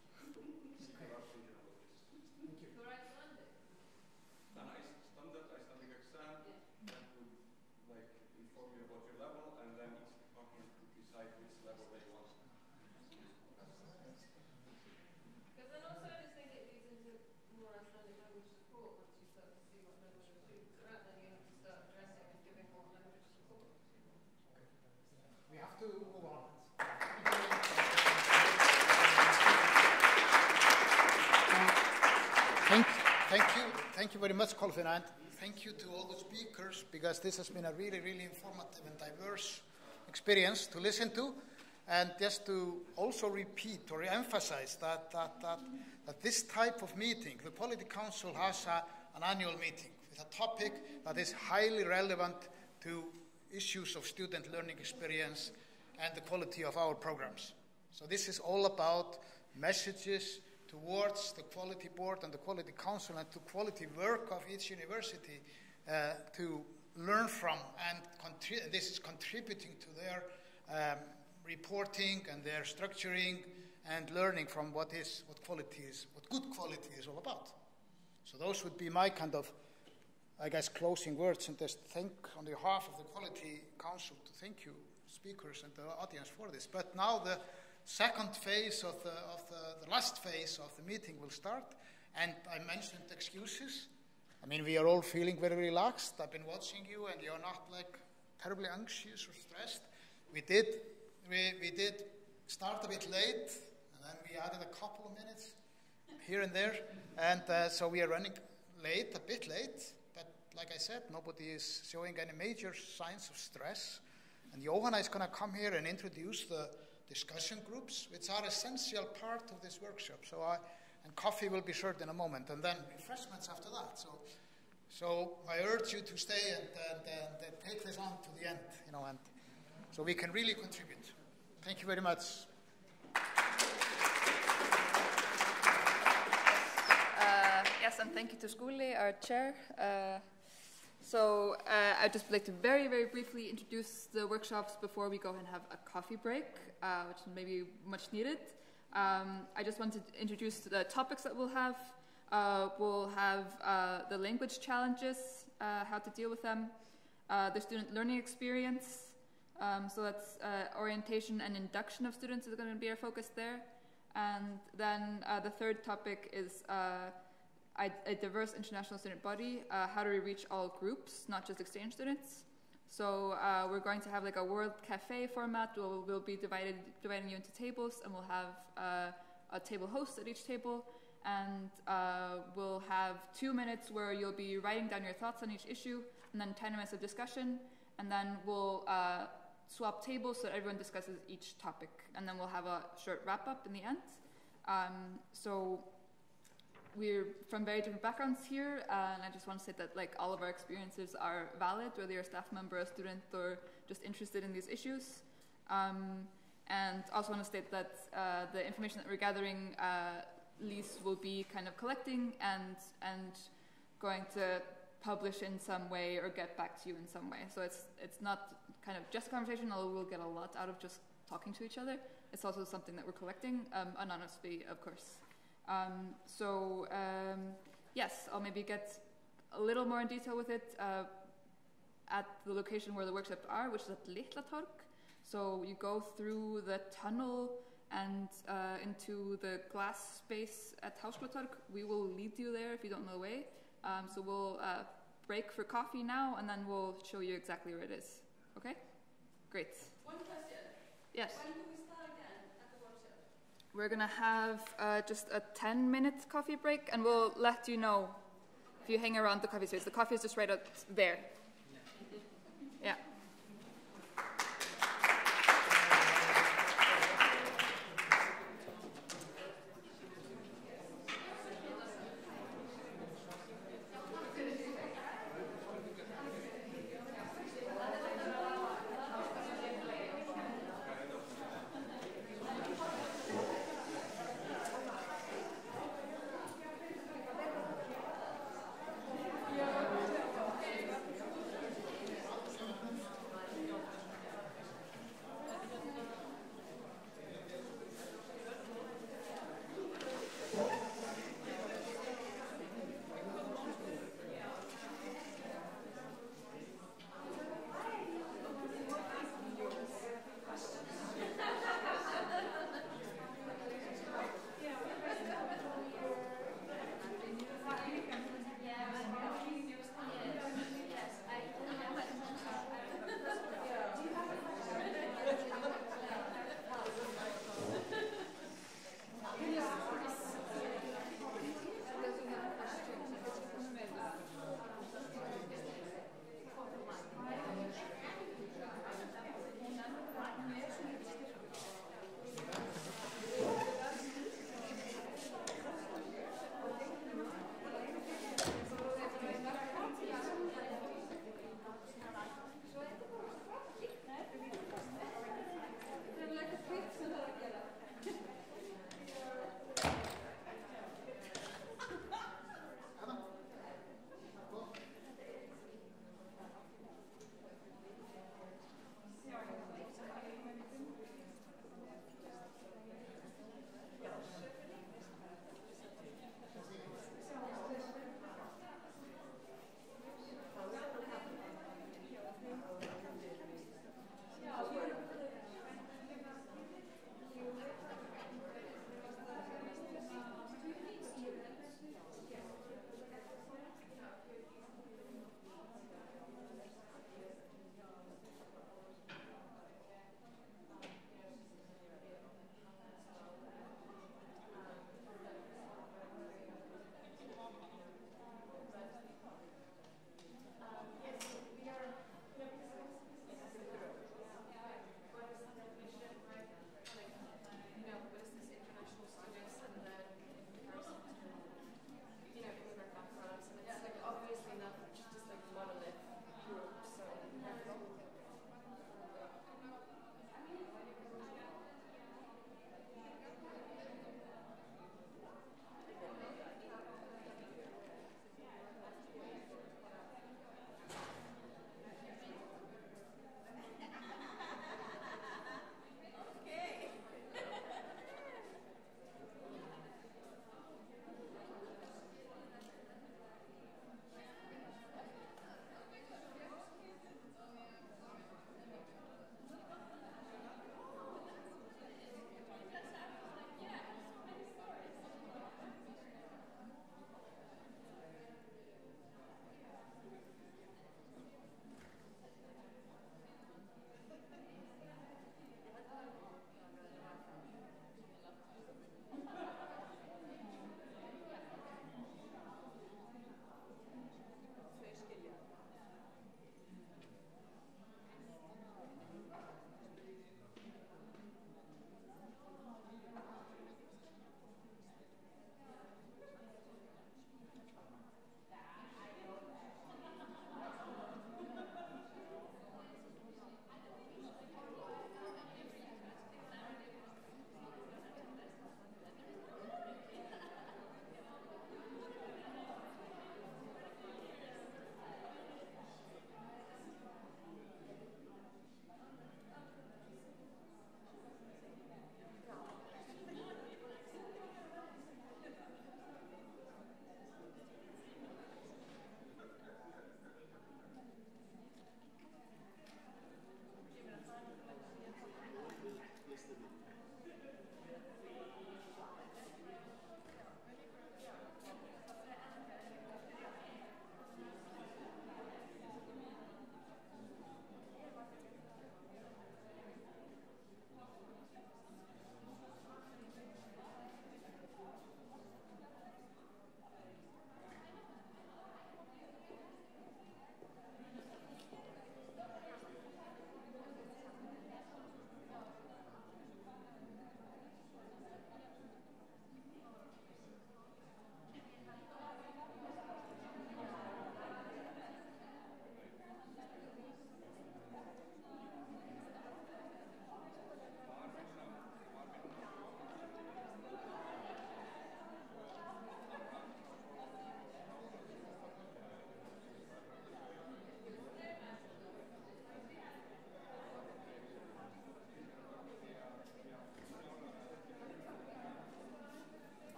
Standard Icelandic exam that would like inform you about your level, and then each department could decide which level they want. Because then also I just think it leads into more Icelandic language support once you start to see what level your students are at, then you have to start addressing and giving more language support. We have to move on. Thank you very much, Kolfinn, and thank you to all the speakers, because this has been a really, really informative and diverse experience to listen to. And just to also repeat or emphasize that this type of meeting, the Quality Council has an annual meeting with a topic that is highly relevant to issues of student learning experience and the quality of our programs. So this is all about messages towards the Quality Board and the Quality Council and to quality work of each university to learn from, and this is contributing to their reporting and their structuring and learning from what good quality is all about. So those would be my kind of, I guess, closing words, and just thank on behalf of the Quality Council to thank you, speakers and the audience, for this. But now the second phase of the last phase of the meeting will start, and I mentioned excuses. I mean, we are all feeling very relaxed. I've been watching you, and you're not like terribly anxious or stressed. We did start a bit late, and then we added a couple of minutes here and there, and so we are running late, a bit late. But like I said, nobody is showing any major signs of stress. And Johanna is going to come here and introduce the discussion groups, which are essential part of this workshop. And coffee will be served in a moment, and then refreshments after that. So I urge you to stay and take this on to the end, and so we can really contribute. Thank you very much. Yes, and thank you to Skúli, our chair. So I'd just like to very, very briefly introduce the workshops before we go and have a coffee break, which may be much needed. I just want to introduce the topics that we'll have. We'll have the language challenges, how to deal with them, the student learning experience, so that's orientation and induction of students is going to be our focus there. And then the third topic is a diverse international student body, how do we reach all groups, not just exchange students. So we're going to have like a World Cafe format. We'll be dividing you into tables, and we'll have a table host at each table, and we'll have 2 minutes where you'll be writing down your thoughts on each issue, and then 10 minutes of discussion, and then we'll swap tables so that everyone discusses each topic, and then we'll have a short wrap-up in the end. So we're from very different backgrounds here, and I just want to say that like all of our experiences are valid, whether you're a staff member, a student, or just interested in these issues. And also want to state that the information that we're gathering, Lise will be kind of collecting and going to publish in some way or get back to you in some way. So it's not kind of just a conversation, although we'll get a lot out of just talking to each other. It's also something that we're collecting anonymously, of course. Yes, I'll maybe get a little more in detail with it at the location where the workshops are, which is at Litla Torg. So you go through the tunnel and into the glass space at Háskólatorg. We will lead you there if you don't know the way. So we'll break for coffee now, and then we'll show you exactly where it is. Okay? Great. One question. Yes. When do we start again at the workshop? We're going to have just a 10-minute coffee break, and we'll let you know if you hang around the coffee space. The coffee is just right out there. Yeah.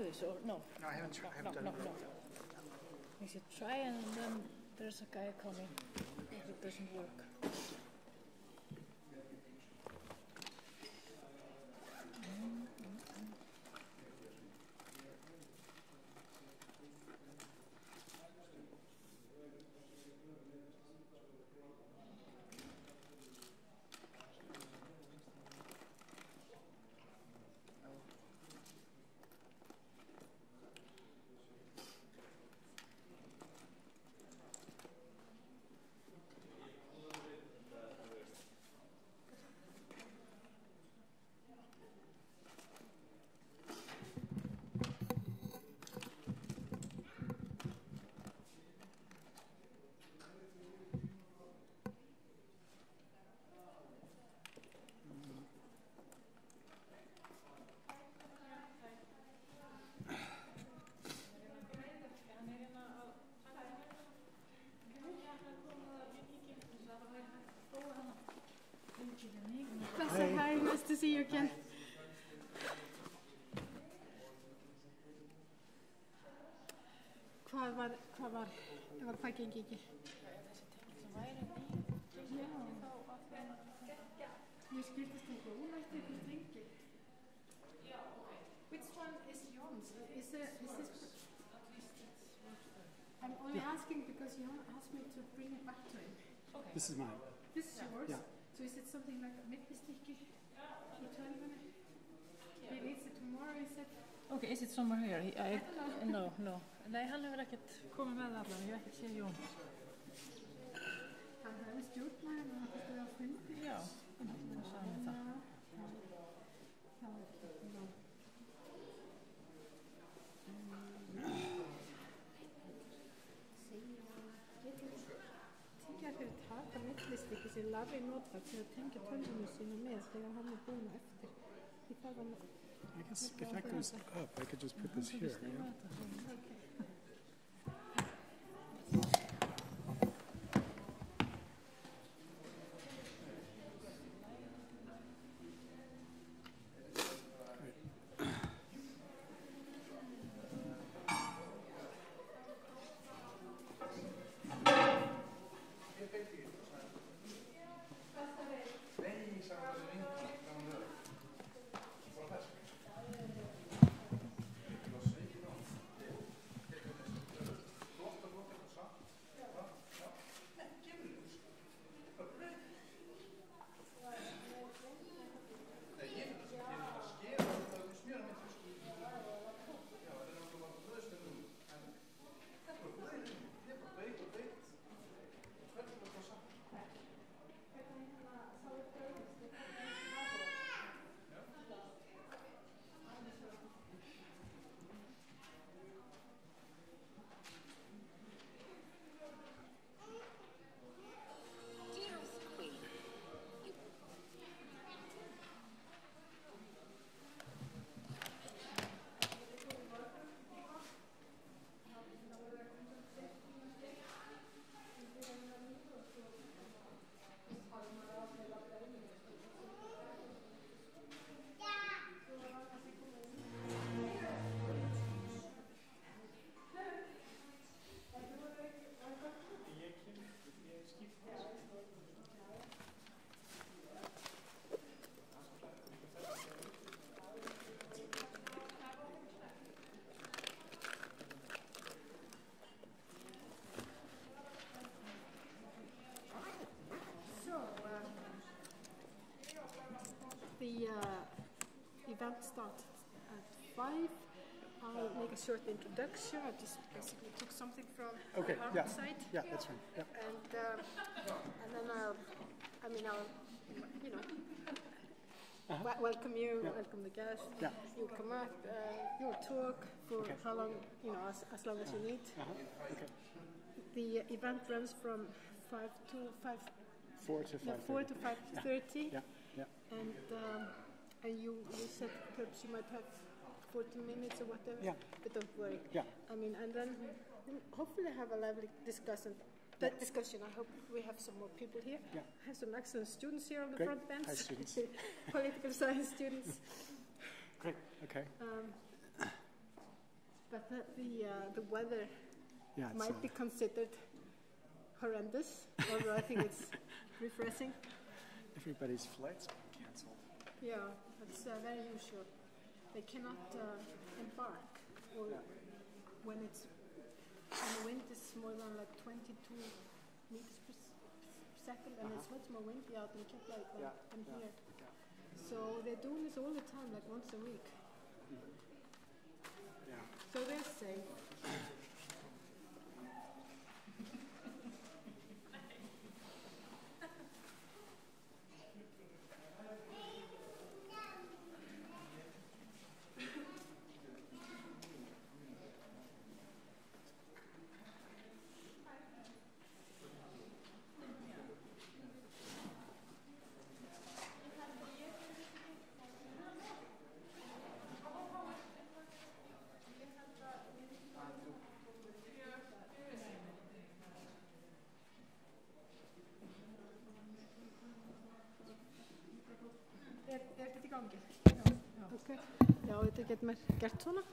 this or no? No, I haven't tried. No. We should try, and then there's a guy coming if it doesn't work. Hi, nice to see you again. Hvað gengi ekki? Ég skiptist eitthvað úlægt eitthvað stengi. Which one is yours? Is this... I'm only asking because Jon asked me to bring it back to him. Okay. This is mine. This is yours? Yeah. So is it something like a mittestykki? He needs it tomorrow, he said. Okay, is it somewhere here? No. Nei, hann hefur ekkert komið með allan, ég hef ekkert séð Jón. Hann hefði stjórnæðin og hann hefði á fundi. Já, hann sagði mér það. Tíkja fyrir taka millistykki sem Larry notar til að tengja tölvunni sína með þegar hann búinn eftir. Því það var I guess if that goes up, I could just put this here. Yeah? The event starts at 5. I'll make a short introduction. I just basically took something from our website. Yeah, that's right. Yeah. And then I'll welcome you, welcome the guests. Yeah. You'll come up, you'll talk for how long, as long as you need. Okay. The event runs from 4 to 5:30. Yeah. And you said perhaps you might have 40 minutes or whatever. Yeah. But don't worry. Yeah. And then we'll hopefully have a lively discussion. I hope we have some more people here. Yeah. I have some excellent students here on the Great. front bench. Hi, students. Political science students. Great. Okay. But the weather might be considered horrendous, although I think it's refreshing. Everybody's flights are cancelled. Yeah, that's very usual. They cannot embark when the wind is more than like 22 meters per second, and it's much more windy out in Keflavik than here. So they're doing this all the time, like once a week. So they're safe. Þetta í gangi? Já. Ok. Já, þetta getur mér gert svona.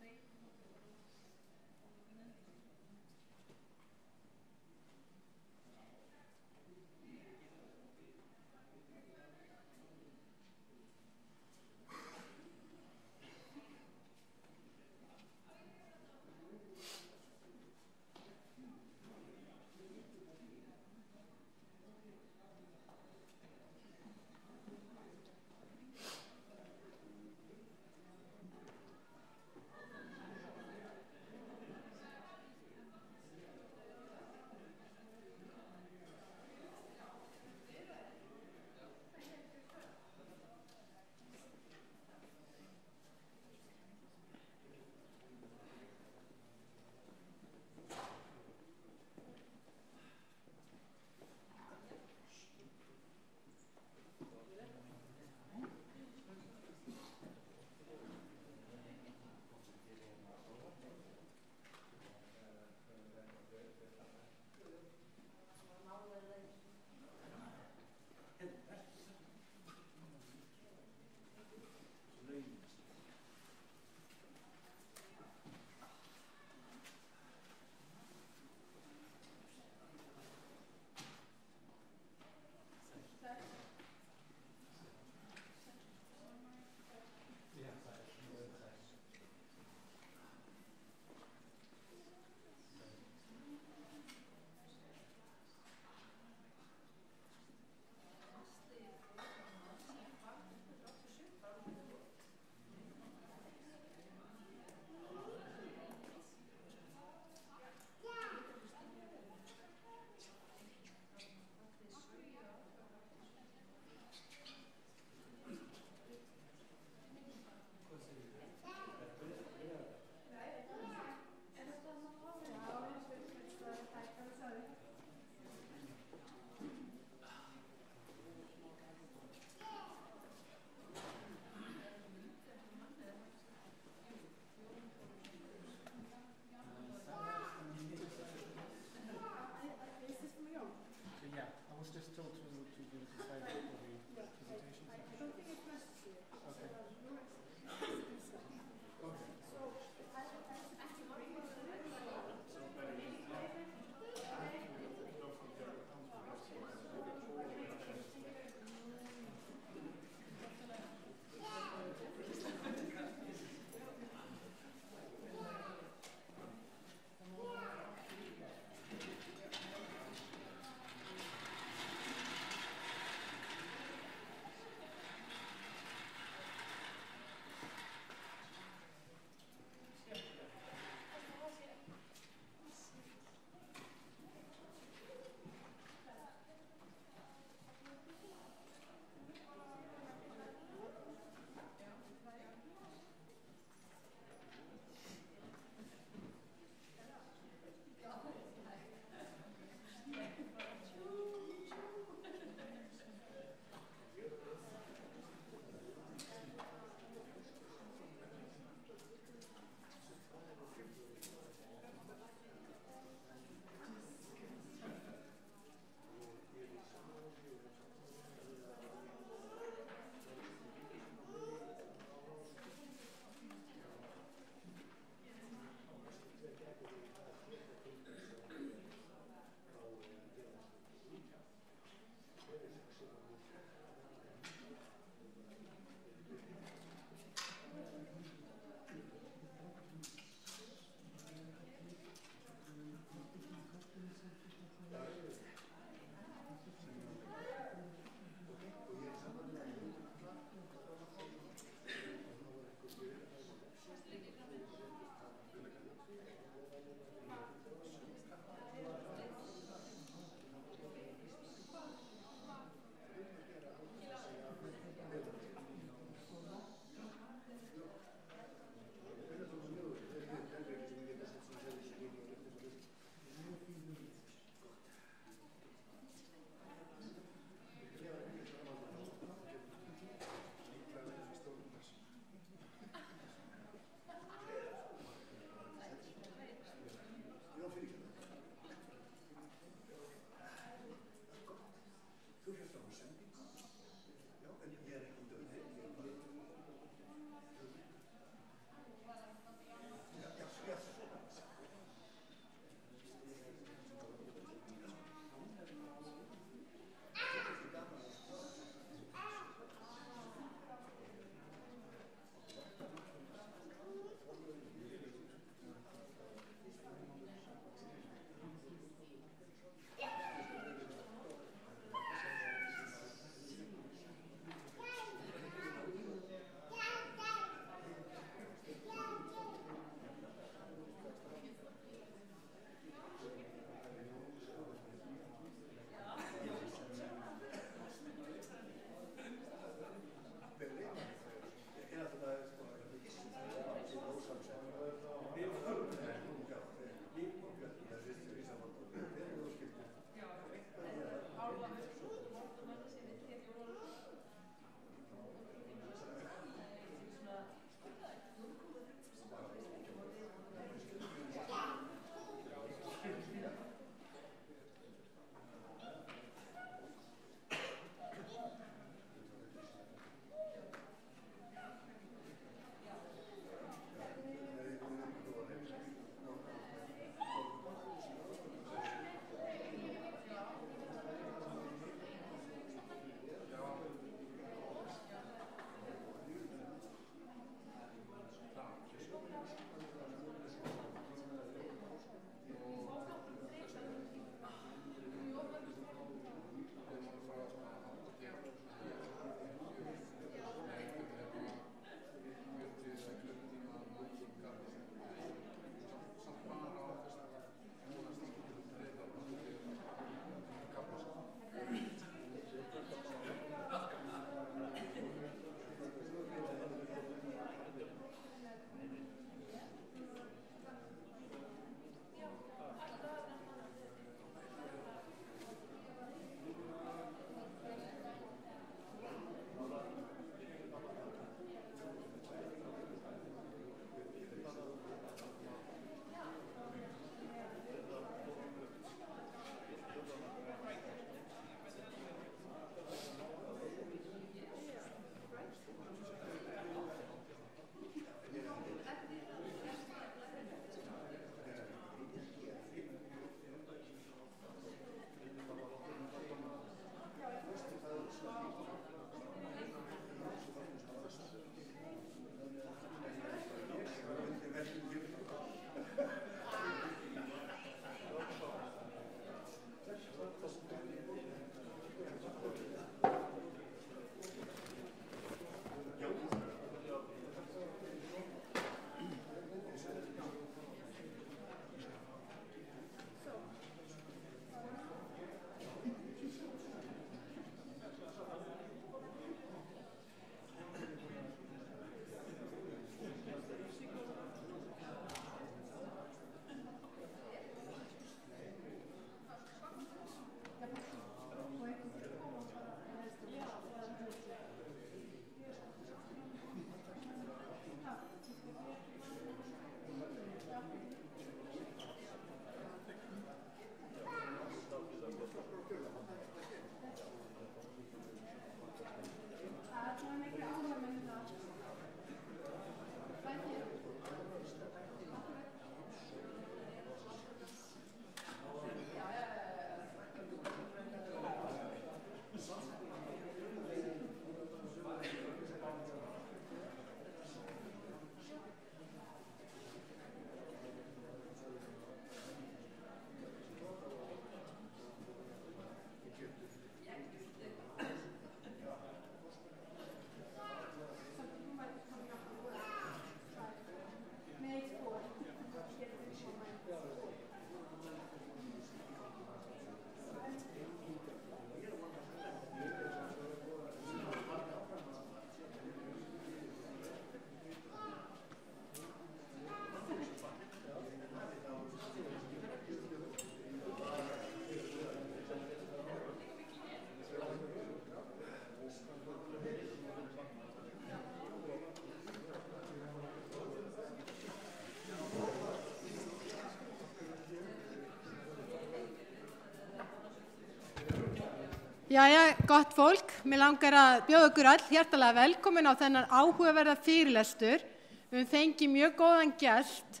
Jæja, gott fólk, mér langar að bjóða ykkur all hjartalega velkomin á þennan áhugaverða fyrirlestur. Við fengið mjög góðan gest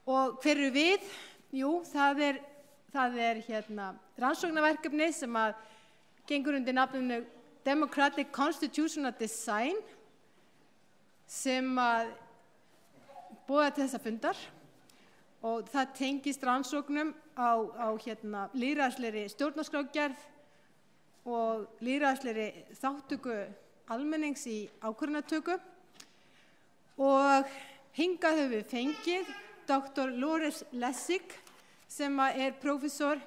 og hver eru við? Jú, það er rannsóknarverkefni sem að gengur undir nafninu Democratic Constitutional Design sem að boða til þessa fundar og það tengist rannsóknum á lýðræðislegri stjórnarskrárgerð og lýðræðislegri þátttöku almennings í ákvörðunartöku og hingað höfum við fengið Dr. Loris Lessig sem er prófessor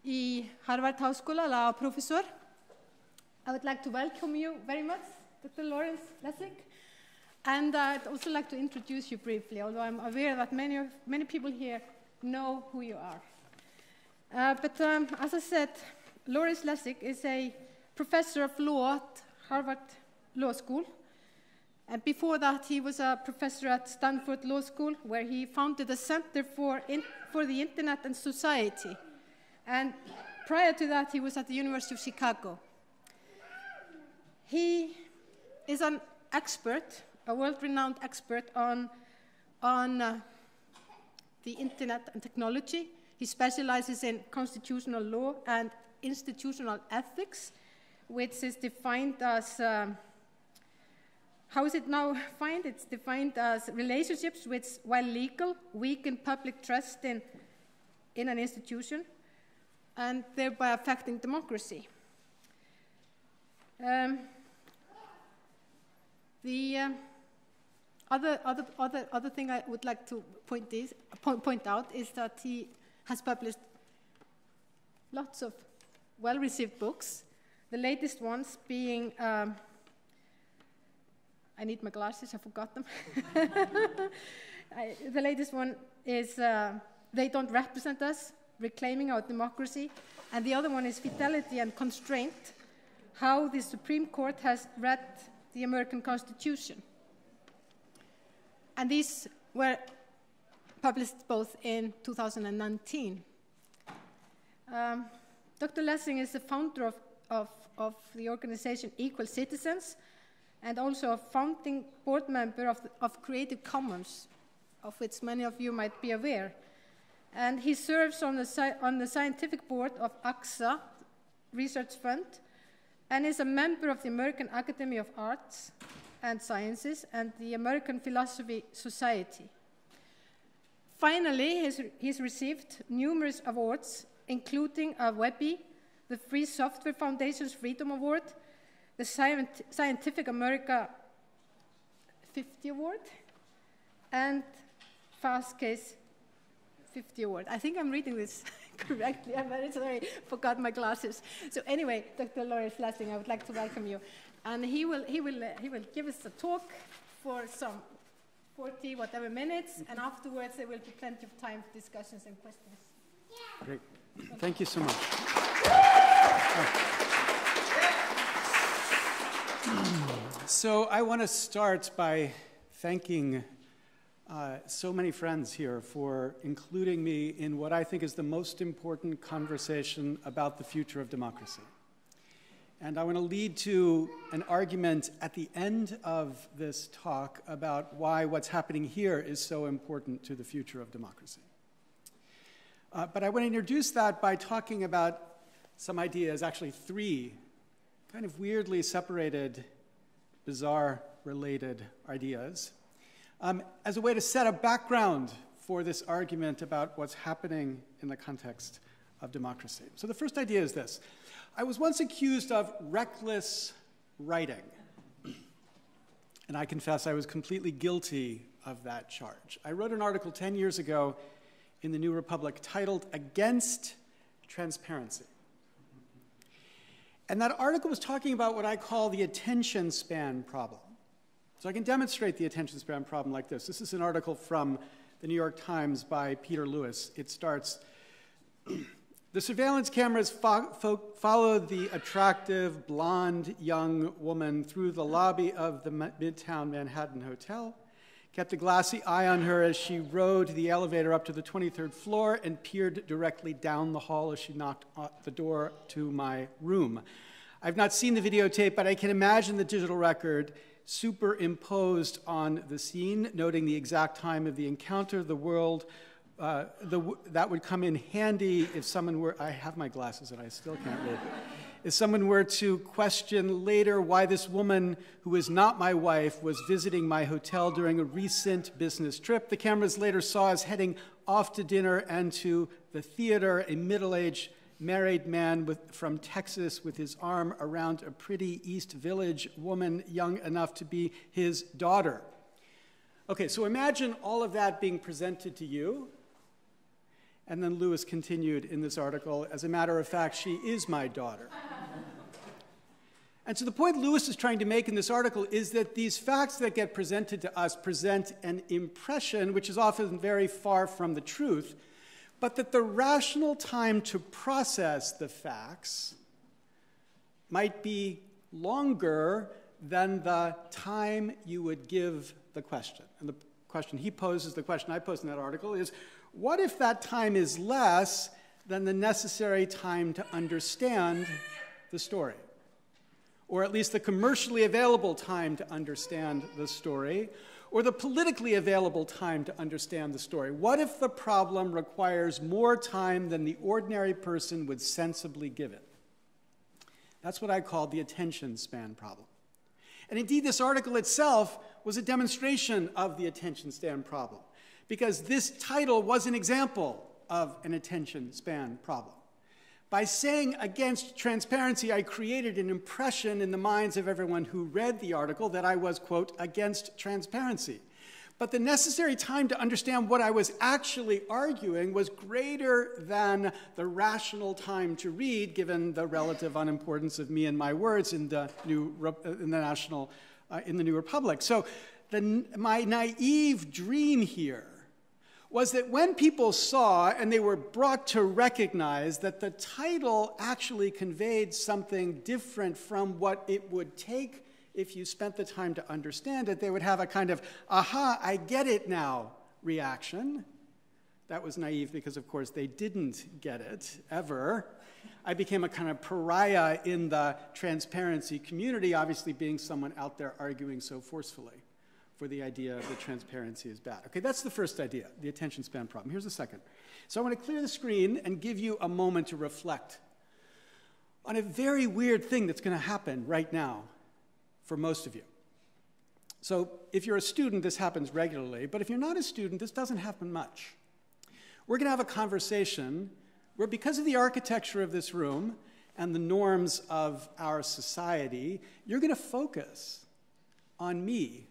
í Harvard Háskóla, lagaprófessor. I would like to welcome you very much, Dr. Loris Lessig. And I'd also like to introduce you briefly, although I'm aware that many people here know who you are. But as I said, Loris Lessig is a professor of law at Harvard Law School. And before that, he was a professor at Stanford Law School, where he founded a Center for the Internet and Society. And prior to that, he was at the University of Chicago. He is an expert, a world-renowned expert on the Internet and technology. He specializes in constitutional law and institutional ethics, which is defined as, how is it now defined? It's defined as relationships which, while legal, weaken public trust in an institution and thereby affecting democracy. The other thing I would like to point out is that he has published lots of well-received books, the latest ones being, I need my glasses, I forgot them. The latest one is They Don't Represent Us, Reclaiming Our Democracy, and the other one is Fidelity and Constraint, How the Supreme Court Has Read the American Constitution. And these were published both in 2019. Dr. Lessig is the founder of the organization Equal Citizens and also a founding board member of Creative Commons, of which many of you might be aware. And he serves on the scientific board of AXA Research Fund and is a member of the American Academy of Arts and Sciences and the American Philosophy Society. Finally, he's received numerous awards, including a Webby, the Free Software Foundation's Freedom Award, the Scientific America 50 Award, and Fastcase 50 Award. I think I'm reading this correctly. I'm very sorry, forgot my glasses. So anyway, Dr. Loris Lessig, I would like to welcome you. And he will give us a talk for some 40 whatever minutes, and afterwards there will be plenty of time for discussions and questions. Great. Thank you so much. So I want to start by thanking so many friends here for including me in what I think is the most important conversation about the future of democracy. And I want to lead to an argument at the end of this talk about why what's happening here is so important to the future of democracy. But I want to introduce that by talking about some ideas, actually three kind of weirdly separated, bizarre related ideas, as a way to set a background for this argument about what's happening in the context of democracy. So the first idea is this. I was once accused of reckless writing, and I confess I was completely guilty of that charge. I wrote an article 10 years ago in the New Republic titled Against Transparency. And that article was talking about what I call the attention span problem. So I can demonstrate the attention span problem like this. This is an article from the New York Times by Peter Lewis. It starts, the surveillance cameras followed the attractive, blonde, young woman through the lobby of the Midtown Manhattan Hotel, kept a glassy eye on her as she rode the elevator up to the 23rd floor and peered directly down the hall as she knocked at the door to my room. I've not seen the videotape, but I can imagine the digital record superimposed on the scene, noting the exact time of the encounter, the world. That would come in handy if someone were, I have my glasses and I still can't read. If someone were to question later why this woman, who is not my wife, was visiting my hotel during a recent business trip. The cameras later saw us heading off to dinner and to the theater, a middle-aged married man from Texas with his arm around a pretty East Village woman young enough to be his daughter. Okay, so imagine all of that being presented to you. And then Lewis continued in this article, as a matter of fact, she is my daughter. And so the point Lewis is trying to make in this article is that these facts that get presented to us present an impression which is often very far from the truth, but that the rational time to process the facts might be longer than the time you would give the question. And the question he poses, the question I posed in that article is, what if that time is less than the necessary time to understand the story? Or at least the commercially available time to understand the story, or the politically available time to understand the story? What if the problem requires more time than the ordinary person would sensibly give it? That's what I call the attention span problem. And indeed, this article itself was a demonstration of the attention span problem, because this title was an example of an attention span problem. By saying against transparency, I created an impression in the minds of everyone who read the article that I was, quote, against transparency. But the necessary time to understand what I was actually arguing was greater than the rational time to read, given the relative unimportance of me and my words in the New Republic. So my naive dream here was that when people saw and they were brought to recognize that the title actually conveyed something different from what it would take if you spent the time to understand it, they would have a kind of, aha, I get it now reaction. That was naive because, of course, they didn't get it, ever. I became a kind of pariah in the transparency community, obviously being someone out there arguing so forcefully for the idea that transparency is bad. Okay, that's the first idea, the attention span problem. Here's the second. So I want to clear the screen and give you a moment to reflect on a very weird thing that's going to happen right now for most of you. So if you're a student, this happens regularly, but if you're not a student, this doesn't happen much. We're going to have a conversation where, because of the architecture of this room and the norms of our society, you're going to focus on me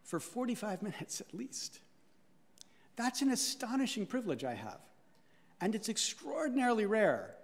for 45 minutes at least. That's an astonishing privilege I have, and it's extraordinarily rare